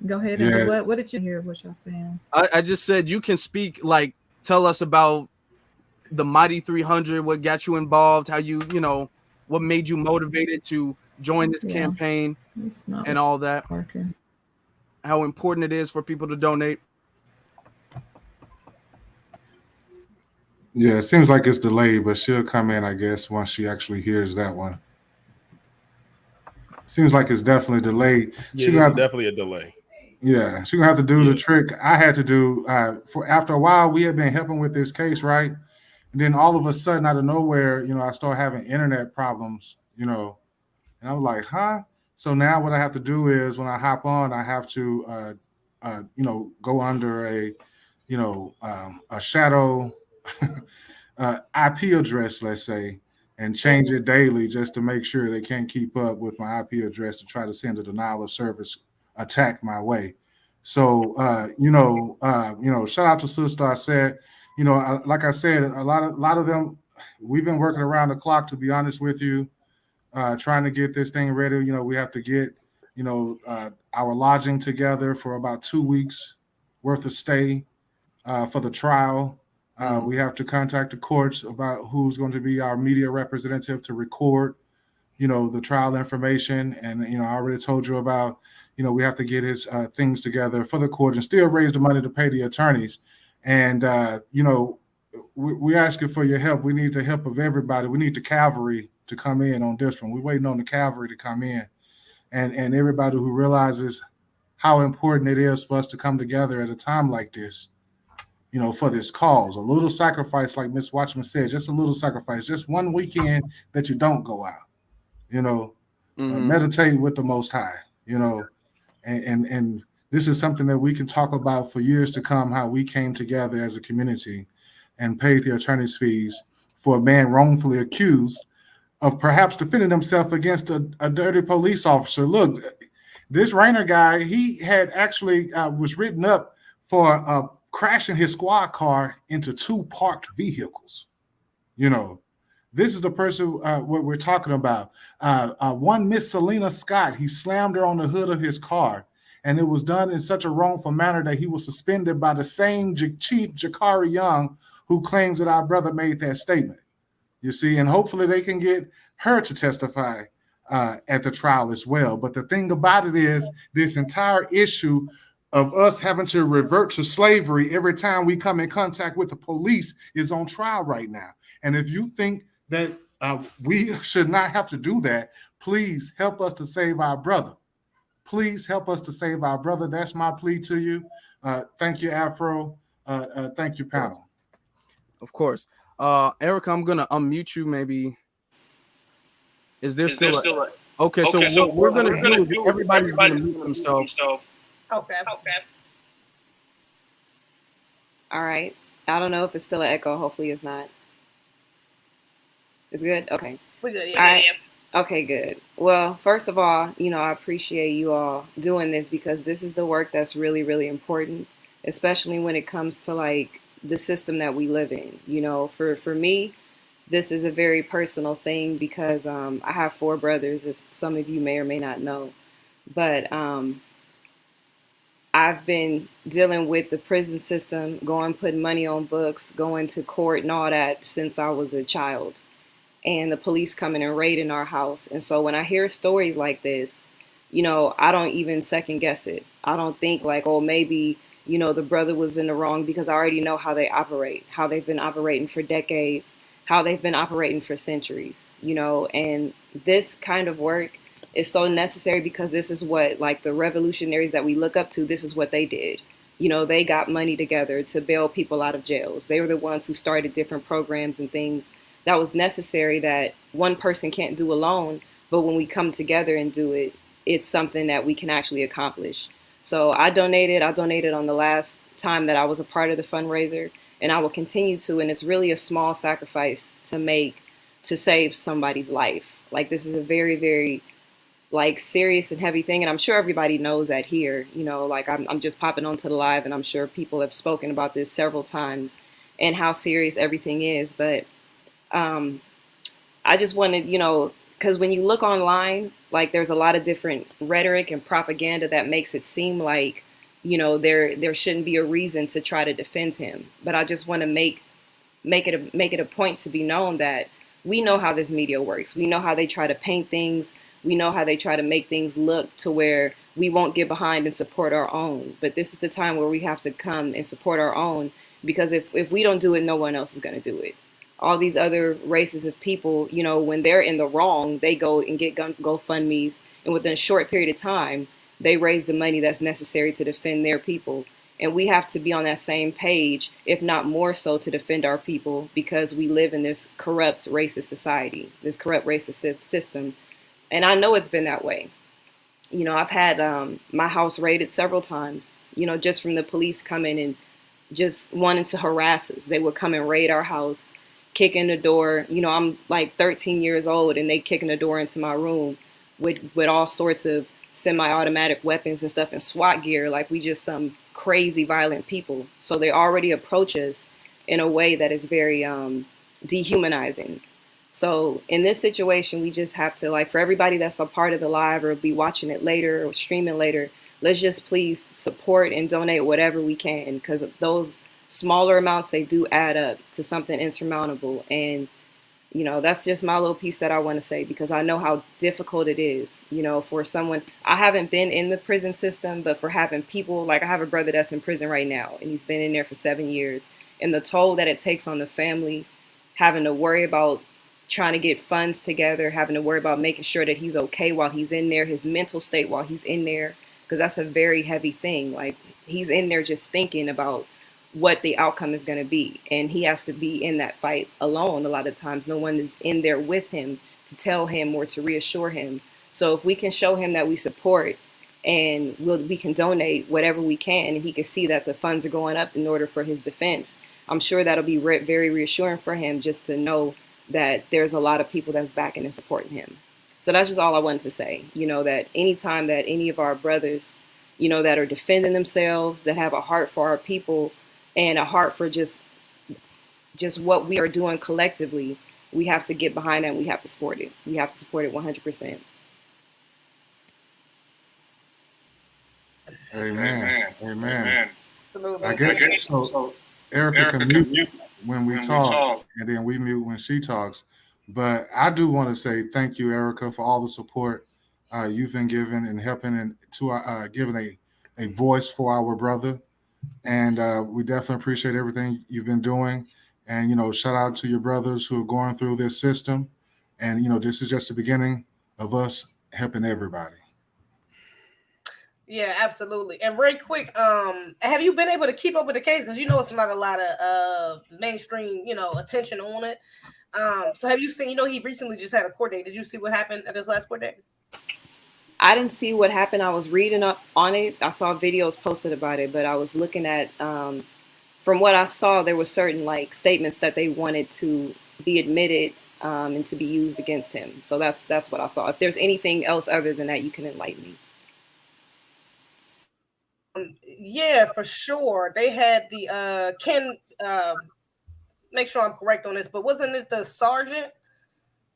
[SPEAKER 11] Go ahead.
[SPEAKER 3] Yeah.
[SPEAKER 11] And what did you hear? What y'all saying?
[SPEAKER 1] I just said you can speak, like, tell us about the Mighty 300, what got you involved, how you what made you motivated to join this campaign
[SPEAKER 11] It's not
[SPEAKER 1] and all that,
[SPEAKER 11] working.
[SPEAKER 1] how important it is for people to donate.
[SPEAKER 3] Yeah, it seems like it's delayed, but she'll come in, I guess, once she actually hears that one. Seems like it's definitely delayed.
[SPEAKER 7] Yeah, there's definitely a delay.
[SPEAKER 3] Yeah, she's gonna have to do the trick I had to do. For after a while, we had been helping with this case, right? And then all of a sudden, out of nowhere, I started having internet problems, and I was like, huh? So now what I have to do is when I hop on, I have to, go under a shadow IP address, let's say, and change it daily just to make sure they can't keep up with my IP address to try to send a denial of service attack my way. So, shout out to Sister. I said, like I said, a lot of them, we've been working around the clock, to be honest with you, trying to get this thing ready. We have to get, our lodging together for about 2 weeks worth of stay for the trial. We have to contact the courts about who's going to be our media representative to record, the trial information. And, I already told you about, we have to get his things together for the court and still raise the money to pay the attorneys. And, we're asking for your help. We need the help of everybody. We need the cavalry to come in on this one. We're waiting on the cavalry to come in and everybody who realizes how important it is for us to come together at a time like this, for this cause. A little sacrifice, like Miss Watchman said, just a little sacrifice, just one weekend that you don't go out, meditate with the Most High, and This is something that we can talk about for years to come, how we came together as a community and paid the attorney's fees for a man wrongfully accused of perhaps defending himself against a dirty police officer. Look, this Rayner guy, he had actually was written up for crashing his squad car into 2 parked vehicles. You know, this is the person what we're talking about. One Miss Selena Scott, he slammed her on the hood of his car, and it was done in such a wrongful manner that he was suspended by the same Chief Jakari Young who claims that our brother made that statement. You see, and hopefully they can get her to testify at the trial as well. But the thing about it is, this entire issue of us having to revert to slavery every time we come in contact with the police is on trial right now. And if you think that we should not have to do that, please help us to save our brother. Please help us to save our brother. That's my plea to you. Thank you, Afro. Thank you, panel.
[SPEAKER 1] Of course. Erica, I'm gonna unmute you. Maybe is there still a... Okay, so what we're gonna do is everybody's gonna mute themselves.
[SPEAKER 2] Okay.
[SPEAKER 12] All right. I don't know if it's still an echo. Hopefully it's not. It's good? Okay.
[SPEAKER 2] We're good.
[SPEAKER 12] All right. Okay, good. Well, first of all, I appreciate you all doing this because this is the work that's really, really important, especially when it comes to like the system that we live in. For me, this is a very personal thing because I have 4 brothers, as some of you may or may not know. But I've been dealing with the prison system, putting money on books, going to court and all that since I was a child. And the police coming and raiding our house. And so when I hear stories like this, I don't even second guess it. I don't think like, oh, maybe, the brother was in the wrong, because I already know how they operate, how they've been operating for decades, how they've been operating for centuries, and this kind of work is so necessary because this is what, like, the revolutionaries that we look up to, this is what they did. They got money together to bail people out of jails. They were the ones who started different programs and things that was necessary that one person can't do alone. But when we come together and do it, it's something that we can actually accomplish. So I donated on the last time that I was a part of the fundraiser, and I will continue to. And it's really a small sacrifice to make to save somebody's life. Like, this is a very, very serious and heavy thing. And I'm sure everybody knows that here, I'm just popping onto the live, and I'm sure people have spoken about this several times and how serious everything is. But I just wanted, because when you look online, like, there's a lot of different rhetoric and propaganda that makes it seem like, there shouldn't be a reason to try to defend him. But I just want to make it a point to be known that we know how this media works. We know how they try to paint things. We know how they try to make things look to where we won't get behind and support our own. But this is the time where we have to come and support our own, because if we don't do it, no one else is going to do it. All these other races of people, when they're in the wrong, they go and get GoFundMes, and within a short period of time, they raise the money that's necessary to defend their people. And we have to be on that same page, if not more so, to defend our people, because we live in this corrupt, racist society, this corrupt, racist system. And I know it's been that way. I've had my house raided several times, just from the police coming and just wanting to harass us. They would come and raid our house, kick in the door. I'm like 13 years old, and they kicking the door into my room with all sorts of semi-automatic weapons and stuff and SWAT gear, like we just some crazy violent people. So they already approach us in a way that is very dehumanizing. So in this situation, we just have to, like, for everybody that's a part of the live or be watching it later or streaming later, let's just please support and donate whatever we can, because those smaller amounts, they do add up to something insurmountable. And that's just my little piece that I want to say, because I know how difficult it is, for someone. I haven't been in the prison system, but for having people, like, I have a brother that's in prison right now, and he's been in there for 7 years, and the toll that it takes on the family, having to worry about trying to get funds together, having to worry about making sure that he's okay while he's in there, his mental state while he's in there, because that's a very heavy thing. Like, he's in there just thinking about what the outcome is going to be, and he has to be in that fight alone a lot of times. No one is in there with him to tell him or to reassure him. So if we can show him that we support and we can donate whatever we can, and he can see that the funds are going up in order for his defense. I'm sure that'll be very reassuring for him just to know that there's a lot of people that's backing and supporting him. So that's just all I wanted to say. That anytime that any of our brothers, that are defending themselves, that have a heart for our people and a heart for just what we are doing collectively, we have to get behind that and we have to support it. We have to support it 100%.
[SPEAKER 3] Amen. I guess so. Erica can mute when we talk, and then we mute when she talks. But I do want to say thank you, Erica, for all the support you've been giving and helping and to giving a voice for our brother. And we definitely appreciate everything you've been doing. And shout out to your brothers who are going through this system. And this is just the beginning of us helping everybody.
[SPEAKER 2] Yeah, absolutely. And very quick, have you been able to keep up with the case? Because it's not a lot of mainstream, attention on it. So have you seen? He recently just had a court date. Did you see what happened at his last court date?
[SPEAKER 12] I didn't see what happened. I was reading up on it. I saw videos posted about it, but I was looking at, from what I saw, there were certain statements that they wanted to be admitted and to be used against him. So that's what I saw. If there's anything else other than that, you can enlighten me.
[SPEAKER 2] Yeah, for sure. They had the Ken. Make sure I'm correct on this, but wasn't it the sergeant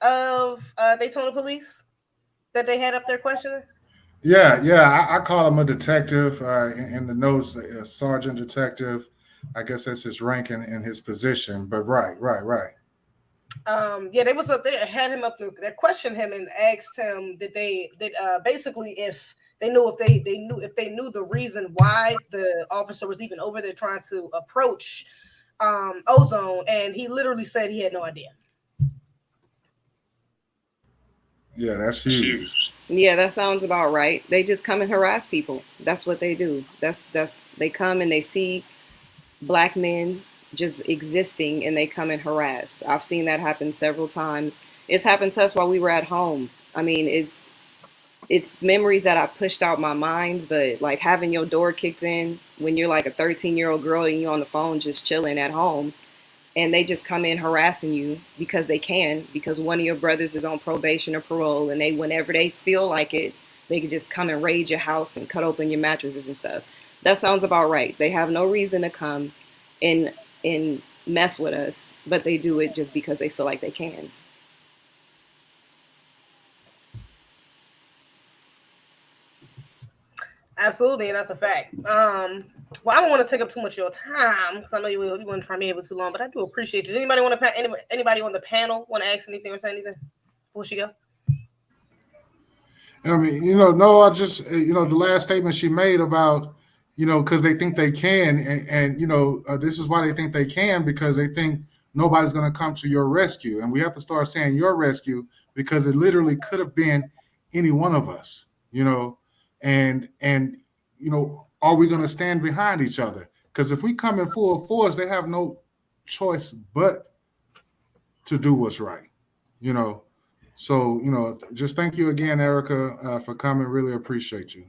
[SPEAKER 2] of Daytona Police that they had up there questioning?
[SPEAKER 3] Yeah. I call him a detective in the notes, a sergeant detective. I guess that's his rank in his position. But right.
[SPEAKER 2] Yeah, they was up there, had him up there. They questioned him and asked him basically if they knew the reason why the officer was even over there trying to approach Ozone, and he literally said he had no idea.
[SPEAKER 3] Yeah, that's huge.
[SPEAKER 12] Yeah, that sounds about right. They just come and harass people. That's what they do. They come and they see Black men just existing and they come and harass. I've seen that happen several times. It's happened to us while we were at home. I mean, it's memories that I pushed out my mind, but having your door kicked in when you're a 13-year-old girl and you're on the phone just chilling at home, and they just come in harassing you because one of your brothers is on probation or parole, and whenever they feel like it, they can just come and raid your house and cut open your mattresses and stuff. That sounds about right. They have no reason to come and mess with us, but they do it just because they feel like they can.
[SPEAKER 2] Absolutely, and that's a fact. Well, I don't want to take up too much of your time because I know you want to try me able too long, but I do appreciate you. Does anybody on the panel want to ask anything or say anything before she go?
[SPEAKER 3] I mean, no, I just, the last statement she made about, because they think they can, and this is why they think they can, because they think nobody's going to come to your rescue. And we have to start saying your rescue because it literally could have been any one of us, and are we going to stand behind each other? Because if we come in full force, they have no choice but to do what's right, So, just thank you again, Erica, for coming. Really appreciate you.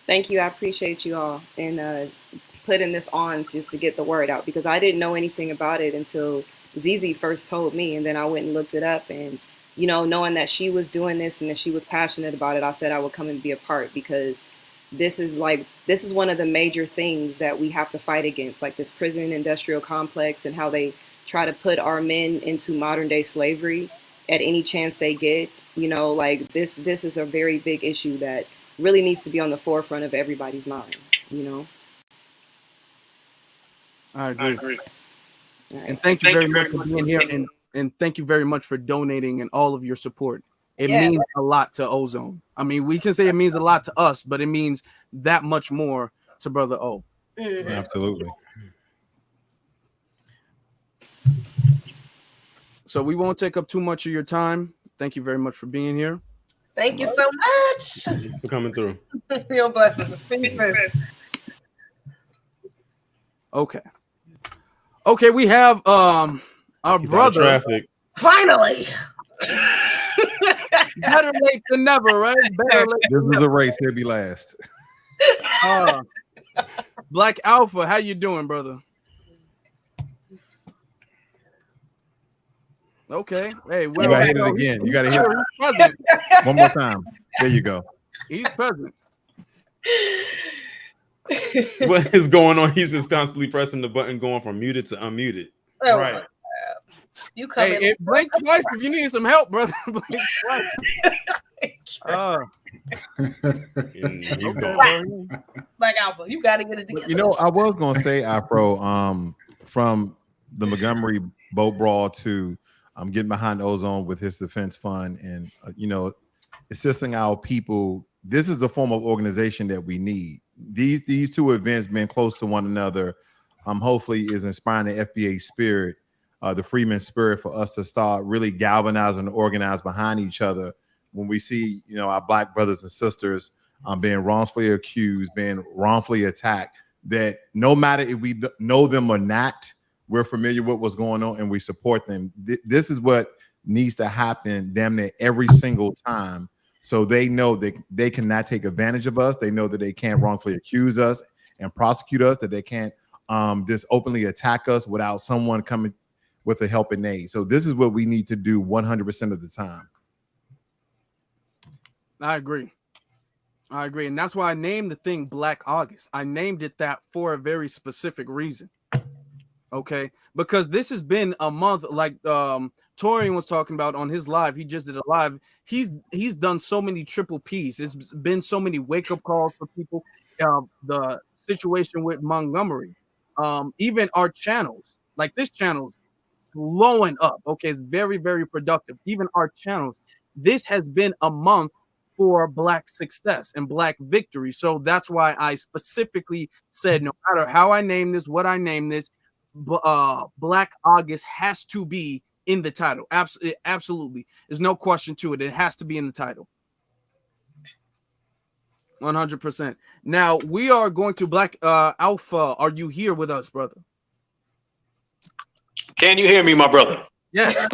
[SPEAKER 12] Thank you. I appreciate you all and putting this on just to get the word out, because I didn't know anything about it until Zizi first told me, and then I went and looked it up, and knowing that she was doing this and that she was passionate about it, I said I would come and be a part, because this is one of the major things that we have to fight against, this prison industrial complex and how they try to put our men into modern day slavery at any chance they get. This is a very big issue that really needs to be on the forefront of everybody's mind.
[SPEAKER 1] I agree.
[SPEAKER 12] Right.
[SPEAKER 1] And thank you very much for being here, and thank you very much for donating and all of your support. It means a lot to Ozone. I mean, we can say it means a lot to us, but it means that much more to Brother O.
[SPEAKER 2] Mm-hmm.
[SPEAKER 8] Absolutely.
[SPEAKER 1] So we won't take up too much of your time. Thank you very much for being here.
[SPEAKER 2] Thank you so much.
[SPEAKER 7] Thanks for coming through.
[SPEAKER 2] Your blessings.
[SPEAKER 1] Okay, we have our brother.
[SPEAKER 7] Traffic.
[SPEAKER 2] Finally.
[SPEAKER 1] Better late than never, right? Better late.
[SPEAKER 8] This was a race. He'll be last.
[SPEAKER 1] Black Alpha, how you doing, brother? Okay. Hey,
[SPEAKER 8] You gotta hit it again. You gotta hit it one more time. There you go.
[SPEAKER 1] He's present.
[SPEAKER 7] What is going on? He's just constantly pressing the button, going from muted to unmuted.
[SPEAKER 2] Oh,
[SPEAKER 7] right.
[SPEAKER 2] You come in.
[SPEAKER 1] Blink twice if you need some help, brother. Blink twice.
[SPEAKER 7] He's going.
[SPEAKER 2] Black Alpha, you gotta get it together.
[SPEAKER 8] You know, I was gonna say, Afro, from the Montgomery boat brawl to getting behind Ozone with his defense fund and assisting our people. This is the form of organization that we need. These two events being close to one another, hopefully is inspiring the FBA spirit, the Freeman spirit, for us to start really galvanizing and organize behind each other when we see, our Black brothers and sisters being wrongfully accused, being wrongfully attacked, that no matter if we know them or not, we're familiar with what's going on and we support them. This is what needs to happen damn near every single time. So they know that they cannot take advantage of us. They know that they can't wrongfully accuse us and prosecute us, that they can't just openly attack us without someone coming with a helping aid. So this is what we need to do 100% of the time.
[SPEAKER 1] I agree. And that's why I named the thing Black August. I named it that for a very specific reason. Okay, because this has been a month, like Torian was talking about on his live. He just did a live. He's done so many triple P's. It's been so many wake up calls for people. The situation with Montgomery, even our channels, like this channel's blowing up. Okay, it's very, very productive. Even our channels. This has been a month for Black success and Black victory. So that's why I specifically said, no matter how I name this, what I name this, Black August has to be in the title. Absolutely. There's no question to it. It has to be in the title. 100%. Now we are going to Black Alpha. Are you here with us, brother?
[SPEAKER 13] Can you hear me, my brother?
[SPEAKER 1] Yes.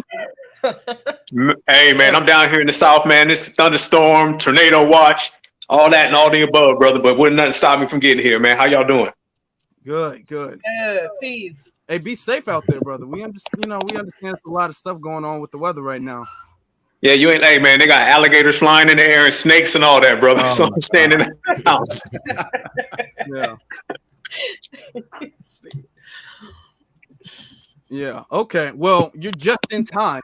[SPEAKER 13] Hey, man, I'm down here in the South, man. This thunderstorm, tornado watch, all that and all the above, brother. But wouldn't nothing stop me from getting here, man. How y'all doing?
[SPEAKER 1] Good.
[SPEAKER 2] Peace.
[SPEAKER 1] Hey, be safe out there, brother. We understand. We understand there's a lot of stuff going on with the weather right now.
[SPEAKER 13] Yeah, you ain't. Hey, man, they got alligators flying in the air and snakes and all that, brother. So I'm staying in the house.
[SPEAKER 1] Yeah. Yeah. Okay. Well, you're just in time.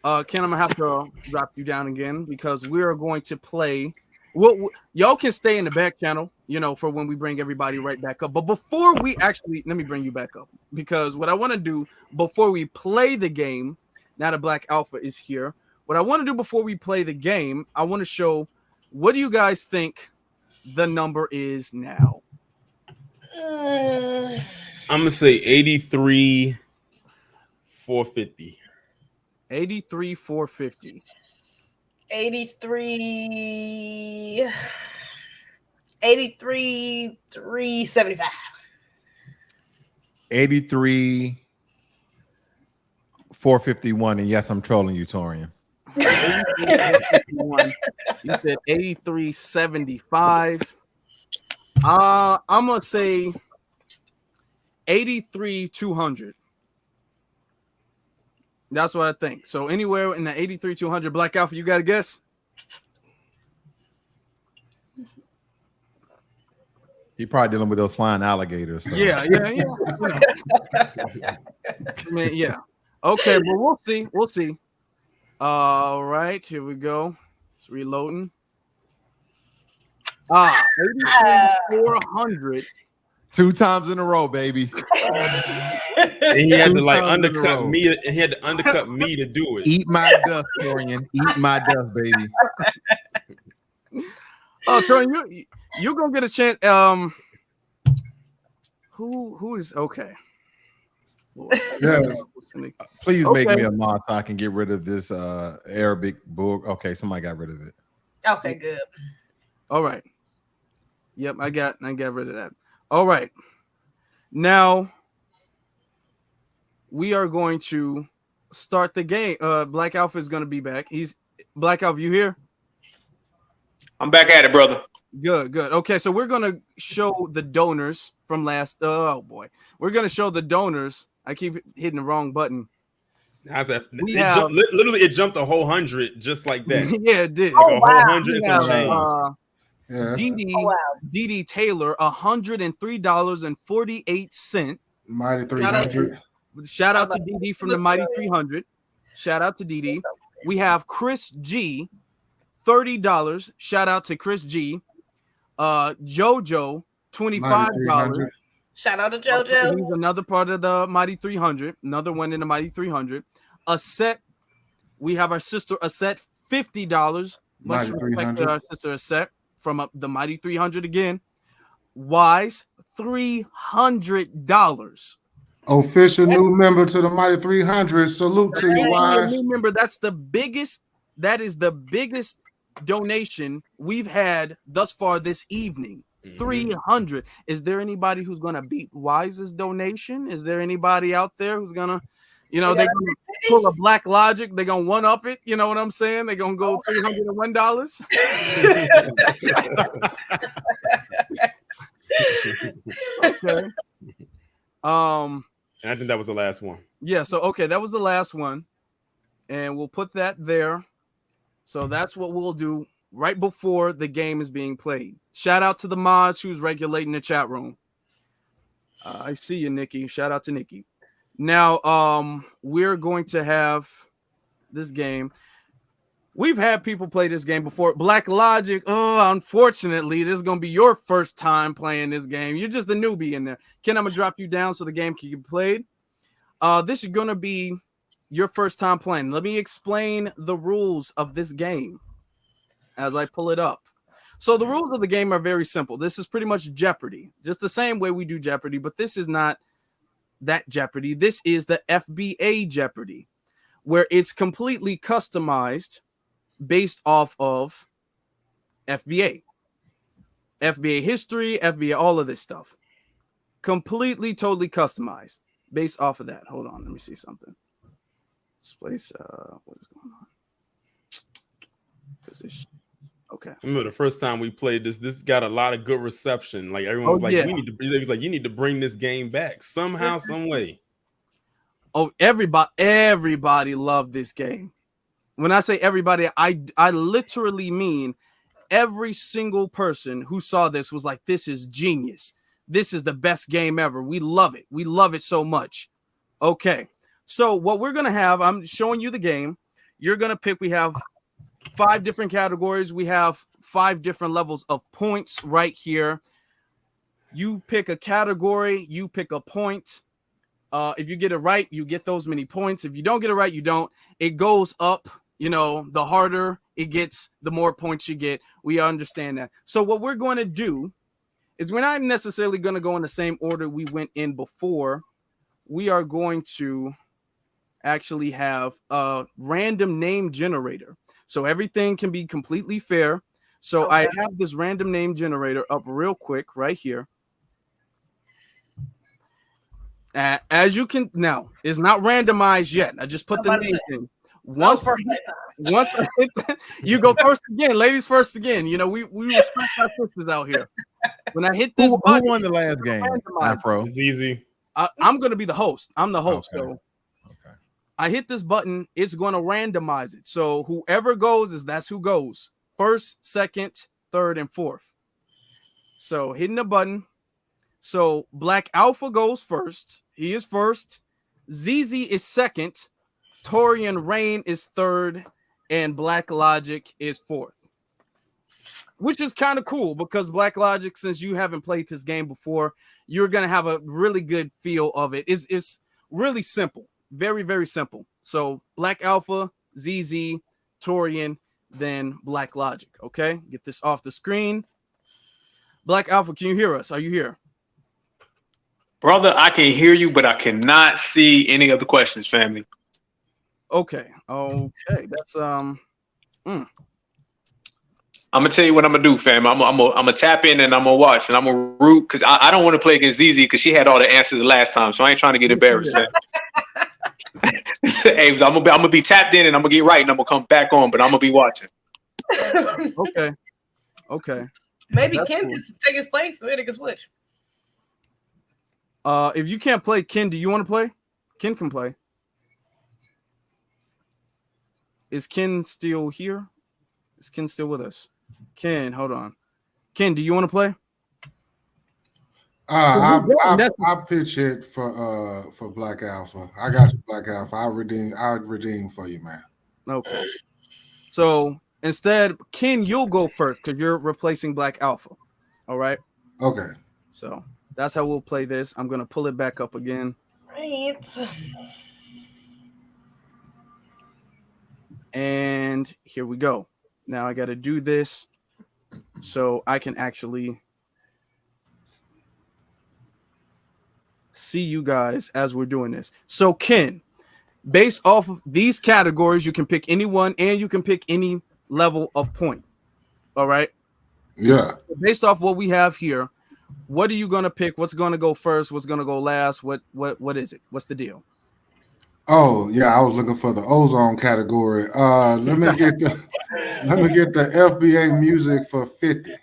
[SPEAKER 1] Ken, I'm gonna have to drop you down again because we are going to play. Well, y'all can stay in the back channel, for when we bring everybody right back up. But before we actually, let me bring you back up because what I want to do before we play the game, now that Black Alpha is here, what I want to do before we play the game, I want to show what do you guys think the number is now?
[SPEAKER 7] I'm gonna say 83,450.
[SPEAKER 1] 83,450.
[SPEAKER 2] 83,375.
[SPEAKER 8] 83,451. And yes, I'm trolling you, Torian.
[SPEAKER 1] 83,451. You said 83,75. I'm gonna say 83,200. That's what I think. So anywhere in the 83,200, Black Alpha, you got a guess?
[SPEAKER 8] He probably dealing with those flying alligators. So.
[SPEAKER 1] Yeah. I mean, yeah. Okay, well, we'll see. All right, here we go. It's reloading. 83,400.
[SPEAKER 8] 2 times in a row, baby.
[SPEAKER 7] And he had to undercut me. And he had to undercut me to do it.
[SPEAKER 8] Eat my dust, Torian. Eat my dust, baby.
[SPEAKER 1] Oh, Torian, you're gonna get a chance. Who is okay?
[SPEAKER 8] Yes. Please make me a mod so I can get rid of this Arabic book. Okay, somebody got rid of it.
[SPEAKER 2] Okay, good.
[SPEAKER 1] All right. Yep, I got rid of that. All right. Now we are going to start the game. Black Alpha is going to be back. Black Alpha, you here?
[SPEAKER 13] I'm back at it, brother.
[SPEAKER 1] Good. Okay, so we're gonna show the donors from last. Oh boy, we're gonna show the donors. I keep hitting the wrong button.
[SPEAKER 7] How's that?
[SPEAKER 1] We
[SPEAKER 7] It
[SPEAKER 1] have-
[SPEAKER 7] jumped, literally, it jumped a whole 100 just like that.
[SPEAKER 1] Yeah, it did.
[SPEAKER 7] Like a
[SPEAKER 2] Oh,
[SPEAKER 7] whole
[SPEAKER 2] wow.
[SPEAKER 7] 100 and some change.
[SPEAKER 1] DD Taylor, $103.48.
[SPEAKER 3] Mighty 300.
[SPEAKER 1] Shout out to DD from the Mighty 300. Shout out to DD. We have Chris G, $30. Shout out to Chris G. JoJo, $25.
[SPEAKER 2] Shout out to JoJo.
[SPEAKER 1] He's another part of the Mighty 300. Another one in the Mighty 300. Aset, we have our sister Aset, $50. Much
[SPEAKER 3] Mighty
[SPEAKER 1] respect
[SPEAKER 3] 300.
[SPEAKER 1] to our sister Aset from the Mighty 300 again. Wise, $300.
[SPEAKER 3] Official new member to the Mighty 300. Salute to you, Wise.
[SPEAKER 1] Remember, that's the biggest. That is the biggest donation we've had thus far this evening. 300. Is there anybody who's gonna beat Wise's donation? Is there anybody out there who's gonna, they're gonna pull a Blacklogic? They're gonna one up it. You know what I'm saying? They're gonna go $301. Okay.
[SPEAKER 7] And I think that was the last one.
[SPEAKER 1] Yeah, so okay, that was the last one. And we'll put that there. So that's what we'll do right before the game is being played. Shout out to the mods who's regulating the chat room. I see you, Nikki. Shout out to Nikki. Now, we're going to have this game. We've had people play this game before. Blacklogic, unfortunately, this is going to be your first time playing this game. You're just the newbie in there. Ken, I'm going to drop you down so the game can get played. This is going to be your first time playing. Let me explain the rules of this game as I pull it up. So the rules of the game are very simple. This is pretty much Jeopardy, just the same way we do Jeopardy, but this is not that Jeopardy. This is the FBA Jeopardy, where it's completely customized based off of FBA history, FBA, all of this stuff. Completely, totally customized based off of that. Hold on, let me see something. This place, what is going on? Position. Okay.
[SPEAKER 7] I remember the first time we played this got a lot of good reception. Like everyone was like,
[SPEAKER 1] yeah.
[SPEAKER 7] you need to bring this game back somehow, some way.
[SPEAKER 1] Oh, everybody loved this game. When I say everybody, I literally mean every single person who saw this was like, this is genius. This is the best game ever. We love it. We love it so much. Okay. So what we're going to have, I'm showing you the game. You're going to pick, we have 5 different categories. We have 5 different levels of points right here. You pick a category, you pick a point. If you get it right, you get those many points. If you don't get it right, you don't. It goes up, the harder it gets, the more points you get. We understand that. So what we're going to do is we're not necessarily going to go in the same order we went in before. We are going to actually have a random name generator. So everything can be completely fair. So okay. I have this random name generator up real quick right here. As you can now, it's not randomized yet. I just put the names in. Once I hit that, you go first again, ladies first again. We respect our sisters out here. When I hit this button,
[SPEAKER 8] who won the last game? Afro.
[SPEAKER 7] It's easy.
[SPEAKER 1] I'm going to be the host. I'm the host.
[SPEAKER 8] Okay.
[SPEAKER 1] So I hit this button, it's going to randomize it. So whoever goes that's who goes. First, second, third, and fourth. So hitting the button. So Black Alpha goes first. He is first. ZZ is second. Torian Rain is third. And Blacklogic is fourth. Which is kind of cool because Blacklogic, since you haven't played this game before, you're going to have a really good feel of it. It's really simple. Very, very simple. So Black Alpha, ZZ, Torian, then Blacklogic. Okay, get this off the screen. Black Alpha, can you hear us? Are you here?
[SPEAKER 13] Brother, I can hear you, but I cannot see any of the questions, family.
[SPEAKER 1] Okay. That's
[SPEAKER 13] I'm gonna tell you what I'm gonna do, fam. I'm gonna tap in and I'm gonna watch and I'm gonna root because I don't want to play against ZZ because she had all the answers last time, so I ain't trying to get embarrassed, man. Hey, I'm gonna be tapped in and I'm gonna get right and I'm gonna come back on, but I'm gonna be watching.
[SPEAKER 1] Okay. Okay.
[SPEAKER 2] Maybe
[SPEAKER 1] That's
[SPEAKER 2] Ken
[SPEAKER 1] cool.
[SPEAKER 2] can take his place. Maybe they can switch.
[SPEAKER 1] If you can't play, Ken, do you want to play? Ken can play. Is Ken still here? Is Ken still with us? Ken, hold on. Ken, do you want to play?
[SPEAKER 3] I'll pitch it for Black Alpha. I got you, Black Alpha. I'll redeem for you, man.
[SPEAKER 1] Okay. So instead, Ken, you'll go first because you're replacing Black Alpha. All right.
[SPEAKER 3] Okay.
[SPEAKER 1] So that's how we'll play this. I'm gonna pull it back up again.
[SPEAKER 2] Right.
[SPEAKER 1] And here we go. Now I got to do this so I can actually see you guys as we're doing this. So Ken, based off of these categories, you can pick any one and you can pick any level of point. All right.
[SPEAKER 3] Yeah.
[SPEAKER 1] Based off what we have here, what are you gonna pick? What's gonna go first? What's gonna go last? What is it? What's the deal?
[SPEAKER 3] Oh yeah, I was looking for the Ozone category. Let me get the FBA music for 50.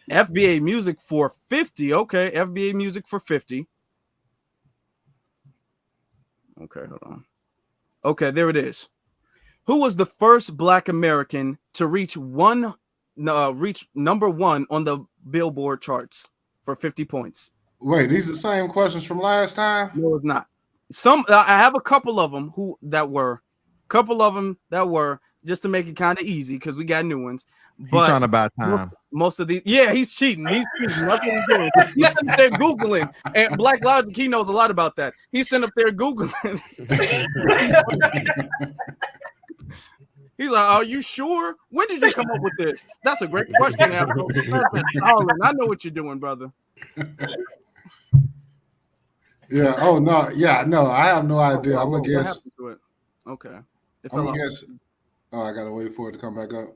[SPEAKER 1] FBA music for 50. Okay, FBA music for 50. Okay, hold on. Okay, there it is. Who was the first Black American to reach number one on the Billboard charts for 50 points?
[SPEAKER 3] Wait, these are the same questions from last time?
[SPEAKER 1] No, it's not. I have a couple of them that were just to make it kind of easy because we got new ones.
[SPEAKER 8] He's
[SPEAKER 1] But
[SPEAKER 8] trying to buy time.
[SPEAKER 1] most of these, yeah, he's cheating. He's cheating. That's what he's doing. He's sitting up there Googling, and Blacklogic, he knows a lot about that. He's sitting up there Googling. He's like, "Are you sure? When did you come up with this?" That's a great question, Afro. I know what you're doing, brother.
[SPEAKER 3] Yeah. Oh no. Yeah. No, I have no idea. I'm gonna guess.
[SPEAKER 1] Okay.
[SPEAKER 3] I'm gonna guess. Oh, I gotta wait for it to come back up.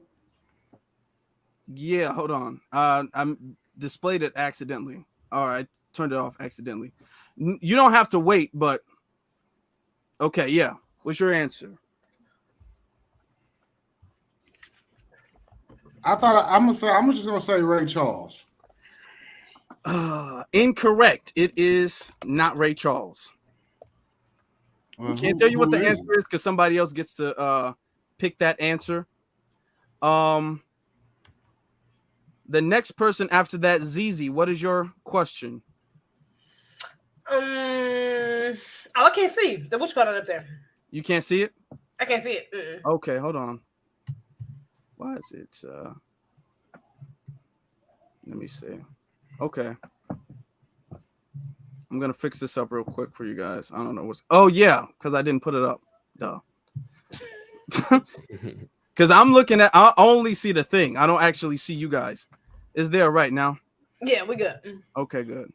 [SPEAKER 1] Yeah, hold on. I'm displayed it accidentally. All right, turned it off accidentally. You don't have to wait, but okay, yeah. What's your answer?
[SPEAKER 3] I'm just gonna say Ray Charles.
[SPEAKER 1] Incorrect. It is not Ray Charles.
[SPEAKER 3] Well,
[SPEAKER 1] Can't tell you what the
[SPEAKER 3] is
[SPEAKER 1] answer is because somebody else gets to pick that answer. The next person after that, ZZ, what is your question?
[SPEAKER 2] I can't see. What's going on up there?
[SPEAKER 1] You can't see it?
[SPEAKER 2] I can't see it. Mm-mm.
[SPEAKER 1] Okay, hold on. Why is it? Let me see. Okay. I'm going to fix this up real quick for you guys. I don't know what's... Oh, yeah, because I didn't put it up. Duh. Because I'm looking at... I only see the thing. I don't actually see you guys. Is there right now?
[SPEAKER 2] Yeah, we good.
[SPEAKER 1] Okay, good.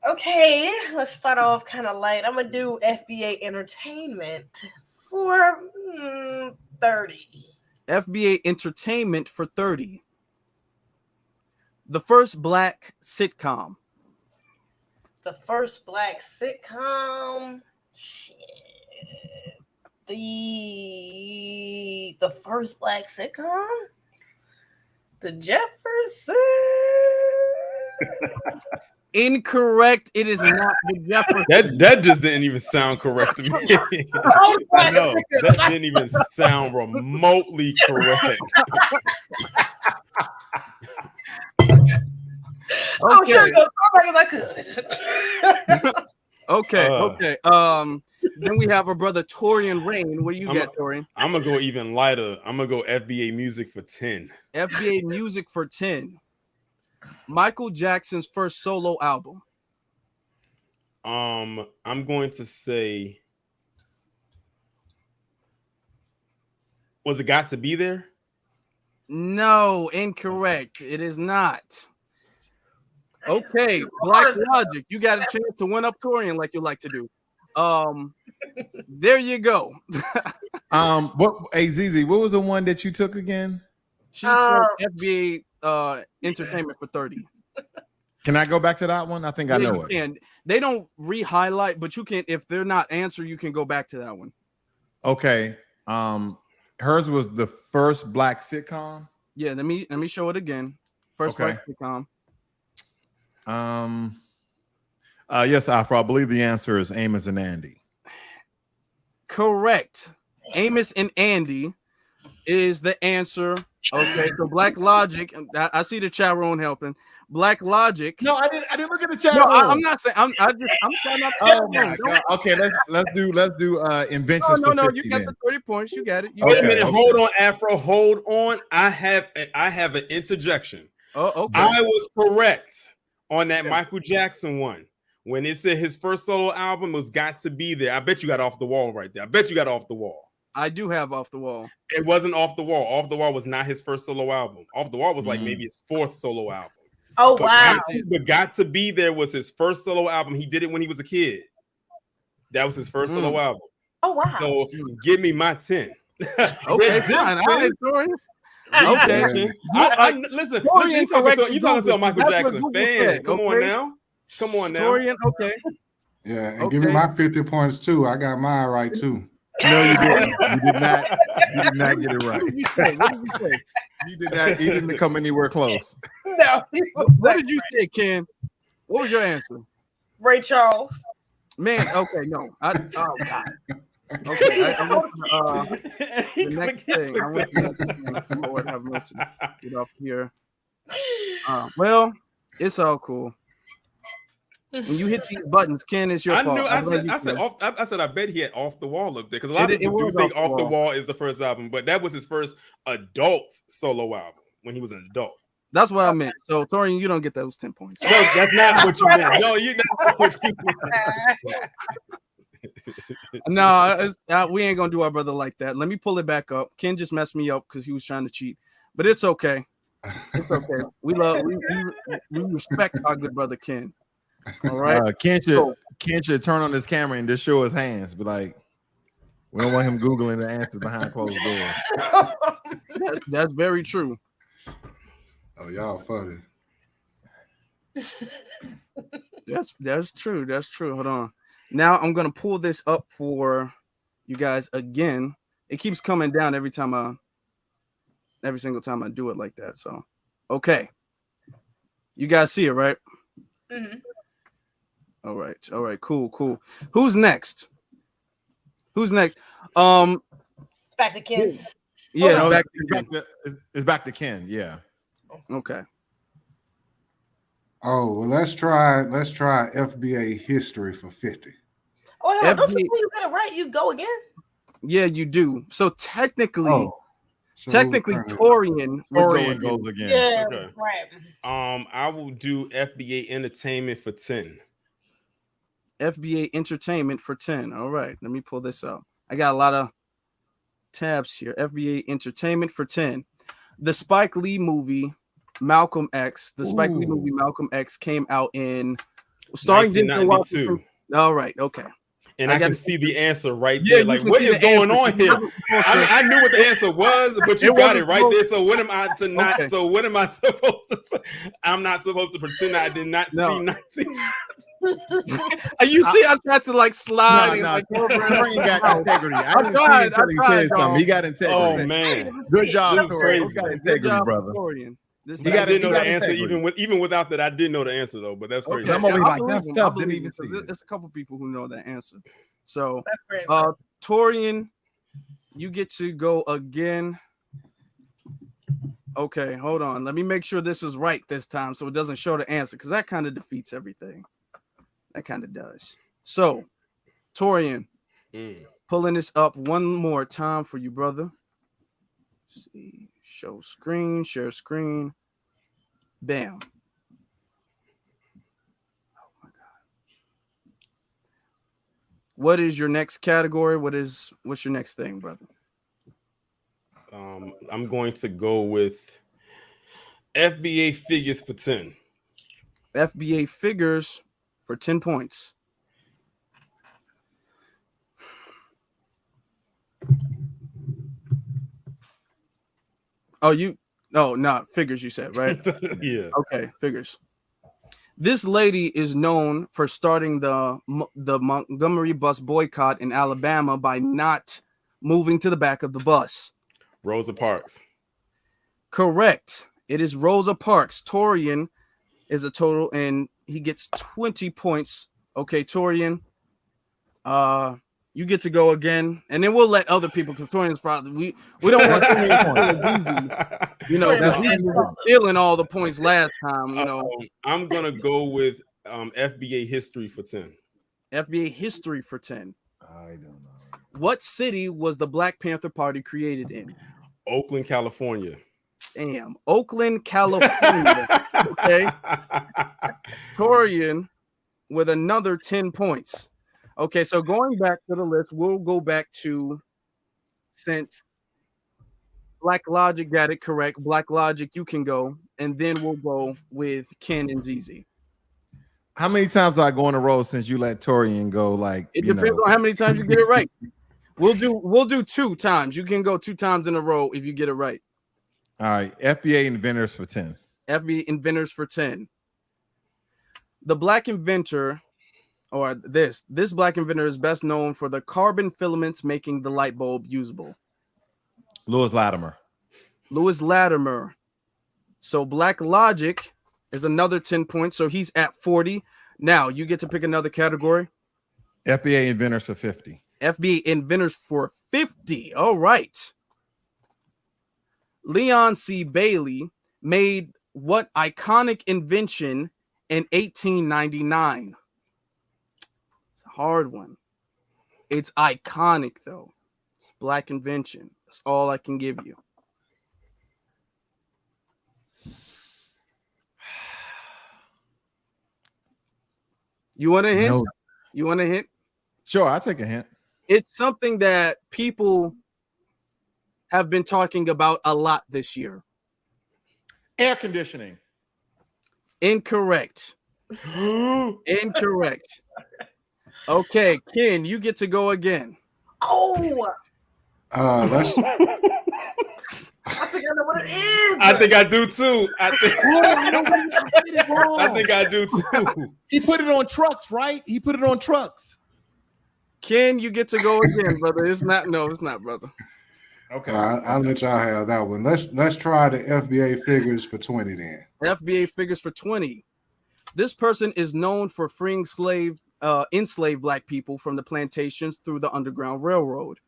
[SPEAKER 2] Okay, let's start off kind of light. I'm going to do FBA Entertainment for 30.
[SPEAKER 1] FBA Entertainment for 30. The first Black sitcom.
[SPEAKER 2] The first Black sitcom. Shit. The first Black sitcom. The Jeffersons.
[SPEAKER 1] Incorrect. It is not the Jeffersons.
[SPEAKER 7] That just didn't even sound correct to me. I know that didn't even sound remotely correct.
[SPEAKER 2] I'm sure you'll talk as I could.
[SPEAKER 1] Okay. Then we have our brother Torian Rain. What do you got, Torian?
[SPEAKER 7] I'm gonna go even lighter. I'm gonna go FBA music for 10.
[SPEAKER 1] FBA music for 10. Michael Jackson's first solo album.
[SPEAKER 7] I'm going to say, was it Got to Be There?
[SPEAKER 1] No, incorrect. It is not. Okay, Blacklogic, you got a chance to win up Torian like you like to do. There you go.
[SPEAKER 8] ZZ, what was the one that you took again?
[SPEAKER 1] She said FBA Entertainment for 30.
[SPEAKER 8] Can I go back to that one? I think I know it.
[SPEAKER 1] Can. They don't re-highlight, but you can, if they're not answered, you can go back to that one.
[SPEAKER 8] Okay. Hers was the first black sitcom.
[SPEAKER 1] Yeah, let me show it again. First black sitcom.
[SPEAKER 8] Yes, Afro. I believe the answer is Amos and Andy.
[SPEAKER 1] Correct. Amos and Andy is the answer. Okay, so Blacklogic. I see the chat room helping. Blacklogic.
[SPEAKER 8] No, I didn't look at the chat
[SPEAKER 1] room.
[SPEAKER 8] I'm
[SPEAKER 1] not saying. I'm trying not to.
[SPEAKER 8] Oh my God. Okay, let's do inventions.
[SPEAKER 1] No,
[SPEAKER 8] for 50
[SPEAKER 1] you got
[SPEAKER 8] then.
[SPEAKER 1] the 30 points. You got it.
[SPEAKER 7] Wait a minute. Hold on, Afro. Hold on. I have an interjection.
[SPEAKER 1] Oh, okay.
[SPEAKER 7] I was correct on that Michael Jackson one. When it said his first solo album was Got to Be There, I bet you got Off the Wall right there. I bet you got Off the Wall.
[SPEAKER 1] I do have Off the Wall.
[SPEAKER 7] It wasn't Off the Wall. Off the Wall was not his first solo album. Off the Wall was like maybe his fourth solo album.
[SPEAKER 2] Oh, wow.
[SPEAKER 7] But Got to Be There was his first solo album. He did it when he was a kid. That was his first solo album.
[SPEAKER 2] Oh, wow.
[SPEAKER 7] So give me my 10.
[SPEAKER 1] Okay, fine. Okay.
[SPEAKER 7] Listen, you talking to a Michael Jackson fan. Come on now.
[SPEAKER 1] Torian, okay.
[SPEAKER 3] Yeah, and give me my 50 points too. I got mine right too.
[SPEAKER 8] No, you didn't. You did not get it right.
[SPEAKER 1] What did you say?
[SPEAKER 8] He did not. He didn't come anywhere close.
[SPEAKER 2] No.
[SPEAKER 1] What did you say, Ken? What was your answer?
[SPEAKER 2] Ray Charles.
[SPEAKER 1] Man, okay, no. Oh God. Okay, I went to, the next thing. I went to the next thing. Lord have mercy. Get off here. Well, it's all cool. When you hit these buttons, Ken, it's your fault.
[SPEAKER 7] I said I bet he had Off the Wall up there because a lot of people do think Off the Wall is the first album, but that was his first adult solo album when he was an adult.
[SPEAKER 1] That's what I meant. So, Torian, you don't get those 10 points.
[SPEAKER 7] No, that's not what you meant. No, you not what you meant.
[SPEAKER 1] No, we ain't gonna do our brother like that. Let me pull it back up. Ken just messed me up because he was trying to cheat, but it's okay. It's okay. We respect our good brother Ken. All right.
[SPEAKER 8] Ken should turn on his camera and just show his hands. But like, we don't want him googling the answers behind closed doors.
[SPEAKER 1] That's very true.
[SPEAKER 3] Oh, y'all funny.
[SPEAKER 1] That's true. That's true. Hold on. Now I'm gonna pull this up for you guys again. It keeps coming down every single time I do it like that. So, okay, you guys see it, right?
[SPEAKER 2] Mm-hmm.
[SPEAKER 1] All right, cool. Who's next?
[SPEAKER 2] Back to Ken.
[SPEAKER 1] Yeah,
[SPEAKER 8] no, it's back to Ken. Yeah.
[SPEAKER 1] Okay.
[SPEAKER 3] Oh, well, let's try FBA history for 50.
[SPEAKER 2] Oh, hell, don't you got it right? You go again?
[SPEAKER 1] Yeah, you do. So technically, Torian
[SPEAKER 8] goes again.
[SPEAKER 2] Yeah,
[SPEAKER 7] okay.
[SPEAKER 2] right.
[SPEAKER 7] I will do FBA Entertainment for 10.
[SPEAKER 1] FBA Entertainment for 10. All right, let me pull this up. I got a lot of tabs here. FBA Entertainment for 10. The Spike Lee movie Malcolm X. The Spike Lee movie Malcolm X came out in starring Denzel Washington. All right, okay.
[SPEAKER 7] And I can see the answer right there. Like, what is going on here? I knew what the answer was, but you got it right there. So what am I to not? Okay. So what am I supposed to say? I'm not supposed to pretend I did not see 19.
[SPEAKER 1] You see, I tried to like slide.
[SPEAKER 8] Torian got integrity. I didn't see it until he said something. He got integrity.
[SPEAKER 7] Oh man,
[SPEAKER 8] good job,
[SPEAKER 7] Torian.
[SPEAKER 8] Got integrity, brother.
[SPEAKER 7] I didn't know the answer even without that. I did know the answer though, but that's crazy.
[SPEAKER 8] Okay. I'm always like, that's tough. Didn't even see
[SPEAKER 1] it. There's a couple people who know that answer. So, Torian, you get to go again. Okay, hold on. Let me make sure this is right this time, so it doesn't show the answer because that kind of defeats everything. That kind of does. So, Torian, pulling this up one more time for you, brother. Let's see. Show screen, share screen. Bam. Oh my God. What is your next category? What's your next thing, brother?
[SPEAKER 7] I'm going to go with FBA figures for 10.
[SPEAKER 1] FBA figures for 10 points. Figures you said, right?
[SPEAKER 7] Yeah.
[SPEAKER 1] Okay, figures. This lady is known for starting the Montgomery bus boycott in Alabama by not moving to the back of the bus?
[SPEAKER 7] Rosa Parks.
[SPEAKER 1] Correct. It is Rosa Parks. Torian is a total, and he gets 20 points. Okay, Torian. You get to go again, and then we'll let other people. Because Torian's probably we don't want to, you know, because he was stealing all the points last time. You know,
[SPEAKER 7] I'm gonna go with FBA history for 10.
[SPEAKER 1] FBA history for 10.
[SPEAKER 8] I don't know.
[SPEAKER 1] What city was the Black Panther Party created in?
[SPEAKER 7] Oakland, California.
[SPEAKER 1] Damn, Oakland, California. Okay, Torian with another 10 points. Okay, so going back to the list, we'll go back to, since Blacklogic got it correct. Blacklogic, you can go, and then we'll go with Ken and ZZ.
[SPEAKER 8] How many times do I go in a row since you let Torian go? Like,
[SPEAKER 1] it depends on how many times you get it right. We'll do 2 times. You can go 2 times in a row if you get it right.
[SPEAKER 8] All right, FBA inventors for 10.
[SPEAKER 1] FBA inventors for 10. The black inventor, or this black inventor is best known for the carbon filaments making the light bulb usable.
[SPEAKER 8] Lewis Latimer.
[SPEAKER 1] Lewis Latimer. So Blacklogic is another 10 points. So he's at 40. Now you get to pick another category.
[SPEAKER 8] FBA inventors for 50.
[SPEAKER 1] FBA inventors for 50. All right. Leon C. Bailey made what iconic invention in 1899? It's a hard one. It's iconic, though. It's a black invention. That's all I can give you. You want a hint?
[SPEAKER 8] No.
[SPEAKER 1] You want a hint?
[SPEAKER 8] Sure, I'll take a hint.
[SPEAKER 1] It's something that people have been talking about a lot this year.
[SPEAKER 8] Air conditioning.
[SPEAKER 1] Incorrect. Incorrect. Okay, Ken, you get to go again.
[SPEAKER 2] Oh,
[SPEAKER 3] Let's
[SPEAKER 2] I think I know what it is.
[SPEAKER 7] I think I do too. I think I do too.
[SPEAKER 8] He put it on trucks, right? He put it on trucks.
[SPEAKER 1] Ken, you get to go again, brother. It's not, brother.
[SPEAKER 8] Okay.
[SPEAKER 3] I'll let y'all have that one. Let's try the FBA figures for 20 then.
[SPEAKER 1] FBA figures for 20. This person is known for freeing enslaved black people from the plantations through the Underground Railroad.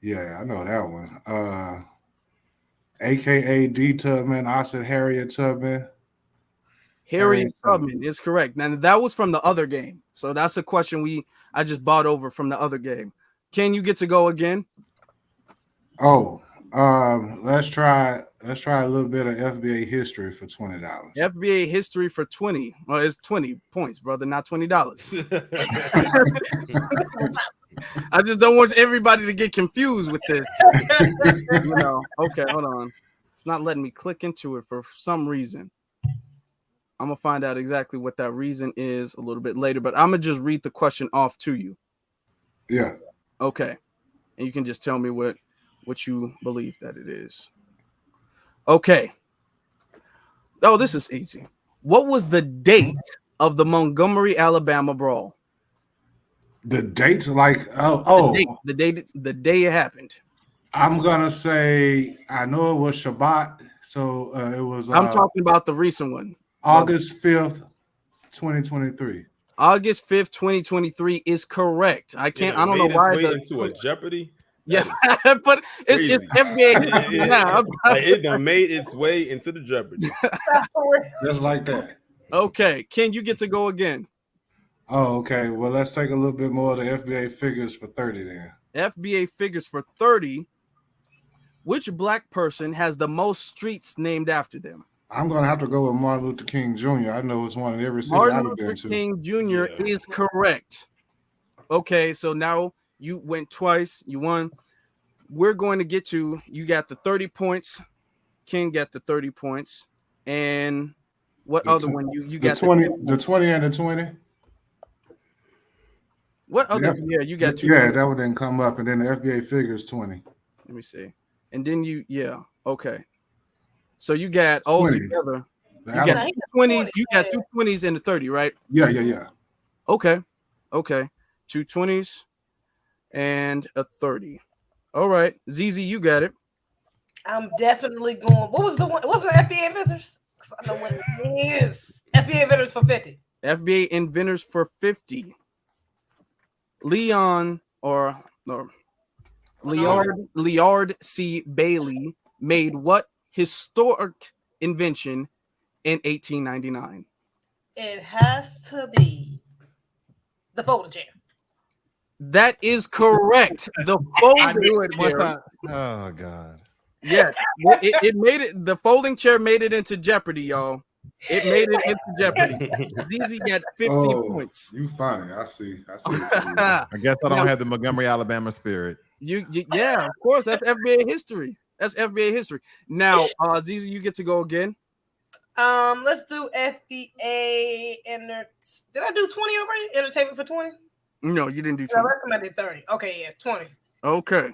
[SPEAKER 3] Yeah, I know that one. AKA D. Tubman. I said Harriet Tubman.
[SPEAKER 1] Harriet Tubman is correct. Now that was from the other game, so that's a question I just bought over from the other game. Ken, you get to go again.
[SPEAKER 3] Oh, let's try a little bit of FBA history for $20.
[SPEAKER 1] FBA history for 20. Well, it's 20 points, brother, not $20. I just don't want everybody to get confused with this. You know. Okay, hold on. It's not letting me click into it for some reason. I'm gonna find out exactly what that reason is a little bit later, but I'm gonna just read the question off to you.
[SPEAKER 3] Yeah.
[SPEAKER 1] Okay. And you can just tell me what you believe that it is. Okay. Oh, this is easy. What was the date of the Montgomery, Alabama brawl?
[SPEAKER 3] The date, like
[SPEAKER 1] the day it happened.
[SPEAKER 3] I'm gonna say I know it was Shabbat, so it was.
[SPEAKER 1] I'm talking about the recent one.
[SPEAKER 3] August 5th, 2023.
[SPEAKER 1] August 5th, 2023 is correct. I don't know why.
[SPEAKER 7] Into a Jeopardy.
[SPEAKER 1] Yeah, but it's FBA.
[SPEAKER 7] It done made its way into the Jeopardy.
[SPEAKER 3] Just like that.
[SPEAKER 1] Okay, Ken, you get to go again.
[SPEAKER 3] Oh, okay. Well, let's take a little bit more of the FBA figures for 30 then.
[SPEAKER 1] FBA figures for 30. Which black person has the most streets named after them?
[SPEAKER 3] I'm going to have to go with Martin Luther King Jr. I know it's one in every city
[SPEAKER 1] Martin
[SPEAKER 3] I've
[SPEAKER 1] Luther
[SPEAKER 3] been to.
[SPEAKER 1] King Jr. is correct. Okay, so now you went twice. You won. We're going to get to, you got the 30 points. King got the 30 points. And what other one? You got
[SPEAKER 3] the 20 and the 20.
[SPEAKER 1] What other? Yeah, you got two.
[SPEAKER 3] Yeah, that one didn't come up. And then the FBA figures 20.
[SPEAKER 1] Let me see. And then okay. So you got all together. You got 20s. You got 2 20s and a 30, right?
[SPEAKER 3] Yeah.
[SPEAKER 1] Okay. 2 20s and a 30. All right, ZZ, you got it.
[SPEAKER 2] I'm definitely going. What was the one? What's the FBA inventors? 'Cause I know what it is. FBA inventors for 50.
[SPEAKER 1] FBA inventors for 50. Leon or Liard C. Bailey made what historic invention in 1899?
[SPEAKER 2] It has to be the folding chair.
[SPEAKER 1] That is correct. The
[SPEAKER 8] I
[SPEAKER 1] folding
[SPEAKER 8] knew it one
[SPEAKER 1] chair.
[SPEAKER 8] time. Oh God.
[SPEAKER 1] Yes, it made it. The folding chair made it into Jeopardy, y'all. It made it into Jeopardy. ZZ got 50 points.
[SPEAKER 3] You funny. I see.
[SPEAKER 8] I guess I don't have the Montgomery, Alabama spirit.
[SPEAKER 1] Yeah, of course. That's FBA history. That's FBA history. Now, ZZ, you get to go again.
[SPEAKER 2] Let's do FBA. Did I do 20 already? Entertainment for 20?
[SPEAKER 1] No, you didn't do
[SPEAKER 2] No,
[SPEAKER 1] 20.
[SPEAKER 2] I did 30. Okay, yeah, 20.
[SPEAKER 1] Okay.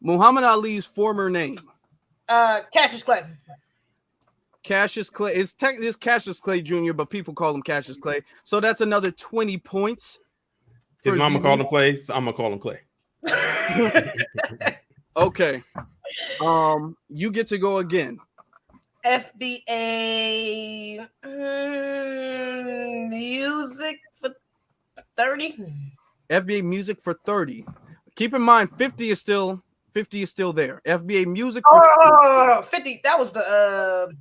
[SPEAKER 1] Muhammad Ali's former name.
[SPEAKER 2] Cassius Clay.
[SPEAKER 1] Cassius Clay. It's Cassius Clay Jr., but people call him Cassius Clay. So that's another 20 points.
[SPEAKER 7] His mama called him Clay, so I'm gonna call him Clay.
[SPEAKER 1] Okay. You get to go again.
[SPEAKER 2] FBA music for 30.
[SPEAKER 1] FBA music for 30. Keep in mind, 50 is still there. FBA music for
[SPEAKER 2] 50. That was the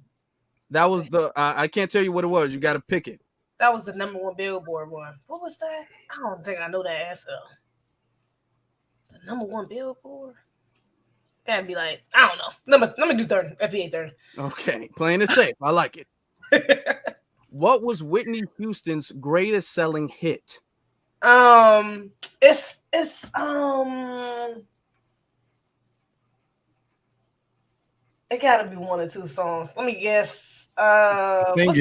[SPEAKER 1] I can't tell you what it was. You got to pick it.
[SPEAKER 2] that was the #1 Billboard one. What was that? I don't think I know that answer. The #1 Billboard. Gotta be like, I don't know. Let me do 30. FBA 30.
[SPEAKER 1] Okay, playing it safe. I like it. What was Whitney Houston's greatest selling hit?
[SPEAKER 2] It's it gotta be one or two songs. Let me guess.
[SPEAKER 8] Sing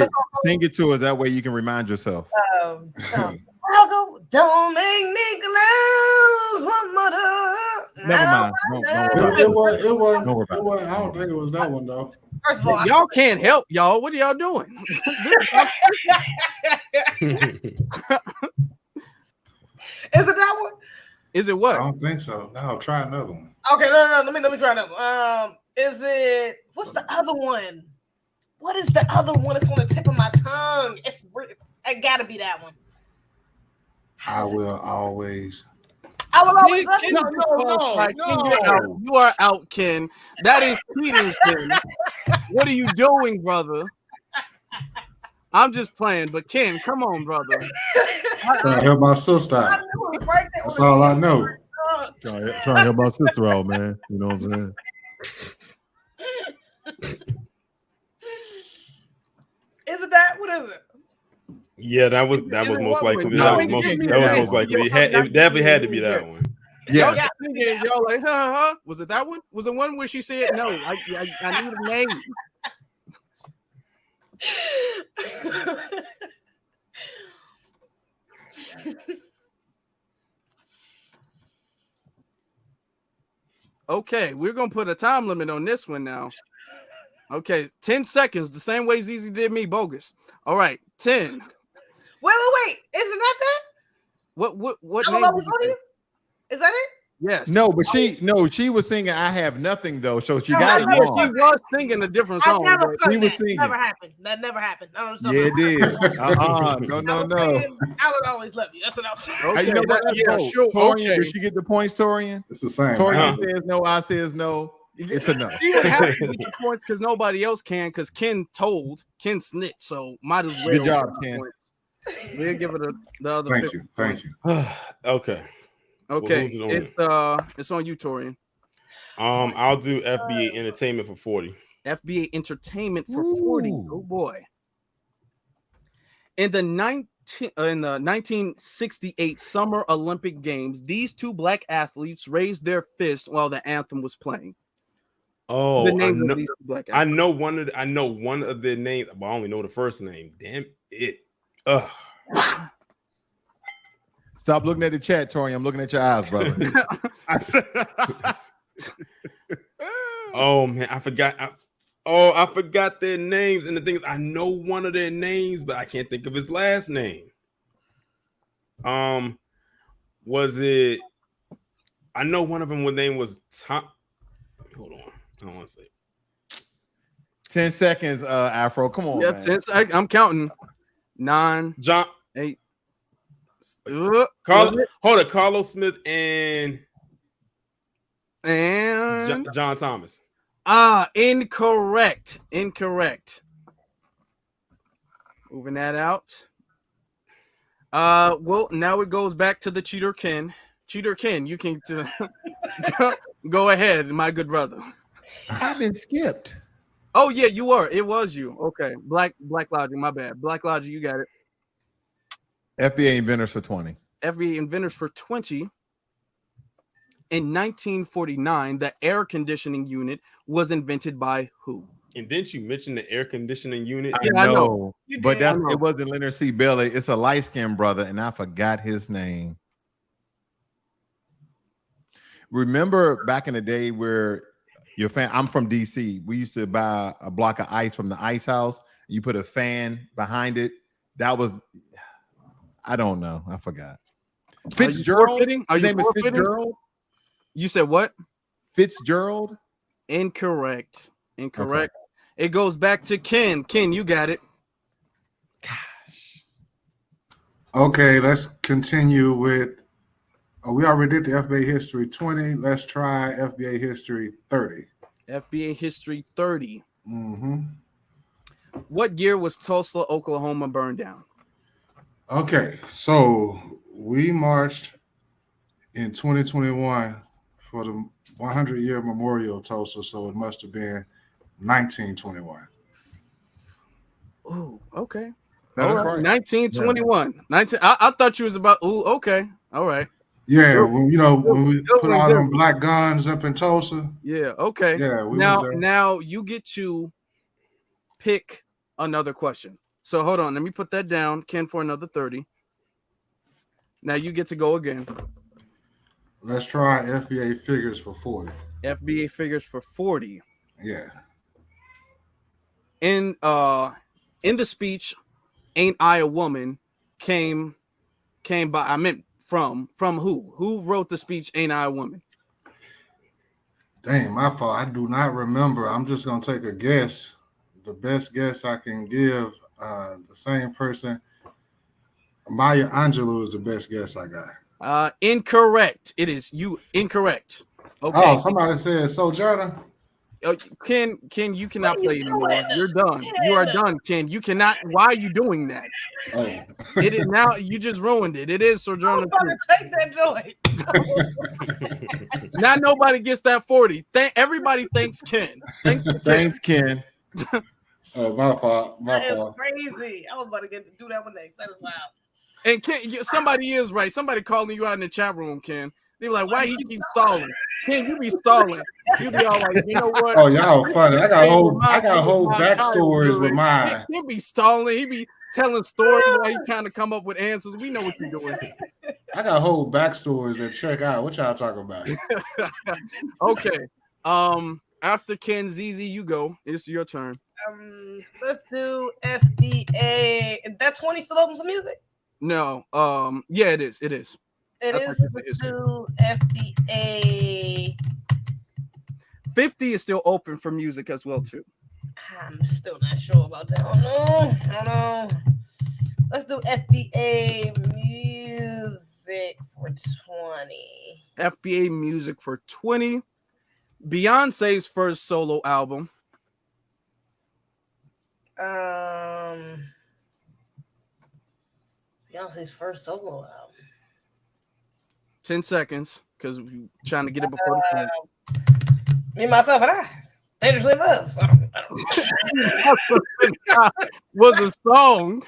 [SPEAKER 8] it to us. That way you can remind yourself.
[SPEAKER 2] I'll go. Don't make me close one more time.
[SPEAKER 8] Never mind.
[SPEAKER 3] It was. I don't think it was that one though.
[SPEAKER 2] First of all,
[SPEAKER 1] Y'all can't help y'all. What are y'all doing?
[SPEAKER 2] Is it that one?
[SPEAKER 1] Is it what?
[SPEAKER 3] I don't think so. No, try another one.
[SPEAKER 2] Okay, no. Let me try another one. Is it? What's the other one? What is the other one? It's on the tip of my tongue. It gotta be that one.
[SPEAKER 3] I will always.
[SPEAKER 2] I will always love you.
[SPEAKER 1] No. You are out, Ken. That is cheating, Ken. What are you doing, brother? I'm just playing, but Ken, come on, brother.
[SPEAKER 3] Trying to help my sister out. That's all I know.
[SPEAKER 8] Trying to help my sister out, man. You know what I'm saying?
[SPEAKER 2] Is it that? What is it?
[SPEAKER 7] Yeah, that was most likely. That was most likely. It definitely had to be that one.
[SPEAKER 1] Yeah. Y'all like, huh? Was it that one? Was it one where she said no? I need a name. Okay, we're gonna put a time limit on this one now. Okay, 10 seconds, the same way ZZ did me, bogus. All right, 10.
[SPEAKER 2] Wait. Isn't that that?
[SPEAKER 1] What
[SPEAKER 2] I
[SPEAKER 1] name?
[SPEAKER 2] will always love you? Is that it?
[SPEAKER 1] Yes.
[SPEAKER 8] No, but she was singing "I Have Nothing" though, so she got it
[SPEAKER 1] She
[SPEAKER 8] wrong.
[SPEAKER 1] was singing a different song.
[SPEAKER 2] Never
[SPEAKER 8] She was singing.
[SPEAKER 2] Never happened. That never happened. I don't know.
[SPEAKER 8] Yeah, it did. No.
[SPEAKER 2] I would always love you. That's what I was saying.
[SPEAKER 1] Okay,
[SPEAKER 8] You know what?
[SPEAKER 1] yeah, sure.
[SPEAKER 8] Torian,
[SPEAKER 1] Okay.
[SPEAKER 8] did she get the points, Torian?
[SPEAKER 3] It's the same.
[SPEAKER 8] Torian says no. I says no. It's a no.
[SPEAKER 1] She would have to get the points because nobody else can. Because Ken snitched, so might as well.
[SPEAKER 8] Good job, Ken.
[SPEAKER 1] Points. We'll give it the other.
[SPEAKER 3] Thank
[SPEAKER 1] 50
[SPEAKER 3] you. Thank you.
[SPEAKER 7] Okay.
[SPEAKER 1] Okay,
[SPEAKER 7] Well, who's it on?
[SPEAKER 1] it's on you, Torian.
[SPEAKER 7] I'll do FBA Entertainment for 40.
[SPEAKER 1] FBA Entertainment for 40. Oh boy. In the 1968 Summer Olympic Games, these two black athletes raised their fists while the anthem was playing.
[SPEAKER 7] Oh,
[SPEAKER 1] The names of these two black
[SPEAKER 7] I
[SPEAKER 1] athletes.
[SPEAKER 7] know one of their names, but I only know the first name. Damn it.
[SPEAKER 8] Stop looking at the chat, Torian. I'm looking at your eyes, brother.
[SPEAKER 7] Oh man, I forgot. I forgot their names. And the thing is, I know one of their names, but I can't think of his last name. Was it I know one of them. One name was Tom. Hold on, I don't want to say.
[SPEAKER 8] 10 seconds, Afro. Come on,
[SPEAKER 1] Yeah,
[SPEAKER 8] man.
[SPEAKER 1] 10 seconds. I'm counting. 9,
[SPEAKER 7] John.
[SPEAKER 1] 8.
[SPEAKER 7] Hold it. Carlos Smith and John Thomas.
[SPEAKER 1] Incorrect. Moving that out. Well, now it goes back to the cheater Ken. Cheater Ken, you can go ahead, my good brother.
[SPEAKER 8] I've been skipped.
[SPEAKER 1] Oh yeah, you were. It was you. Okay, Blacklogic. My bad. Blacklogic, you got it.
[SPEAKER 8] FBA inventors for 20.
[SPEAKER 1] FBA inventors for 20. In 1949, the air conditioning unit was invented by who?
[SPEAKER 7] And didn't you mention the air conditioning unit?
[SPEAKER 8] I know. But it wasn't Leonard C. Bailey. It's a light-skinned brother, and I forgot his name. Remember back in the day where I'm from DC. We used to buy a block of ice from the ice house. You put a fan behind it. That was, I don't know. I forgot. Fitzgerald? His name is Fitzgerald?
[SPEAKER 1] You said what?
[SPEAKER 8] Fitzgerald?
[SPEAKER 1] Incorrect. Okay. It goes back to Ken. Ken, you got it.
[SPEAKER 3] Okay, let's continue with. We already did the FBA history 20. Let's try FBA history 30.
[SPEAKER 1] FBA history 30.
[SPEAKER 3] Mm-hmm.
[SPEAKER 1] What year was Tulsa, Oklahoma burned down?
[SPEAKER 3] Okay, so we marched in 2021 for the 100-year memorial of Tulsa, so it must have been 1921.
[SPEAKER 1] Oh, okay.
[SPEAKER 3] That's
[SPEAKER 1] All
[SPEAKER 3] right.
[SPEAKER 1] 1921. Yeah. 19. I thought you was about. Ooh, okay. All right.
[SPEAKER 3] Yeah, when we put all them black guns up in Tulsa.
[SPEAKER 1] Yeah. Okay.
[SPEAKER 3] Yeah.
[SPEAKER 1] Now you get to pick another question. So hold on. Let me put that down, Ken, for another 30. Now you get to go again.
[SPEAKER 3] Let's try FBA figures for 40.
[SPEAKER 1] FBA figures for 40.
[SPEAKER 3] Yeah.
[SPEAKER 1] In the speech, "Ain't I a Woman" came by. I meant from who? Who wrote the speech, "Ain't I a Woman"?
[SPEAKER 3] Dang, my fault. I do not remember. I'm just gonna take a guess. The best guess I can give. The same person. Maya Angelou is the best guess I got.
[SPEAKER 1] Incorrect. It is you. Incorrect. Okay.
[SPEAKER 3] Oh, somebody said Sojourner.
[SPEAKER 1] Ken, you cannot play anymore. You're done. You are done, Ken. You cannot. Why are you doing that?
[SPEAKER 3] Oh.
[SPEAKER 1] It is now. You just ruined it. It is Sojourner.
[SPEAKER 2] Take that joint.
[SPEAKER 1] Now nobody gets that 40. Everybody thanks Ken.
[SPEAKER 8] Thanks, Ken.
[SPEAKER 3] Oh, my fault.
[SPEAKER 2] That is crazy. I was about to do that one next. That is loud.
[SPEAKER 1] And Ken, somebody is right. Somebody calling you out in the chat room, Ken. They were like, "Why he keep stalling?" Ken, you be stalling. You be all like, "You know what?"
[SPEAKER 3] Oh, y'all funny. I got whole backstories with mine.
[SPEAKER 1] He be stalling. He be telling stories while he trying to come up with answers. We know what you're doing.
[SPEAKER 3] I got whole backstories that check out. What y'all talking about?
[SPEAKER 1] Okay. After Ken, ZZ, you go. It's your turn.
[SPEAKER 2] Let's do FBA. Is that 20 still open for music?
[SPEAKER 1] No. Yeah, it is. It is.
[SPEAKER 2] It is. Let's do FBA.
[SPEAKER 1] 50 is still open for music as well too.
[SPEAKER 2] I'm still not sure about that. I don't know. Let's do FBA music for 20.
[SPEAKER 1] FBA music for 20. Beyonce's first solo album.
[SPEAKER 2] Beyonce's first solo album.
[SPEAKER 1] 10 seconds, because we're trying to get it before the time.
[SPEAKER 2] Me, myself, and I. Dangerously in Love.
[SPEAKER 1] Was a song.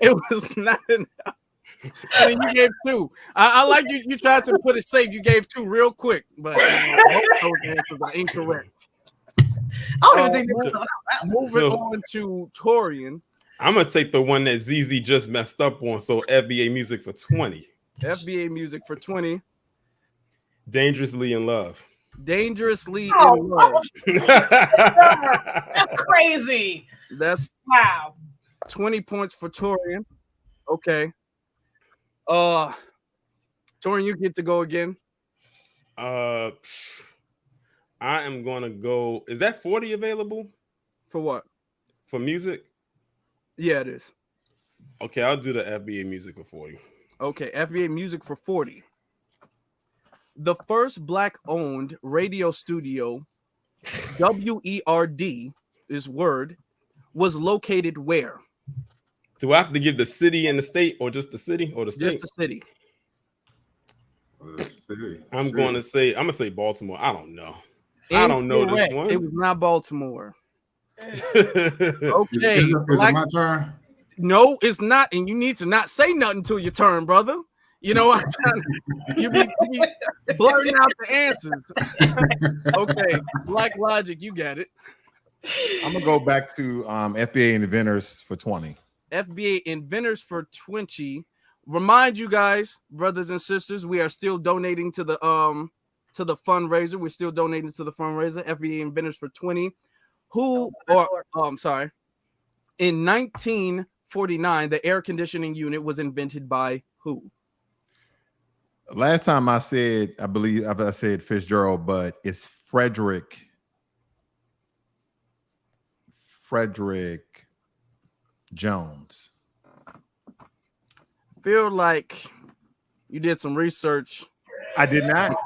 [SPEAKER 1] It was not enough. And then you gave 2. I like you. You tried to put it safe. You gave 2 real quick, but those answers are incorrect.
[SPEAKER 2] I don't even think
[SPEAKER 1] moving on to Torian.
[SPEAKER 7] I'm gonna take the one that ZZ just messed up on. So FBA music for 20.
[SPEAKER 1] FBA music for 20.
[SPEAKER 7] Dangerously in Love.
[SPEAKER 1] Dangerously in Love.
[SPEAKER 2] That's crazy.
[SPEAKER 1] That's
[SPEAKER 2] wow.
[SPEAKER 1] 20 points for Torian. Okay. Torian, you get to go again.
[SPEAKER 7] I am gonna go. Is that 40 available
[SPEAKER 1] For what?
[SPEAKER 7] for music?
[SPEAKER 1] Yeah, it is.
[SPEAKER 7] Okay, I'll do the FBA music for 40.
[SPEAKER 1] Okay, FBA music for 40. The first black-owned radio studio, WERD is word, was located where?
[SPEAKER 7] Do I have to give the city and the state, or just the city or the state?
[SPEAKER 1] Just the city.
[SPEAKER 7] I'm gonna say Baltimore. I don't know. I don't know this
[SPEAKER 1] Incorrect.
[SPEAKER 7] one.
[SPEAKER 1] It was not Baltimore.
[SPEAKER 3] Okay. Is it my turn?
[SPEAKER 1] No, it's not, and you need to not say nothing till your turn, brother. You know, you be blurting out the answers. Okay, Blacklogic, you got it.
[SPEAKER 8] I'm gonna go back to FBA inventors for 20.
[SPEAKER 1] FBA inventors for 20. Remind you guys, brothers and sisters, we are still donating to the fundraiser. We're still donating to the fundraiser. FBA inventors for 20. Sorry. In 1949, the air conditioning unit was invented by who?
[SPEAKER 8] Last time I said, I believe I said Fitzgerald, but it's Frederick Jones.
[SPEAKER 1] Feel like you did some research.
[SPEAKER 8] I did not.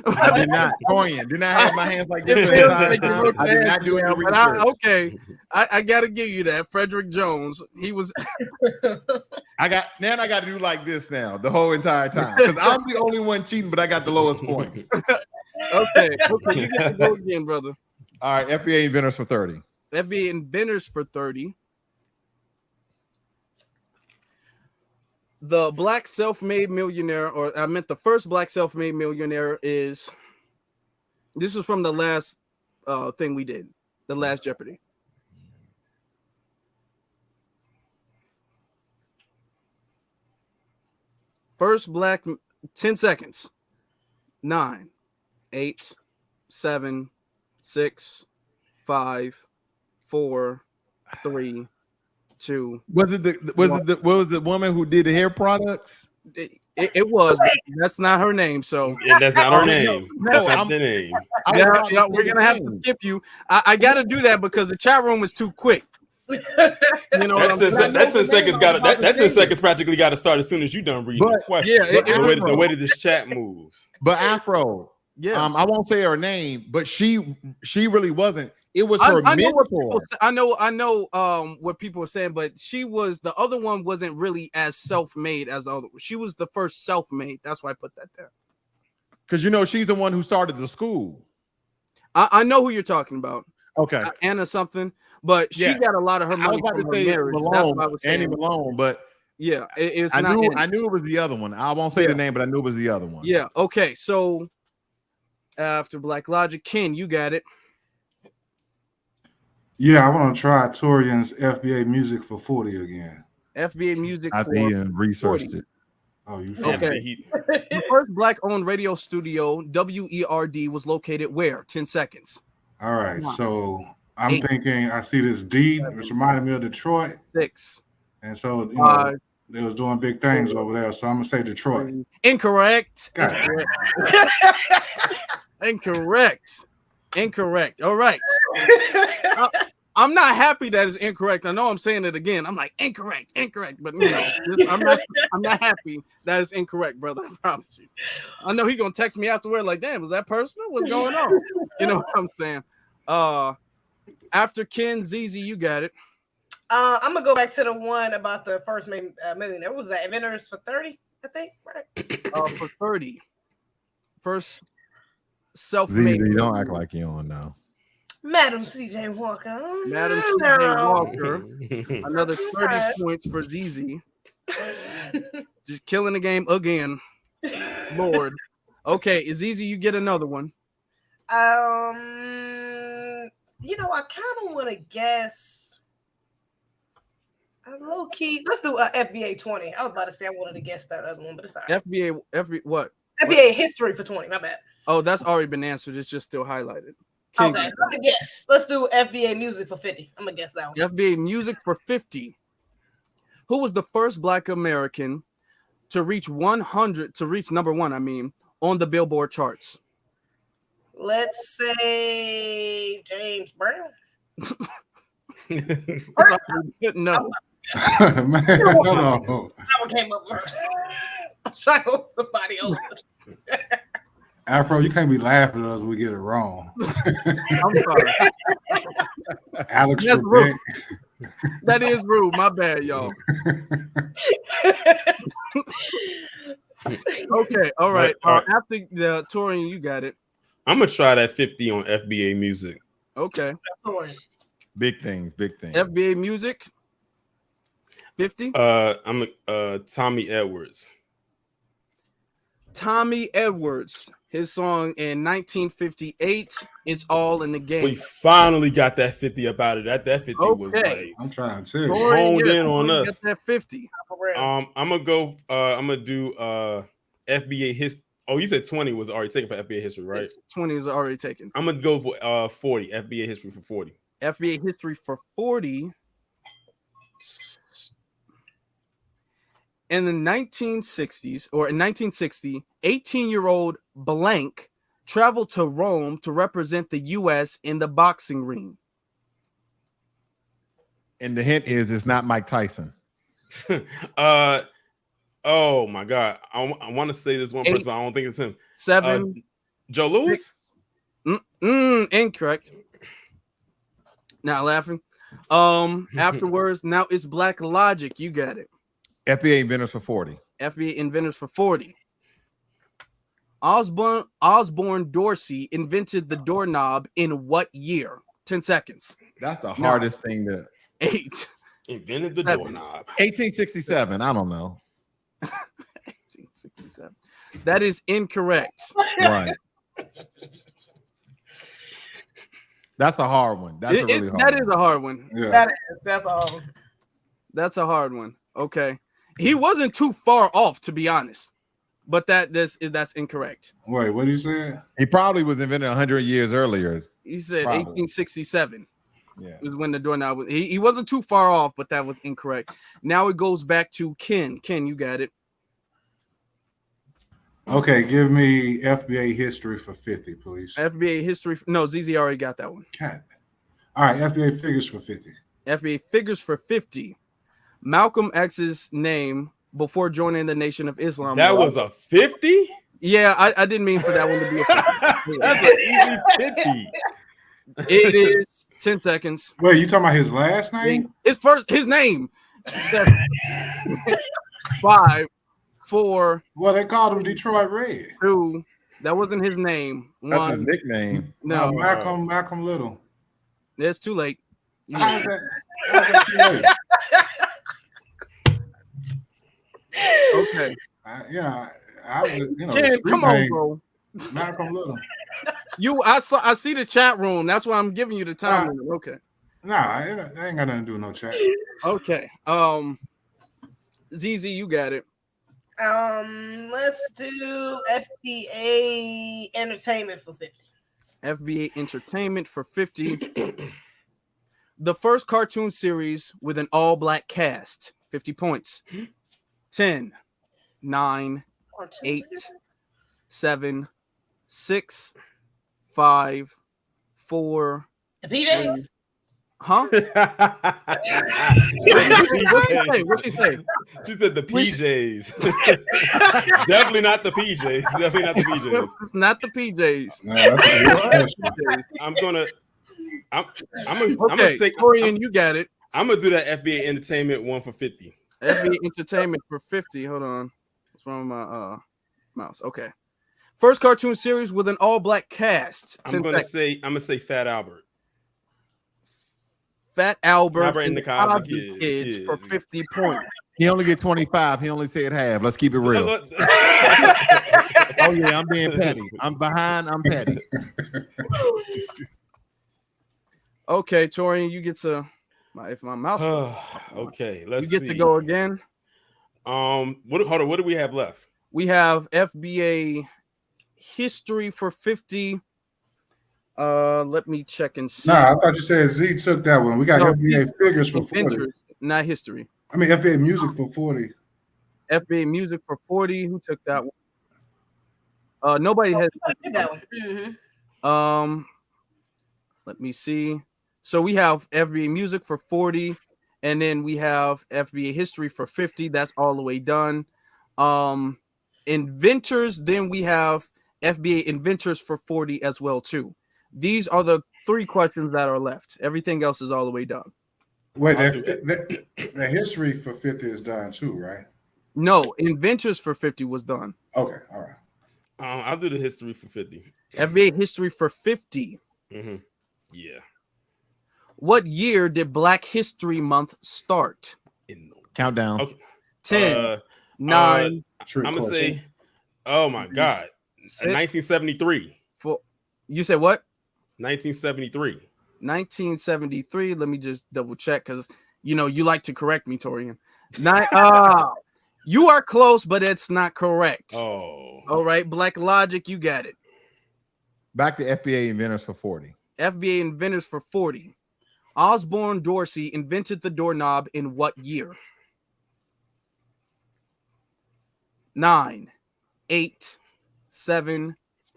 [SPEAKER 8] I did not. Dorian, did not have my hands like this. I did not do any research.
[SPEAKER 1] I gotta give you that. Frederick Jones. He was.
[SPEAKER 8] I got to do like this now the whole entire time because I'm the only one cheating, but I got the lowest points.
[SPEAKER 1] Okay, you get to go again, brother.
[SPEAKER 8] All right, FBA inventors for 30.
[SPEAKER 1] FBA inventors for 30. The black self-made millionaire, or I meant the first black self-made millionaire is. This is from the last thing we did, the last Jeopardy. First black, 10 seconds. 9, 8, 7, 6, 5, 4, 3, 2.
[SPEAKER 8] Was it the woman who did the hair products?
[SPEAKER 1] It was. That's not her name. So
[SPEAKER 7] yeah, that's not her name.
[SPEAKER 1] No,
[SPEAKER 7] that's not the name.
[SPEAKER 1] We're gonna have to skip you. I got to do that because the chat room is too quick. You know,
[SPEAKER 7] that 10 seconds got that 10 seconds practically got to start as soon as you done reading the question.
[SPEAKER 1] Yeah,
[SPEAKER 7] the way that this chat moves.
[SPEAKER 8] But Afro,
[SPEAKER 1] yeah,
[SPEAKER 8] I won't say her name, but she really wasn't. It was her mentor.
[SPEAKER 1] I know what people are saying, but she was, the other one wasn't really as self-made as the other. She was the first self-made. That's why I put that there.
[SPEAKER 8] Because she's the one who started the school.
[SPEAKER 1] I know who you're talking about.
[SPEAKER 8] Okay,
[SPEAKER 1] Anna something, but she got a lot of her money from her marriage.
[SPEAKER 8] Malone,
[SPEAKER 1] that's what I was saying.
[SPEAKER 8] Annie Malone, but
[SPEAKER 1] yeah,
[SPEAKER 8] I knew it was the other one. I won't say the name, but I knew it was the other one.
[SPEAKER 1] Yeah. Okay. So after Blacklogic, Ken, you got it.
[SPEAKER 3] Yeah, I want to try Torian's FBA music for 40 again.
[SPEAKER 1] FBA music.
[SPEAKER 8] I think he researched 40. It.
[SPEAKER 3] Oh, you
[SPEAKER 1] okay? The first black-owned radio studio, WERD, was located where? 10 seconds.
[SPEAKER 3] All right, so I'm thinking I see this D, which reminded me of Detroit.
[SPEAKER 1] 6.
[SPEAKER 3] And so they was doing big things over there. So I'm gonna say Detroit.
[SPEAKER 1] Incorrect. Incorrect. All right. I'm not happy that it's incorrect. I know I'm saying it again. I'm like incorrect, but I'm not happy that it's incorrect, brother. I promise you. I know he's gonna text me afterward, like, damn, was that personal? What's going on? You know what I'm saying? After Ken, ZZ, you got it.
[SPEAKER 2] I'm gonna go back to the one about the first millionaire. What was that? Inventors for 30, I think, right?
[SPEAKER 1] For 30. First self-made.
[SPEAKER 8] ZZ, don't act like you don't know.
[SPEAKER 2] Madam CJ Walker.
[SPEAKER 1] Madam CJ Walker. Another 30 points for ZZ. Just killing the game again. Lord. Okay, ZZ, you get another one.
[SPEAKER 2] I kind of want to guess. Low key. Let's do FBA 20. I was about to say I wanted to guess that other one, but it's all right.
[SPEAKER 1] FBA
[SPEAKER 2] FBA history for 20. My bad.
[SPEAKER 1] Oh, that's already been answered. It's just still highlighted.
[SPEAKER 2] Okay, so I'm gonna guess. Let's do FBA music for 50. I'm gonna guess that one.
[SPEAKER 1] FBA music for 50. Who was the first Black American to reach number one on the Billboard charts?
[SPEAKER 2] Let's say James Brown.
[SPEAKER 1] No.
[SPEAKER 3] Man, no.
[SPEAKER 2] That one came up first. I'm trying to hope somebody else.
[SPEAKER 3] Afro, you can't be laughing at us when we get it wrong.
[SPEAKER 1] I'm sorry.
[SPEAKER 3] Alex
[SPEAKER 1] That's
[SPEAKER 3] Trebek.
[SPEAKER 1] rude. That is rude. My bad, y'all. Okay, all right. After the touring, you got it.
[SPEAKER 7] I'm gonna try that 50 on FBA Music.
[SPEAKER 1] Okay.
[SPEAKER 8] Big things, big things.
[SPEAKER 1] FBA Music. 50.
[SPEAKER 7] I'm Tommy Edwards.
[SPEAKER 1] Tommy Edwards. His song in 1958. It's all in the game.
[SPEAKER 7] We finally got that 50 up out of that. That 50 was like
[SPEAKER 3] I'm trying to
[SPEAKER 7] honed in on us.
[SPEAKER 1] Got that 50.
[SPEAKER 7] I'm gonna go. I'm gonna do FBA history. Oh, you said 20 was already taken for FBA history, right?
[SPEAKER 1] 20 was already taken.
[SPEAKER 7] I'm gonna go for 40 FBA history for 40.
[SPEAKER 1] FBA history for 40. In the 1960s, or in 1960, 18-year-old blank traveled to Rome to represent the U.S. in the boxing ring.
[SPEAKER 8] And the hint is it's not Mike Tyson.
[SPEAKER 7] Oh my God. I want to say this one person, but I don't think it's him.
[SPEAKER 1] 7.
[SPEAKER 7] Joe Louis?
[SPEAKER 1] Incorrect. Not laughing. Afterwards, now it's Blacklogic. You got it.
[SPEAKER 8] FBA inventors for 40.
[SPEAKER 1] FBA inventors for 40. Osborne Dorsey invented the doorknob in what year? 10 seconds.
[SPEAKER 8] That's the hardest thing to
[SPEAKER 1] 8.
[SPEAKER 7] Invented the
[SPEAKER 1] 7.
[SPEAKER 7] doorknob.
[SPEAKER 8] 1867. I don't know.
[SPEAKER 1] 1867. That is incorrect.
[SPEAKER 8] Right. That's a hard one. That's a really hard
[SPEAKER 1] that
[SPEAKER 8] one.
[SPEAKER 1] is a hard one.
[SPEAKER 3] Yeah.
[SPEAKER 2] That's all.
[SPEAKER 1] That's a hard one. Okay. He wasn't too far off, to be honest. But that's incorrect.
[SPEAKER 3] Wait, what did you say?
[SPEAKER 8] He probably was invented 100 years earlier.
[SPEAKER 1] He said
[SPEAKER 8] Probably.
[SPEAKER 1] 1867.
[SPEAKER 8] Yeah.
[SPEAKER 1] Was when the doorknob was. He wasn't too far off, but that was incorrect. Now it goes back to Ken. Ken, you got it.
[SPEAKER 3] Okay, give me FBA history for 50, please.
[SPEAKER 1] FBA history. No, ZZ already got that one.
[SPEAKER 3] God. All right, FBA figures for 50.
[SPEAKER 1] FBA figures for 50. Malcolm X's name before joining the Nation of Islam.
[SPEAKER 7] That was a 50?
[SPEAKER 1] Yeah, I didn't mean for that one to be a 50.
[SPEAKER 7] That's an easy 50.
[SPEAKER 1] It is 10 seconds.
[SPEAKER 3] Wait, you talking about his last name?
[SPEAKER 1] His name. 7, 5, 4.
[SPEAKER 3] Well, they called him Detroit Red.
[SPEAKER 1] 2. That wasn't his name.
[SPEAKER 8] That's
[SPEAKER 1] 1.
[SPEAKER 8] his nickname.
[SPEAKER 1] No,
[SPEAKER 3] Malcolm Little.
[SPEAKER 1] it's too late.
[SPEAKER 3] How is that too late?
[SPEAKER 1] Okay.
[SPEAKER 3] I was,
[SPEAKER 1] Ken, come on, bro.
[SPEAKER 3] Malcolm Little.
[SPEAKER 1] I see the chat room. That's why I'm giving you the time limit. Okay.
[SPEAKER 3] Nah, I ain't got nothing to do with no chat.
[SPEAKER 1] Okay. ZZ, you got it.
[SPEAKER 2] Let's do FBA Entertainment for 50.
[SPEAKER 1] FBA Entertainment for 50. The first cartoon series with an all-black cast. 50 points. 10, 9, 8, 7, 6, 5, 4.
[SPEAKER 2] The PJs?
[SPEAKER 1] Huh? What she say?
[SPEAKER 7] She said the PJs. Definitely not the PJs. Definitely not the PJs.
[SPEAKER 1] It's not the PJs.
[SPEAKER 7] I'm gonna
[SPEAKER 1] Okay,
[SPEAKER 7] take
[SPEAKER 1] Torian, you got it.
[SPEAKER 7] I'm gonna do that FBA Entertainment one for 50.
[SPEAKER 1] FBA Entertainment for 50. Hold on. What's wrong with my mouse? Okay. First cartoon series with an all-black cast.
[SPEAKER 7] I'm gonna say Fat Albert.
[SPEAKER 1] Fat Albert
[SPEAKER 7] and the Cosby
[SPEAKER 1] Kids for 50 points.
[SPEAKER 8] He only get 25. He only said half. Let's keep it real. Oh yeah, I'm being petty. I'm behind. I'm petty.
[SPEAKER 1] Okay, Torian, you get to if my mouse.
[SPEAKER 7] Okay, let's.
[SPEAKER 1] You get to go again.
[SPEAKER 7] What do we have left?
[SPEAKER 1] We have FBA history for 50. Let me check and see.
[SPEAKER 3] Nah, I thought you said Z took that one. We got FBA figures for 40.
[SPEAKER 1] Not history.
[SPEAKER 3] I mean FBA music for 40.
[SPEAKER 1] FBA music for 40. Who took that one? Nobody has.
[SPEAKER 2] I did that one.
[SPEAKER 1] Let me see. So we have FBA music for 40, and then we have FBA history for 50. That's all the way done. Inventors, then we have FBA inventors for 40 as well too. These are the 3 questions that are left. Everything else is all the way done.
[SPEAKER 3] Wait, the history for 50 is done too, right?
[SPEAKER 1] No, inventors for 50 was done.
[SPEAKER 3] Okay, all right.
[SPEAKER 7] I'll do the history for 50.
[SPEAKER 1] FBA history for 50.
[SPEAKER 7] Mm-hmm. Yeah.
[SPEAKER 1] What year did Black History Month start?
[SPEAKER 8] Countdown.
[SPEAKER 7] Okay.
[SPEAKER 1] 10, 9.
[SPEAKER 7] I'm gonna say, oh my God, 1973.
[SPEAKER 1] You said what?
[SPEAKER 7] 1973.
[SPEAKER 1] 1973. Let me just double check because you like to correct me, Torian. You are close, but it's not correct.
[SPEAKER 7] Oh.
[SPEAKER 1] All right, Blacklogic, you got it.
[SPEAKER 8] Back to FBA inventors for 40.
[SPEAKER 1] FBA inventors for 40. Osborne Dorsey invented the doorknob in what year? 9, 8, 7,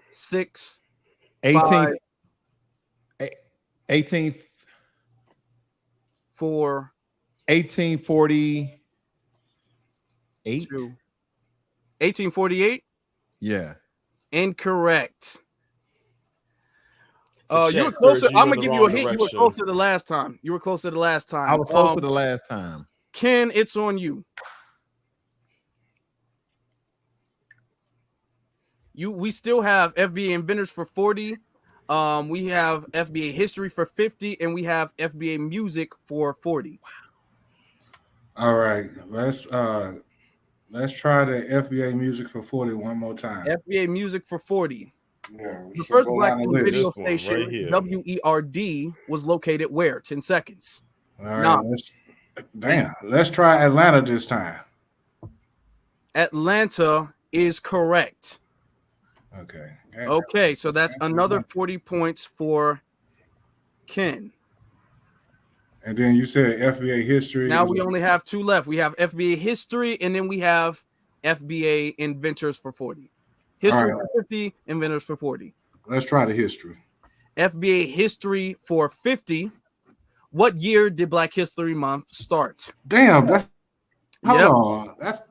[SPEAKER 1] 6, 5,
[SPEAKER 8] 18,
[SPEAKER 1] 4,
[SPEAKER 8] 1848.
[SPEAKER 1] 1848?
[SPEAKER 8] Yeah.
[SPEAKER 1] Incorrect. You were closer. I'm gonna give you a hint. You were closer the last time.
[SPEAKER 8] I was closer the last time.
[SPEAKER 1] Ken, it's on you. We still have FBA inventors for 40. We have FBA history for 50, and we have FBA music for 40.
[SPEAKER 3] All right, let's try the FBA music for 40 one more time.
[SPEAKER 1] FBA music for 40.
[SPEAKER 3] Yeah,
[SPEAKER 1] the first Black video
[SPEAKER 7] This one right
[SPEAKER 1] station,
[SPEAKER 7] here.
[SPEAKER 1] WERD, was located where? 10 seconds.
[SPEAKER 3] All right, let's try Atlanta this time.
[SPEAKER 1] Atlanta is correct.
[SPEAKER 3] Okay.
[SPEAKER 1] Okay, so that's another 40 points for Ken.
[SPEAKER 3] And then you said FBA history.
[SPEAKER 1] Now we only have 2 left. We have FBA history, and then we have FBA inventors for 40. History for 50, inventors for 40.
[SPEAKER 3] Let's try the history.
[SPEAKER 1] FBA history for 50. What year did Black History Month start?
[SPEAKER 3] Damn, hold on. That's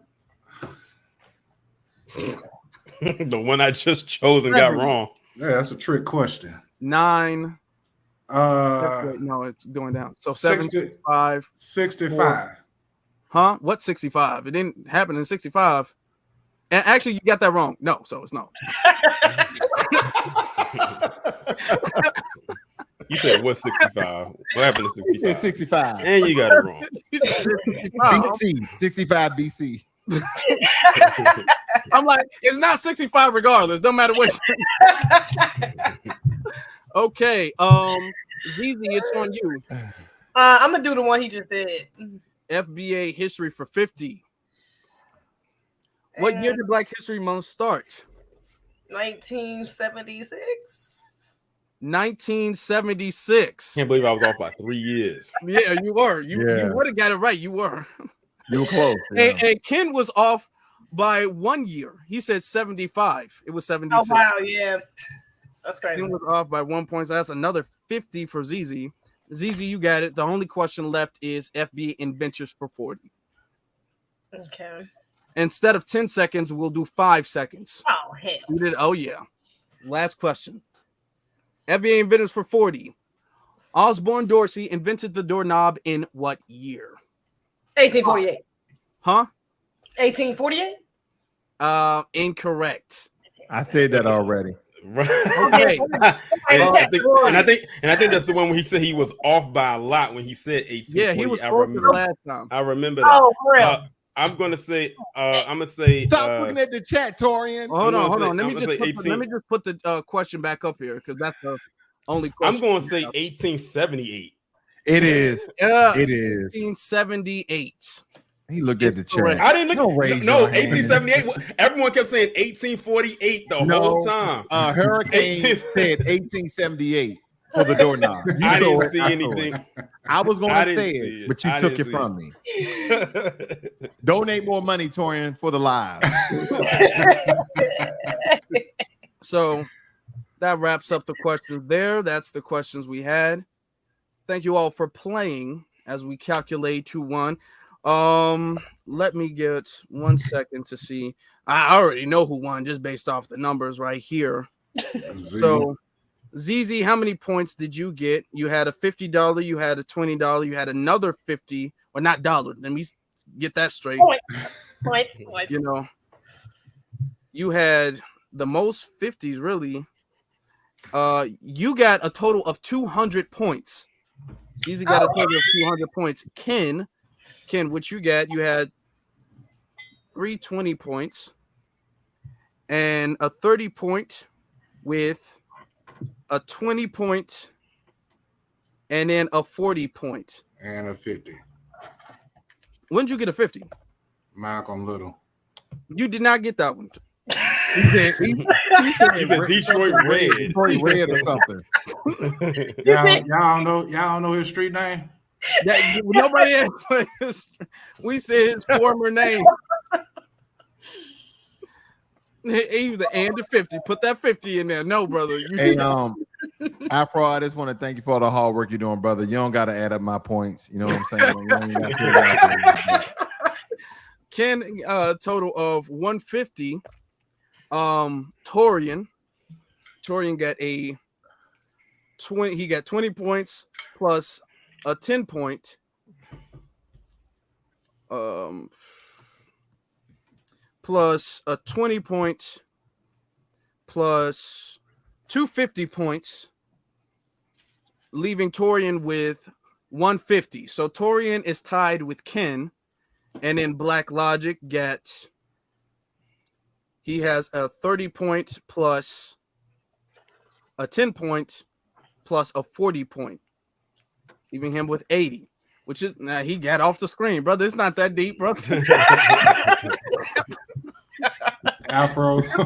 [SPEAKER 7] the one I just chose and got wrong.
[SPEAKER 3] Yeah, that's a trick question.
[SPEAKER 1] 9. No, it's going down. So 65.
[SPEAKER 3] 65.
[SPEAKER 1] Huh? What 65? It didn't happen in 65. And actually, you got that wrong. No, so it's no.
[SPEAKER 7] You said what 65? What happened to 65?
[SPEAKER 8] 65.
[SPEAKER 7] And you got it wrong.
[SPEAKER 8] BC. 65 BC.
[SPEAKER 1] I'm like, it's not 65 regardless. Don't matter what. Okay. ZZ, it's on you.
[SPEAKER 2] I'm gonna do the one he just did.
[SPEAKER 1] FBA history for 50. What year did Black History Month start?
[SPEAKER 2] 1976.
[SPEAKER 1] 1976.
[SPEAKER 7] Can't believe I was off by 3 years.
[SPEAKER 1] Yeah, you were. You would have got it right. You were.
[SPEAKER 8] You were close.
[SPEAKER 1] Yeah. And Ken was off by 1 year. He said 75. It was 76.
[SPEAKER 2] Oh wow, yeah. That's crazy.
[SPEAKER 1] Ken was off by 1 point. So that's another 50 for ZZ. ZZ, you got it. The only question left is FBA inventors for 40.
[SPEAKER 2] Okay.
[SPEAKER 1] Instead of 10 seconds, we'll do 5 seconds.
[SPEAKER 2] Oh, hell.
[SPEAKER 1] We did. Oh, yeah. Last question. FBA inventors for 40. Osborne Dorsey invented the doorknob in what year?
[SPEAKER 2] 1848.
[SPEAKER 1] Huh?
[SPEAKER 2] 1848?
[SPEAKER 1] Incorrect.
[SPEAKER 8] I said that already.
[SPEAKER 7] Right.
[SPEAKER 1] Okay.
[SPEAKER 7] and I think that's the one where he said he was off by a lot when he said 18.
[SPEAKER 1] Yeah, he was close the last time.
[SPEAKER 7] I remember that.
[SPEAKER 2] Oh, for real.
[SPEAKER 7] I'm gonna say.
[SPEAKER 8] Stop looking at the chat, Torian.
[SPEAKER 1] Hold on. Let me just put the question back up here because that's the only question.
[SPEAKER 7] I'm going to say 1878.
[SPEAKER 8] It is. It is
[SPEAKER 1] 1878.
[SPEAKER 8] He looked at the chat.
[SPEAKER 7] I didn't look. No, 1878. Everyone kept saying 1848 the whole time.
[SPEAKER 8] Hurricane said 1878. for the doorknob. You
[SPEAKER 7] I
[SPEAKER 8] saw
[SPEAKER 7] didn't
[SPEAKER 8] it,
[SPEAKER 7] see
[SPEAKER 8] I saw
[SPEAKER 7] anything.
[SPEAKER 8] it. I was going
[SPEAKER 7] I
[SPEAKER 8] to
[SPEAKER 7] didn't
[SPEAKER 8] say
[SPEAKER 7] see
[SPEAKER 8] it, but you
[SPEAKER 7] I
[SPEAKER 8] took it
[SPEAKER 7] didn't see
[SPEAKER 8] from me. Donate more money, Torian, for the live.
[SPEAKER 1] So that wraps up the questions there. That's the questions we had. Thank you all for playing as we calculate 2-1. Let me get 1 second to see. I already know who won just based off the numbers right here. So ZZ, how many points did you get? You had a $50, you had a $20, you had another 50, or not dollar. Let me get that straight.
[SPEAKER 2] Point.
[SPEAKER 1] You know, you had the most 50s really. You got a total of 200 points. ZZ got a total of 200 points. Ken, what you got? You had 320 points and a 30 point with a 20 point and then a 40 point
[SPEAKER 3] and a 50.
[SPEAKER 1] When did you get a 50?
[SPEAKER 3] Malcolm Little.
[SPEAKER 1] You did not get that one.
[SPEAKER 7] He's a Detroit Red.
[SPEAKER 8] Detroit Red or something.
[SPEAKER 3] Y'all don't know his street name?
[SPEAKER 1] Nobody else. We said his former name. He was the and 50. Put that 50 in there. No, brother.
[SPEAKER 8] Hey, Afro, I just want to thank you for all the hard work you're doing, brother. You don't got to add up my points. You know what I'm saying? You don't gotta put it out there.
[SPEAKER 1] Ken, total of 150. Torian got a 20. He got 20 points plus a 10 point. Plus a 20 point plus 250 points, leaving Torian with 150. So Torian is tied with Ken, and then Blacklogic he has a 30 point plus a 10 point plus a 40 point, leaving him with 80, which is now he got off the screen, brother. It's not that deep, brother.
[SPEAKER 3] Afro.
[SPEAKER 1] He's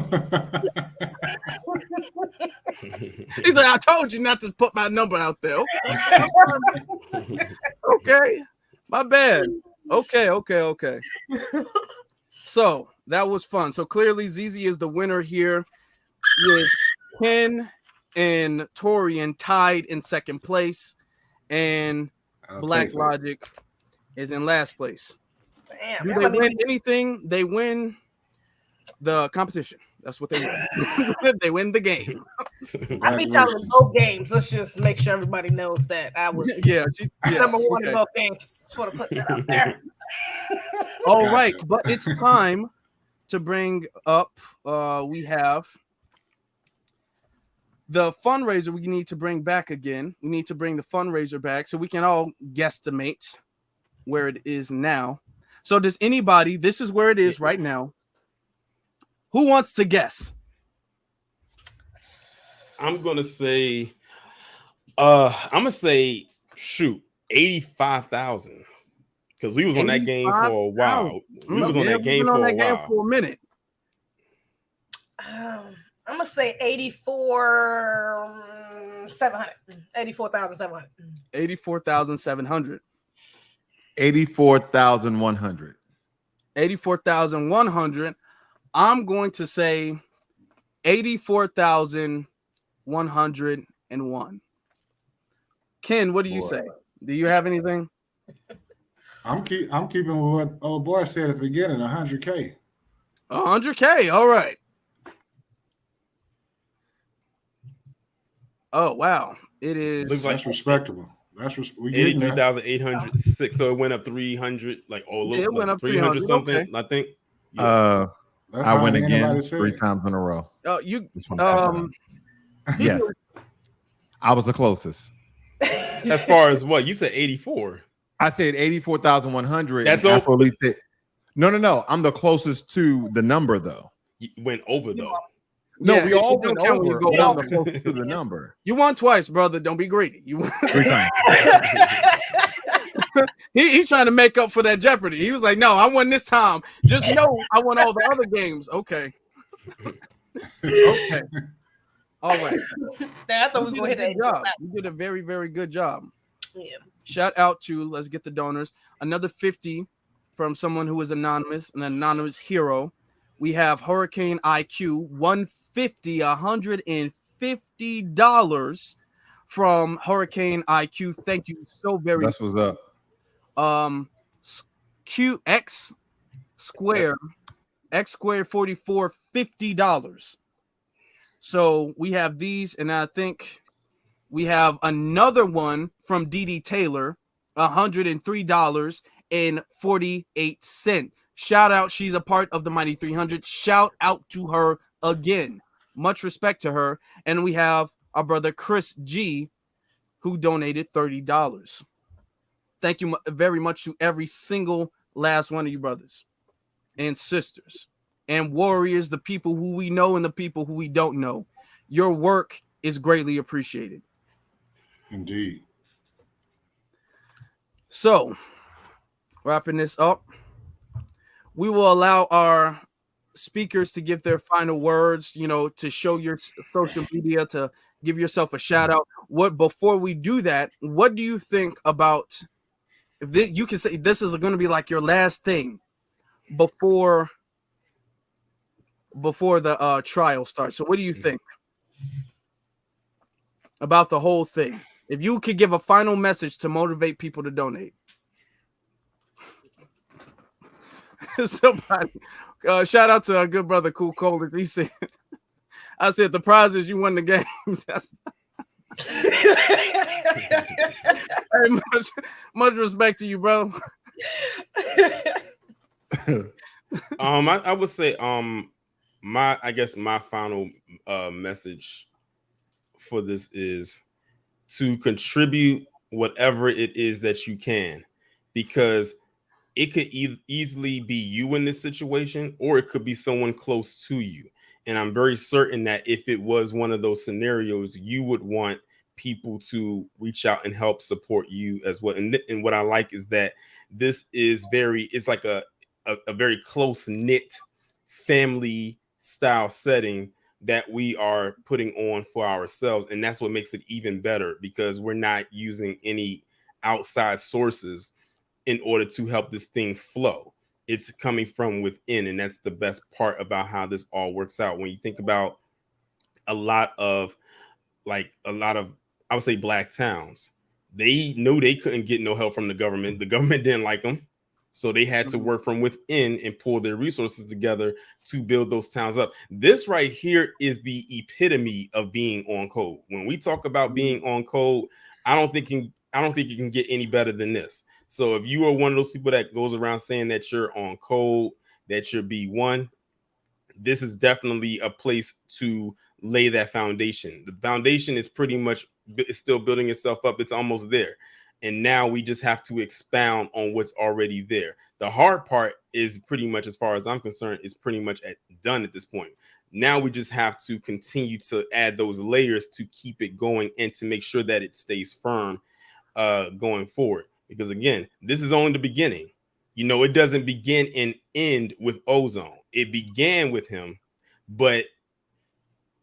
[SPEAKER 1] like, I told you not to put my number out there. Okay. My bad. Okay. So that was fun. So clearly ZZ is the winner here with Ken and Torian tied in second place, and Blacklogic is in last place.
[SPEAKER 2] Damn,
[SPEAKER 1] Do they win anything? They win the competition. That's what they win. They win the game.
[SPEAKER 2] I beat y'all in both games. Let's just make sure everybody knows that I was number one in both games. Just want to put that out there.
[SPEAKER 1] All right, but it's time to bring up. We have the fundraiser we need to bring back again. We need to bring the fundraiser back so we can all guesstimate where it is now. So does anybody, this is where it is right now. Who wants to guess?
[SPEAKER 7] I'm gonna say, shoot, 85,000. Because we was on that game for a while. We was on that game for a while.
[SPEAKER 1] For a minute.
[SPEAKER 2] I'm gonna say 84,700. 84,700.
[SPEAKER 1] 84,700.
[SPEAKER 8] 84,100.
[SPEAKER 1] 84,100. I'm going to say 84,101. Ken, what do you say? Do you have anything?
[SPEAKER 3] I'm keeping with what old boy said at the beginning, 100K.
[SPEAKER 1] 100K. All right. Oh, wow. It is.
[SPEAKER 3] Looks like that's respectable. That's we
[SPEAKER 7] 83,806. So it went up 300. It
[SPEAKER 1] went up
[SPEAKER 7] 300 something.
[SPEAKER 1] Okay.
[SPEAKER 7] I think.
[SPEAKER 8] Yeah. I win again 3 times in a row. Yes. I was the closest.
[SPEAKER 7] As far as what? You said 84.
[SPEAKER 8] I said 84,100.
[SPEAKER 7] That's over.
[SPEAKER 8] No. I'm the closest to the number, though.
[SPEAKER 7] You went over, though.
[SPEAKER 8] No,
[SPEAKER 1] Yeah,
[SPEAKER 8] we all
[SPEAKER 1] it don't
[SPEAKER 8] went
[SPEAKER 1] count when
[SPEAKER 8] over.
[SPEAKER 1] you go
[SPEAKER 8] But I'm
[SPEAKER 1] over.
[SPEAKER 8] the closest to the number.
[SPEAKER 1] You won twice, brother. Don't be greedy. You won
[SPEAKER 8] 3 times.
[SPEAKER 1] He's trying to make up for that Jeopardy. He was like, no, I won this time. Just know I won all the other games. Okay. Okay. All right.
[SPEAKER 2] I thought we was
[SPEAKER 1] You
[SPEAKER 2] gonna
[SPEAKER 1] did a
[SPEAKER 2] hit
[SPEAKER 1] good
[SPEAKER 2] that.
[SPEAKER 1] job. You did a very, very good job.
[SPEAKER 2] Yeah.
[SPEAKER 1] Shout out to, let's get the donors. Another 50 from someone who is anonymous, an anonymous hero. We have Hurricane IQ, $150 from Hurricane IQ. Thank you so very much.
[SPEAKER 8] That's what's up.
[SPEAKER 1] QX square, X squared 44, $50. So we have these, and I think we have another one from DD Taylor, $103.48. Shout out, she's a part of the Mighty 300. Shout out to her again. Much respect to her. And we have our brother Chris G, who donated $30. Thank you very much to every single last one of you brothers and sisters and warriors, the people who we know and the people who we don't know. Your work is greatly appreciated.
[SPEAKER 3] Indeed.
[SPEAKER 1] So, wrapping this up, we will allow our speakers to give their final words, to show your social media, to give yourself a shout out. Before we do that, what do you think about, you can say this is going to be like your last thing before the trial starts. So what do you think about the whole thing? If you could give a final message to motivate people to donate. Somebody, shout out to our good brother Cool Colas. He said, I said the prize is you won the game. Hey, much respect to you, bro.
[SPEAKER 7] I would say my final message for this is to contribute whatever it is that you can, because it could easily be you in this situation, or it could be someone close to you. And I'm very certain that if it was one of those scenarios, you would want people to reach out and help support you as well. And what I like is that this is it's like a very close knit family style setting that we are putting on for ourselves. And that's what makes it even better, because we're not using any outside sources in order to help this thing flow. It's coming from within. And that's the best part about how this all works out. When you think about a lot of, I would say, black towns, they knew they couldn't get no help from the government. The government didn't like them. So they had to work from within and pull their resources together to build those towns up. This right here is the epitome of being on code. When we talk about being on code, I don't think you can get any better than this. So if you are one of those people that goes around saying that you're on code, that you're B1, this is definitely a place to lay that foundation. The foundation is pretty much still building itself up. It's almost there. And now we just have to expound on what's already there. The hard part is pretty much, as far as I'm concerned, is pretty much done at this point. Now we just have to continue to add those layers to keep it going and to make sure that it stays firm going forward. Because again, this is only the beginning. It doesn't begin and end with Ozone. It began with him, but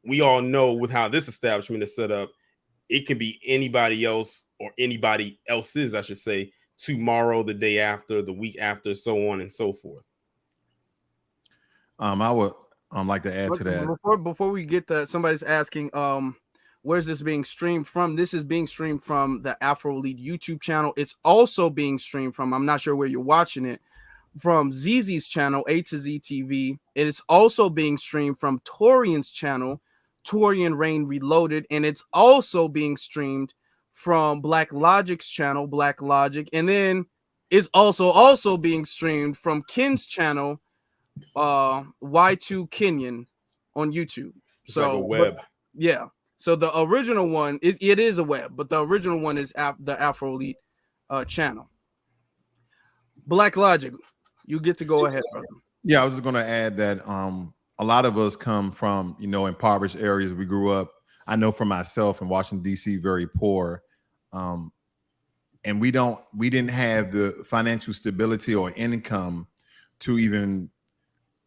[SPEAKER 7] we all know with how this establishment is set up, it can be anybody else, or anybody else's, I should say, tomorrow, the day after, the week after, so on and so forth.
[SPEAKER 8] I would like to add to that.
[SPEAKER 1] Before we get that, somebody's asking, where's this being streamed from? This is being streamed from the Afro Elite YouTube channel. It's also being streamed from, I'm not sure where you're watching it, from ZZ's channel, A to Z TV. It is also being streamed from Torian's channel, Torian Reign Reloaded, and it's also being streamed from Blacklogic's channel, Blacklogic, and then it's also being streamed from Ken's channel, Y2 Kenyan on YouTube.
[SPEAKER 7] It's like a web.
[SPEAKER 1] Yeah. So the original one is a web, but the original one is the Afro Elite channel. Blacklogic, you get to go ahead, brother.
[SPEAKER 8] Yeah, I was just going to add that a lot of us come from, impoverished areas. We grew up, I know for myself in Washington, D.C., very poor. And we didn't have the financial stability or income to even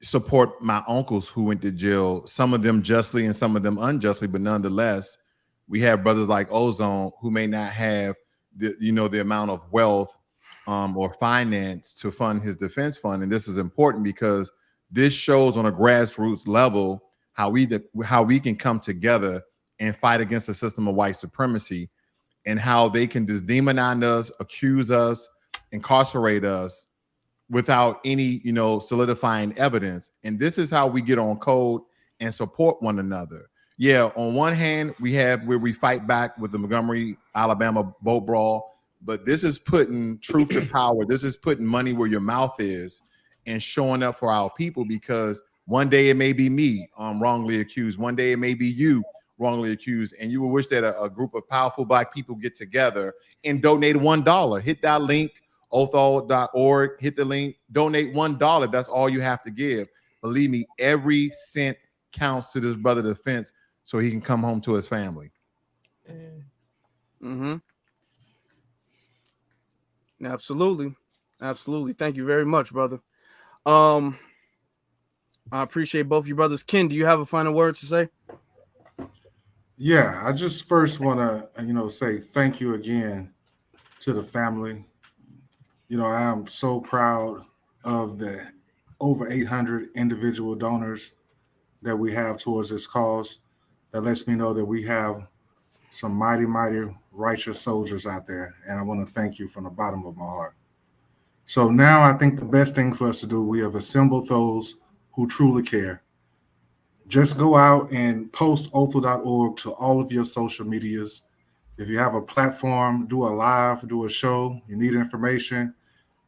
[SPEAKER 8] support my uncles who went to jail, some of them justly and some of them unjustly, but nonetheless, we have brothers like Ozone who may not have the amount of wealth or finance to fund his defense fund. And this is important because this shows on a grassroots level how we can come together and fight against the system of white supremacy, and how they can just demonize us, accuse us, incarcerate us without any, solidifying evidence. And this is how we get on code and support one another. Yeah, on one hand, we have where we fight back with the Montgomery, Alabama boat brawl, but this is putting truth to power. This is putting money where your mouth is and showing up for our people, because one day it may be me wrongly accused. One day it may be you wrongly accused. And you will wish that a group of powerful Black people get together and donate $1. Hit that link, othall.org, hit the link, donate $1. That's all you have to give. Believe me, every cent counts to this brother defense so he can come home to his family.
[SPEAKER 1] Mm-hmm. Absolutely. Thank you very much, brother. I appreciate both you brothers. Ken, do you have a final word to say?
[SPEAKER 3] Yeah, I just first want to, say thank you again to the family. I am so proud of the over 800 individual donors that we have towards this cause. That lets me know that we have some mighty, mighty righteous soldiers out there. And I want to thank you from the bottom of my heart. So now I think the best thing for us to do, we have assembled those who truly care. Just go out and post othall.org to all of your social medias. If you have a platform, do a live, do a show, you need information,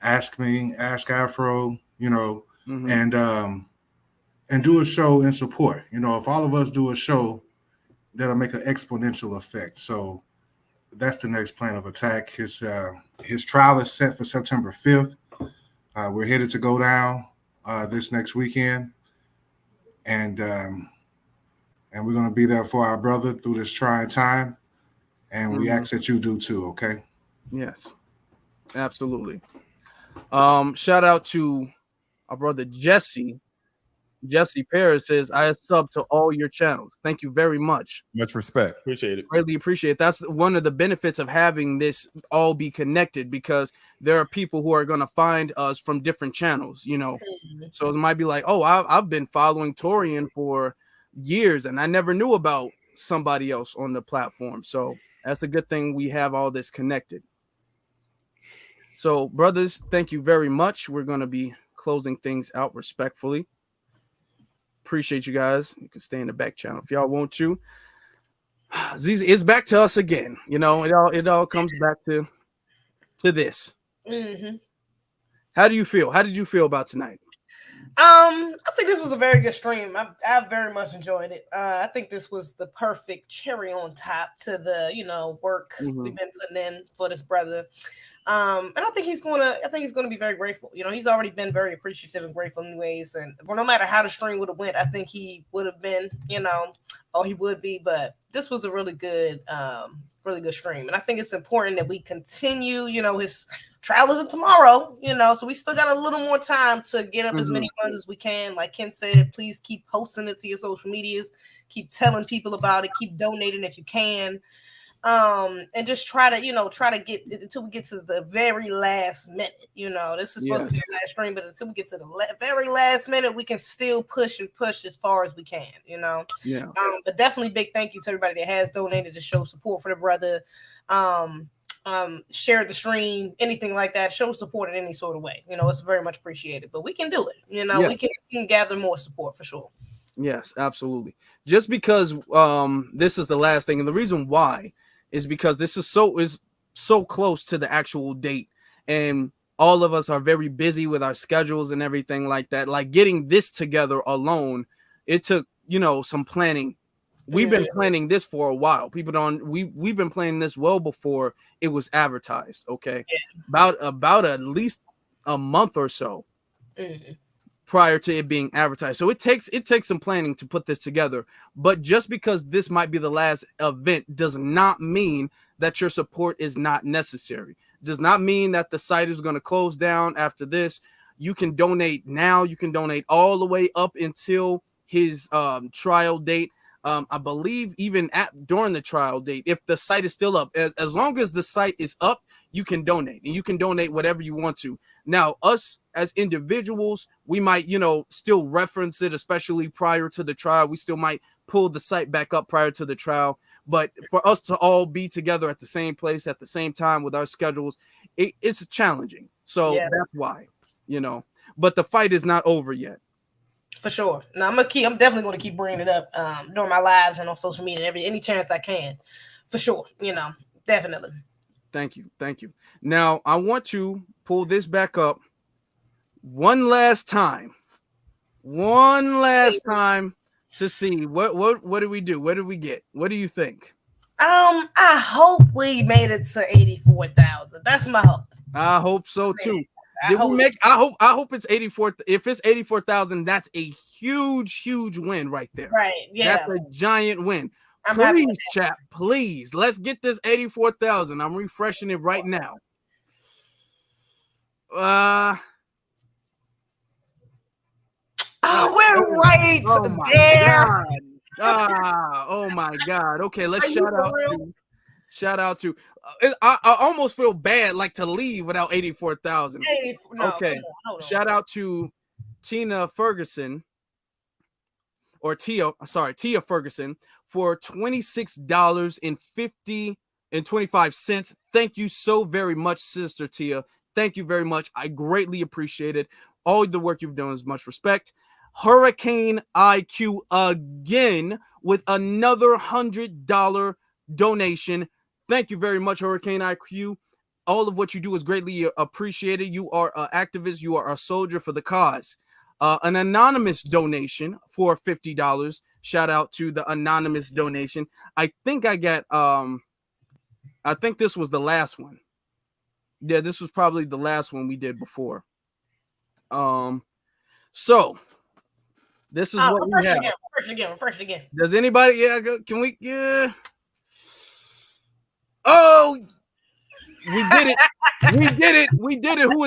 [SPEAKER 3] ask me, ask Afro, and do a show in support. If all of us do a show, that'll make an exponential effect. So that's the next plan of attack. His trial is set for September 5th. We're headed to go down this next weekend. And we're going to be there for our brother through this trying time. And we ask that you do too, okay?
[SPEAKER 1] Yes, absolutely. Shout out to our brother Jesse. Jesse Paris says, I sub to all your channels. Thank you very much.
[SPEAKER 8] Much respect.
[SPEAKER 7] Appreciate it.
[SPEAKER 1] Greatly appreciate it. That's one of the benefits of having this all be connected, because there are people who are going to find us from different channels, So it might be like, oh, I've been following Torian for years and I never knew about somebody else on the platform. So that's a good thing we have all this connected. So, brothers, thank you very much. We're going to be closing things out respectfully. Appreciate you guys. You can stay in the back channel if y'all want to. It's back to us again. It all comes back to this.
[SPEAKER 2] Mm-hmm.
[SPEAKER 1] How do you feel? How did you feel about tonight?
[SPEAKER 2] I think this was a very good stream. I very much enjoyed it. I think this was the perfect cherry on top to the work we've been putting in for this brother. And I think he's gonna be very grateful. He's already been very appreciative and grateful in ways. And no matter how the stream would have went, I think he would have been, he would be. But this was a really good stream. And I think it's important that we continue. His trial isn't tomorrow, so we still got a little more time to get up as many funds as we can. Like Ken said, please keep posting it to your social medias, keep telling people about it, keep donating if you can. And just try to get until we get to the very last minute. This is supposed to be the last stream, but until we get to the very last minute, we can still push as far as we can.
[SPEAKER 1] Yeah.
[SPEAKER 2] But definitely big thank you to everybody that has donated to show support for the brother. Share the stream, anything like that. Show support in any sort of way. It's very much appreciated. But we can do it. We can gather more support for sure.
[SPEAKER 1] Yes, absolutely. Just because this is the last thing, and the reason why is because this is so close to the actual date, and all of us are very busy with our schedules and everything like that. Like getting this together alone, it took some planning. We've been planning this for a while. We've been planning this well before it was advertised. Okay, about at least a month or so prior to it being advertised. So it takes some planning to put this together. But just because this might be the last event does not mean that your support is not necessary. Does not mean that the site is going to close down after this. You can donate now. You can donate all the way up until his trial date. I believe even during the trial date, if the site is still up, as long as the site is up, you can donate, and you can donate whatever you want to. Now, us as individuals, we might, still reference it, especially prior to the trial. We still might pull the site back up prior to the trial. But for us to all be together at the same place at the same time with our schedules, it's challenging. So that's why, But the fight is not over yet.
[SPEAKER 2] For sure. No, I'm definitely gonna keep bringing it up during my lives and on social media and any chance I can. For sure. Definitely.
[SPEAKER 1] Thank you. Now I want to pull this back up one last time to see what do we do? What did we get? What do you think?
[SPEAKER 2] I hope we made it to 84,000. That's my hope.
[SPEAKER 1] I hope so too. I hope it's 84. If it's 84,000, that's a huge win right there.
[SPEAKER 2] Right. Yeah.
[SPEAKER 1] That's a giant win. Please, chat. Please, let's get this 84,000. I'm refreshing it right now.
[SPEAKER 2] We're right there.
[SPEAKER 1] Oh my God. Okay, let's shout out to. I almost feel bad like to leave without 84,000. Okay. Shout out to Tina Ferguson or Tia Ferguson for $26.25. Thank you so very much, Sister Tia. Thank you very much. I greatly appreciate it. All the work you've done is much respect. Hurricane IQ again with another $100 donation. Thank you very much, Hurricane IQ. All of what you do is greatly appreciated. You are an activist. You are a soldier for the cause. An anonymous donation for $50. Shout out to the anonymous donation. I think I got, I think this was the last one. Yeah, this was probably the last one we did before. So this is what we have.
[SPEAKER 2] Refresh again.
[SPEAKER 1] Does anybody? Yeah, can we? Yeah. Oh, we did it. We did it. Who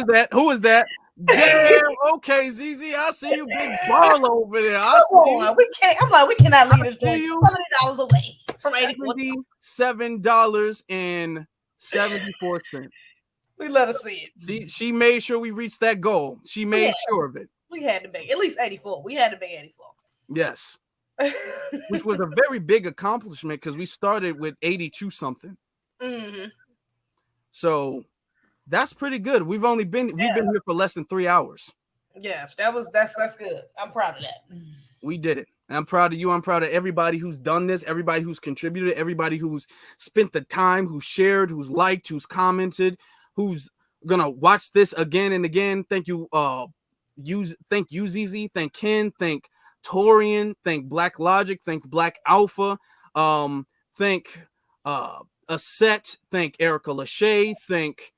[SPEAKER 1] is that? Damn. Okay, ZZ, I see you, big baller over there.
[SPEAKER 2] We cannot leave this joint $70 away from
[SPEAKER 1] $77.74.
[SPEAKER 2] We love to see
[SPEAKER 1] it. She made sure we reached that goal. She made sure of it.
[SPEAKER 2] We had to make at least 84. We had to make 84.
[SPEAKER 1] Yes. Which was a very big accomplishment because we started with 82 something.
[SPEAKER 2] Mm-hmm.
[SPEAKER 1] So that's pretty good. We've been here for less than 3 hours.
[SPEAKER 2] Yeah, that's good. I'm proud of that.
[SPEAKER 1] We did it. I'm proud of you. I'm proud of everybody who's done this, everybody who's contributed, everybody who's spent the time, who's shared, who's liked, who's commented, who's gonna watch this again and again. Thank you, thank you, ZZ, thank Ken, thank Torian, thank Blacklogic, thank Black Alpha, thank Aset, thank Erica Lachey, thank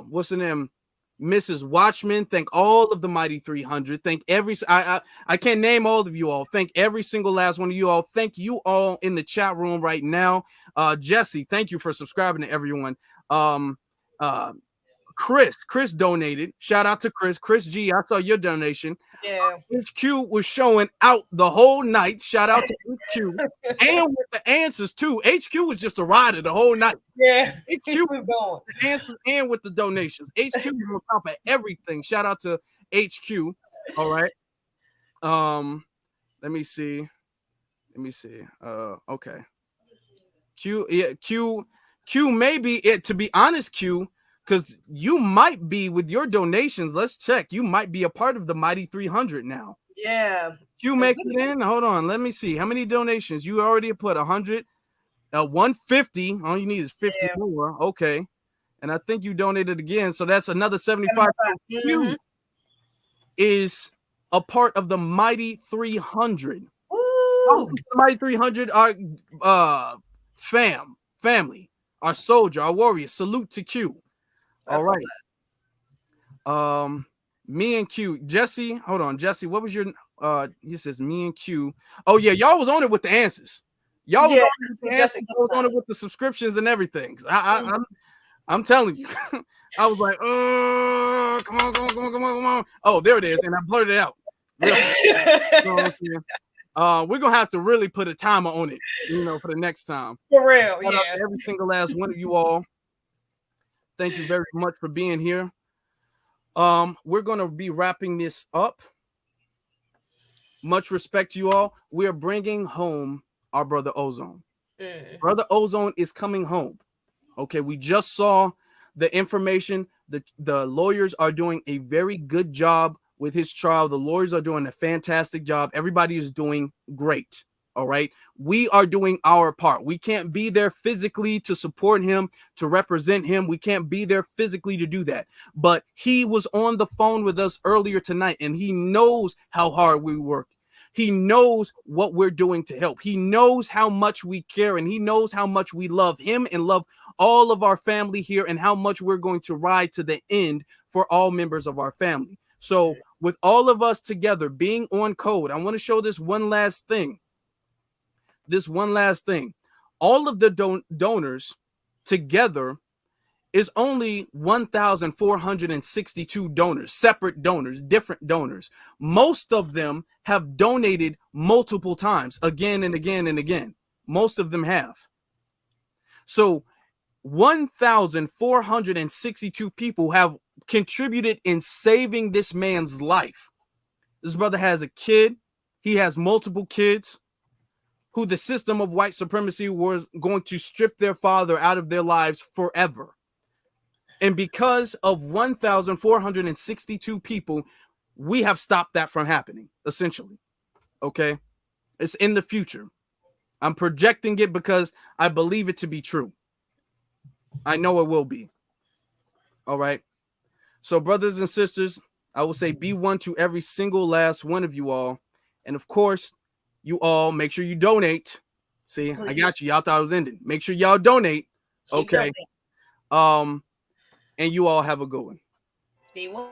[SPEAKER 1] what's her name, Mrs. Watchman, thank all of the Mighty 300, thank I can't name all of you all, thank every single last one of you all, thank you all in the chat room right now. Jesse, thank you for subscribing to everyone. Chris donated. Shout out to Chris G. I saw your donation.
[SPEAKER 2] Yeah.
[SPEAKER 1] HQ was showing out the whole night. Shout out to HQ and with the answers too. HQ was just a rider the whole night.
[SPEAKER 2] Yeah.
[SPEAKER 1] HQ was going the answers and with the donations. HQ was on top of everything. Shout out to HQ. All right. Let me see. Okay. Q maybe it, to be honest, Q, because you might be with your donations. Let's check. You might be a part of the Mighty 300 now.
[SPEAKER 2] Yeah.
[SPEAKER 1] You make it in. Hold on. Let me see. How many donations? You already put 100, 150. All you need is 50 more. Okay. And I think you donated again. So that's another 75. You is a part of the Mighty 300.
[SPEAKER 2] Ooh.
[SPEAKER 1] The Mighty 300 are family, our soldier, our warrior. Salute to Q. All right. Me and Q. Jesse, hold on. Jesse, what was your he says me and Q. Oh yeah, y'all was on it with the answers. Y'all was on it with the answers. Was on it with the subscriptions and everything. I'm telling you. I was like, come on. Oh, there it is. And I blurted it out. We're gonna have to really put a timer on it, for the next time.
[SPEAKER 2] For real,
[SPEAKER 1] Shout out
[SPEAKER 2] yeah.
[SPEAKER 1] to every single last one of you all. Thank you very much for being here. We're gonna be wrapping this up. Much respect to you all. We are bringing home our brother Ozone. Brother Ozone is coming home. Okay, we just saw the information. The lawyers are doing a very good job with his trial. The lawyers are doing a fantastic job. Everybody is doing great. All right. We are doing our part. We can't be there physically to support him, to represent him. We can't be there physically to do that. But he was on the phone with us earlier tonight, and he knows how hard we work. He knows what we're doing to help. He knows how much we care, and he knows how much we love him and love all of our family here, and how much we're going to ride to the end for all members of our family. So with all of us together being on code, I want to show this one last thing. All of the donors together is only 1,462 donors, separate donors, different donors. Most of them have donated multiple times, again and again and again. Most of them have. So 1,462 people have contributed in saving this man's life. This brother has a kid. He has multiple kids who the system of white supremacy was going to strip their father out of their lives forever. And because of 1,462 people, we have stopped that from happening, essentially. Okay? It's in the future. I'm projecting it because I believe it to be true. I know it will be. All right. So, brothers and sisters, I will say be one to every single last one of you all. And of course, you all make sure you donate. See, I got you. Y'all thought I was ending. Make sure y'all donate. Okay. And you all have a good one.
[SPEAKER 2] Be one.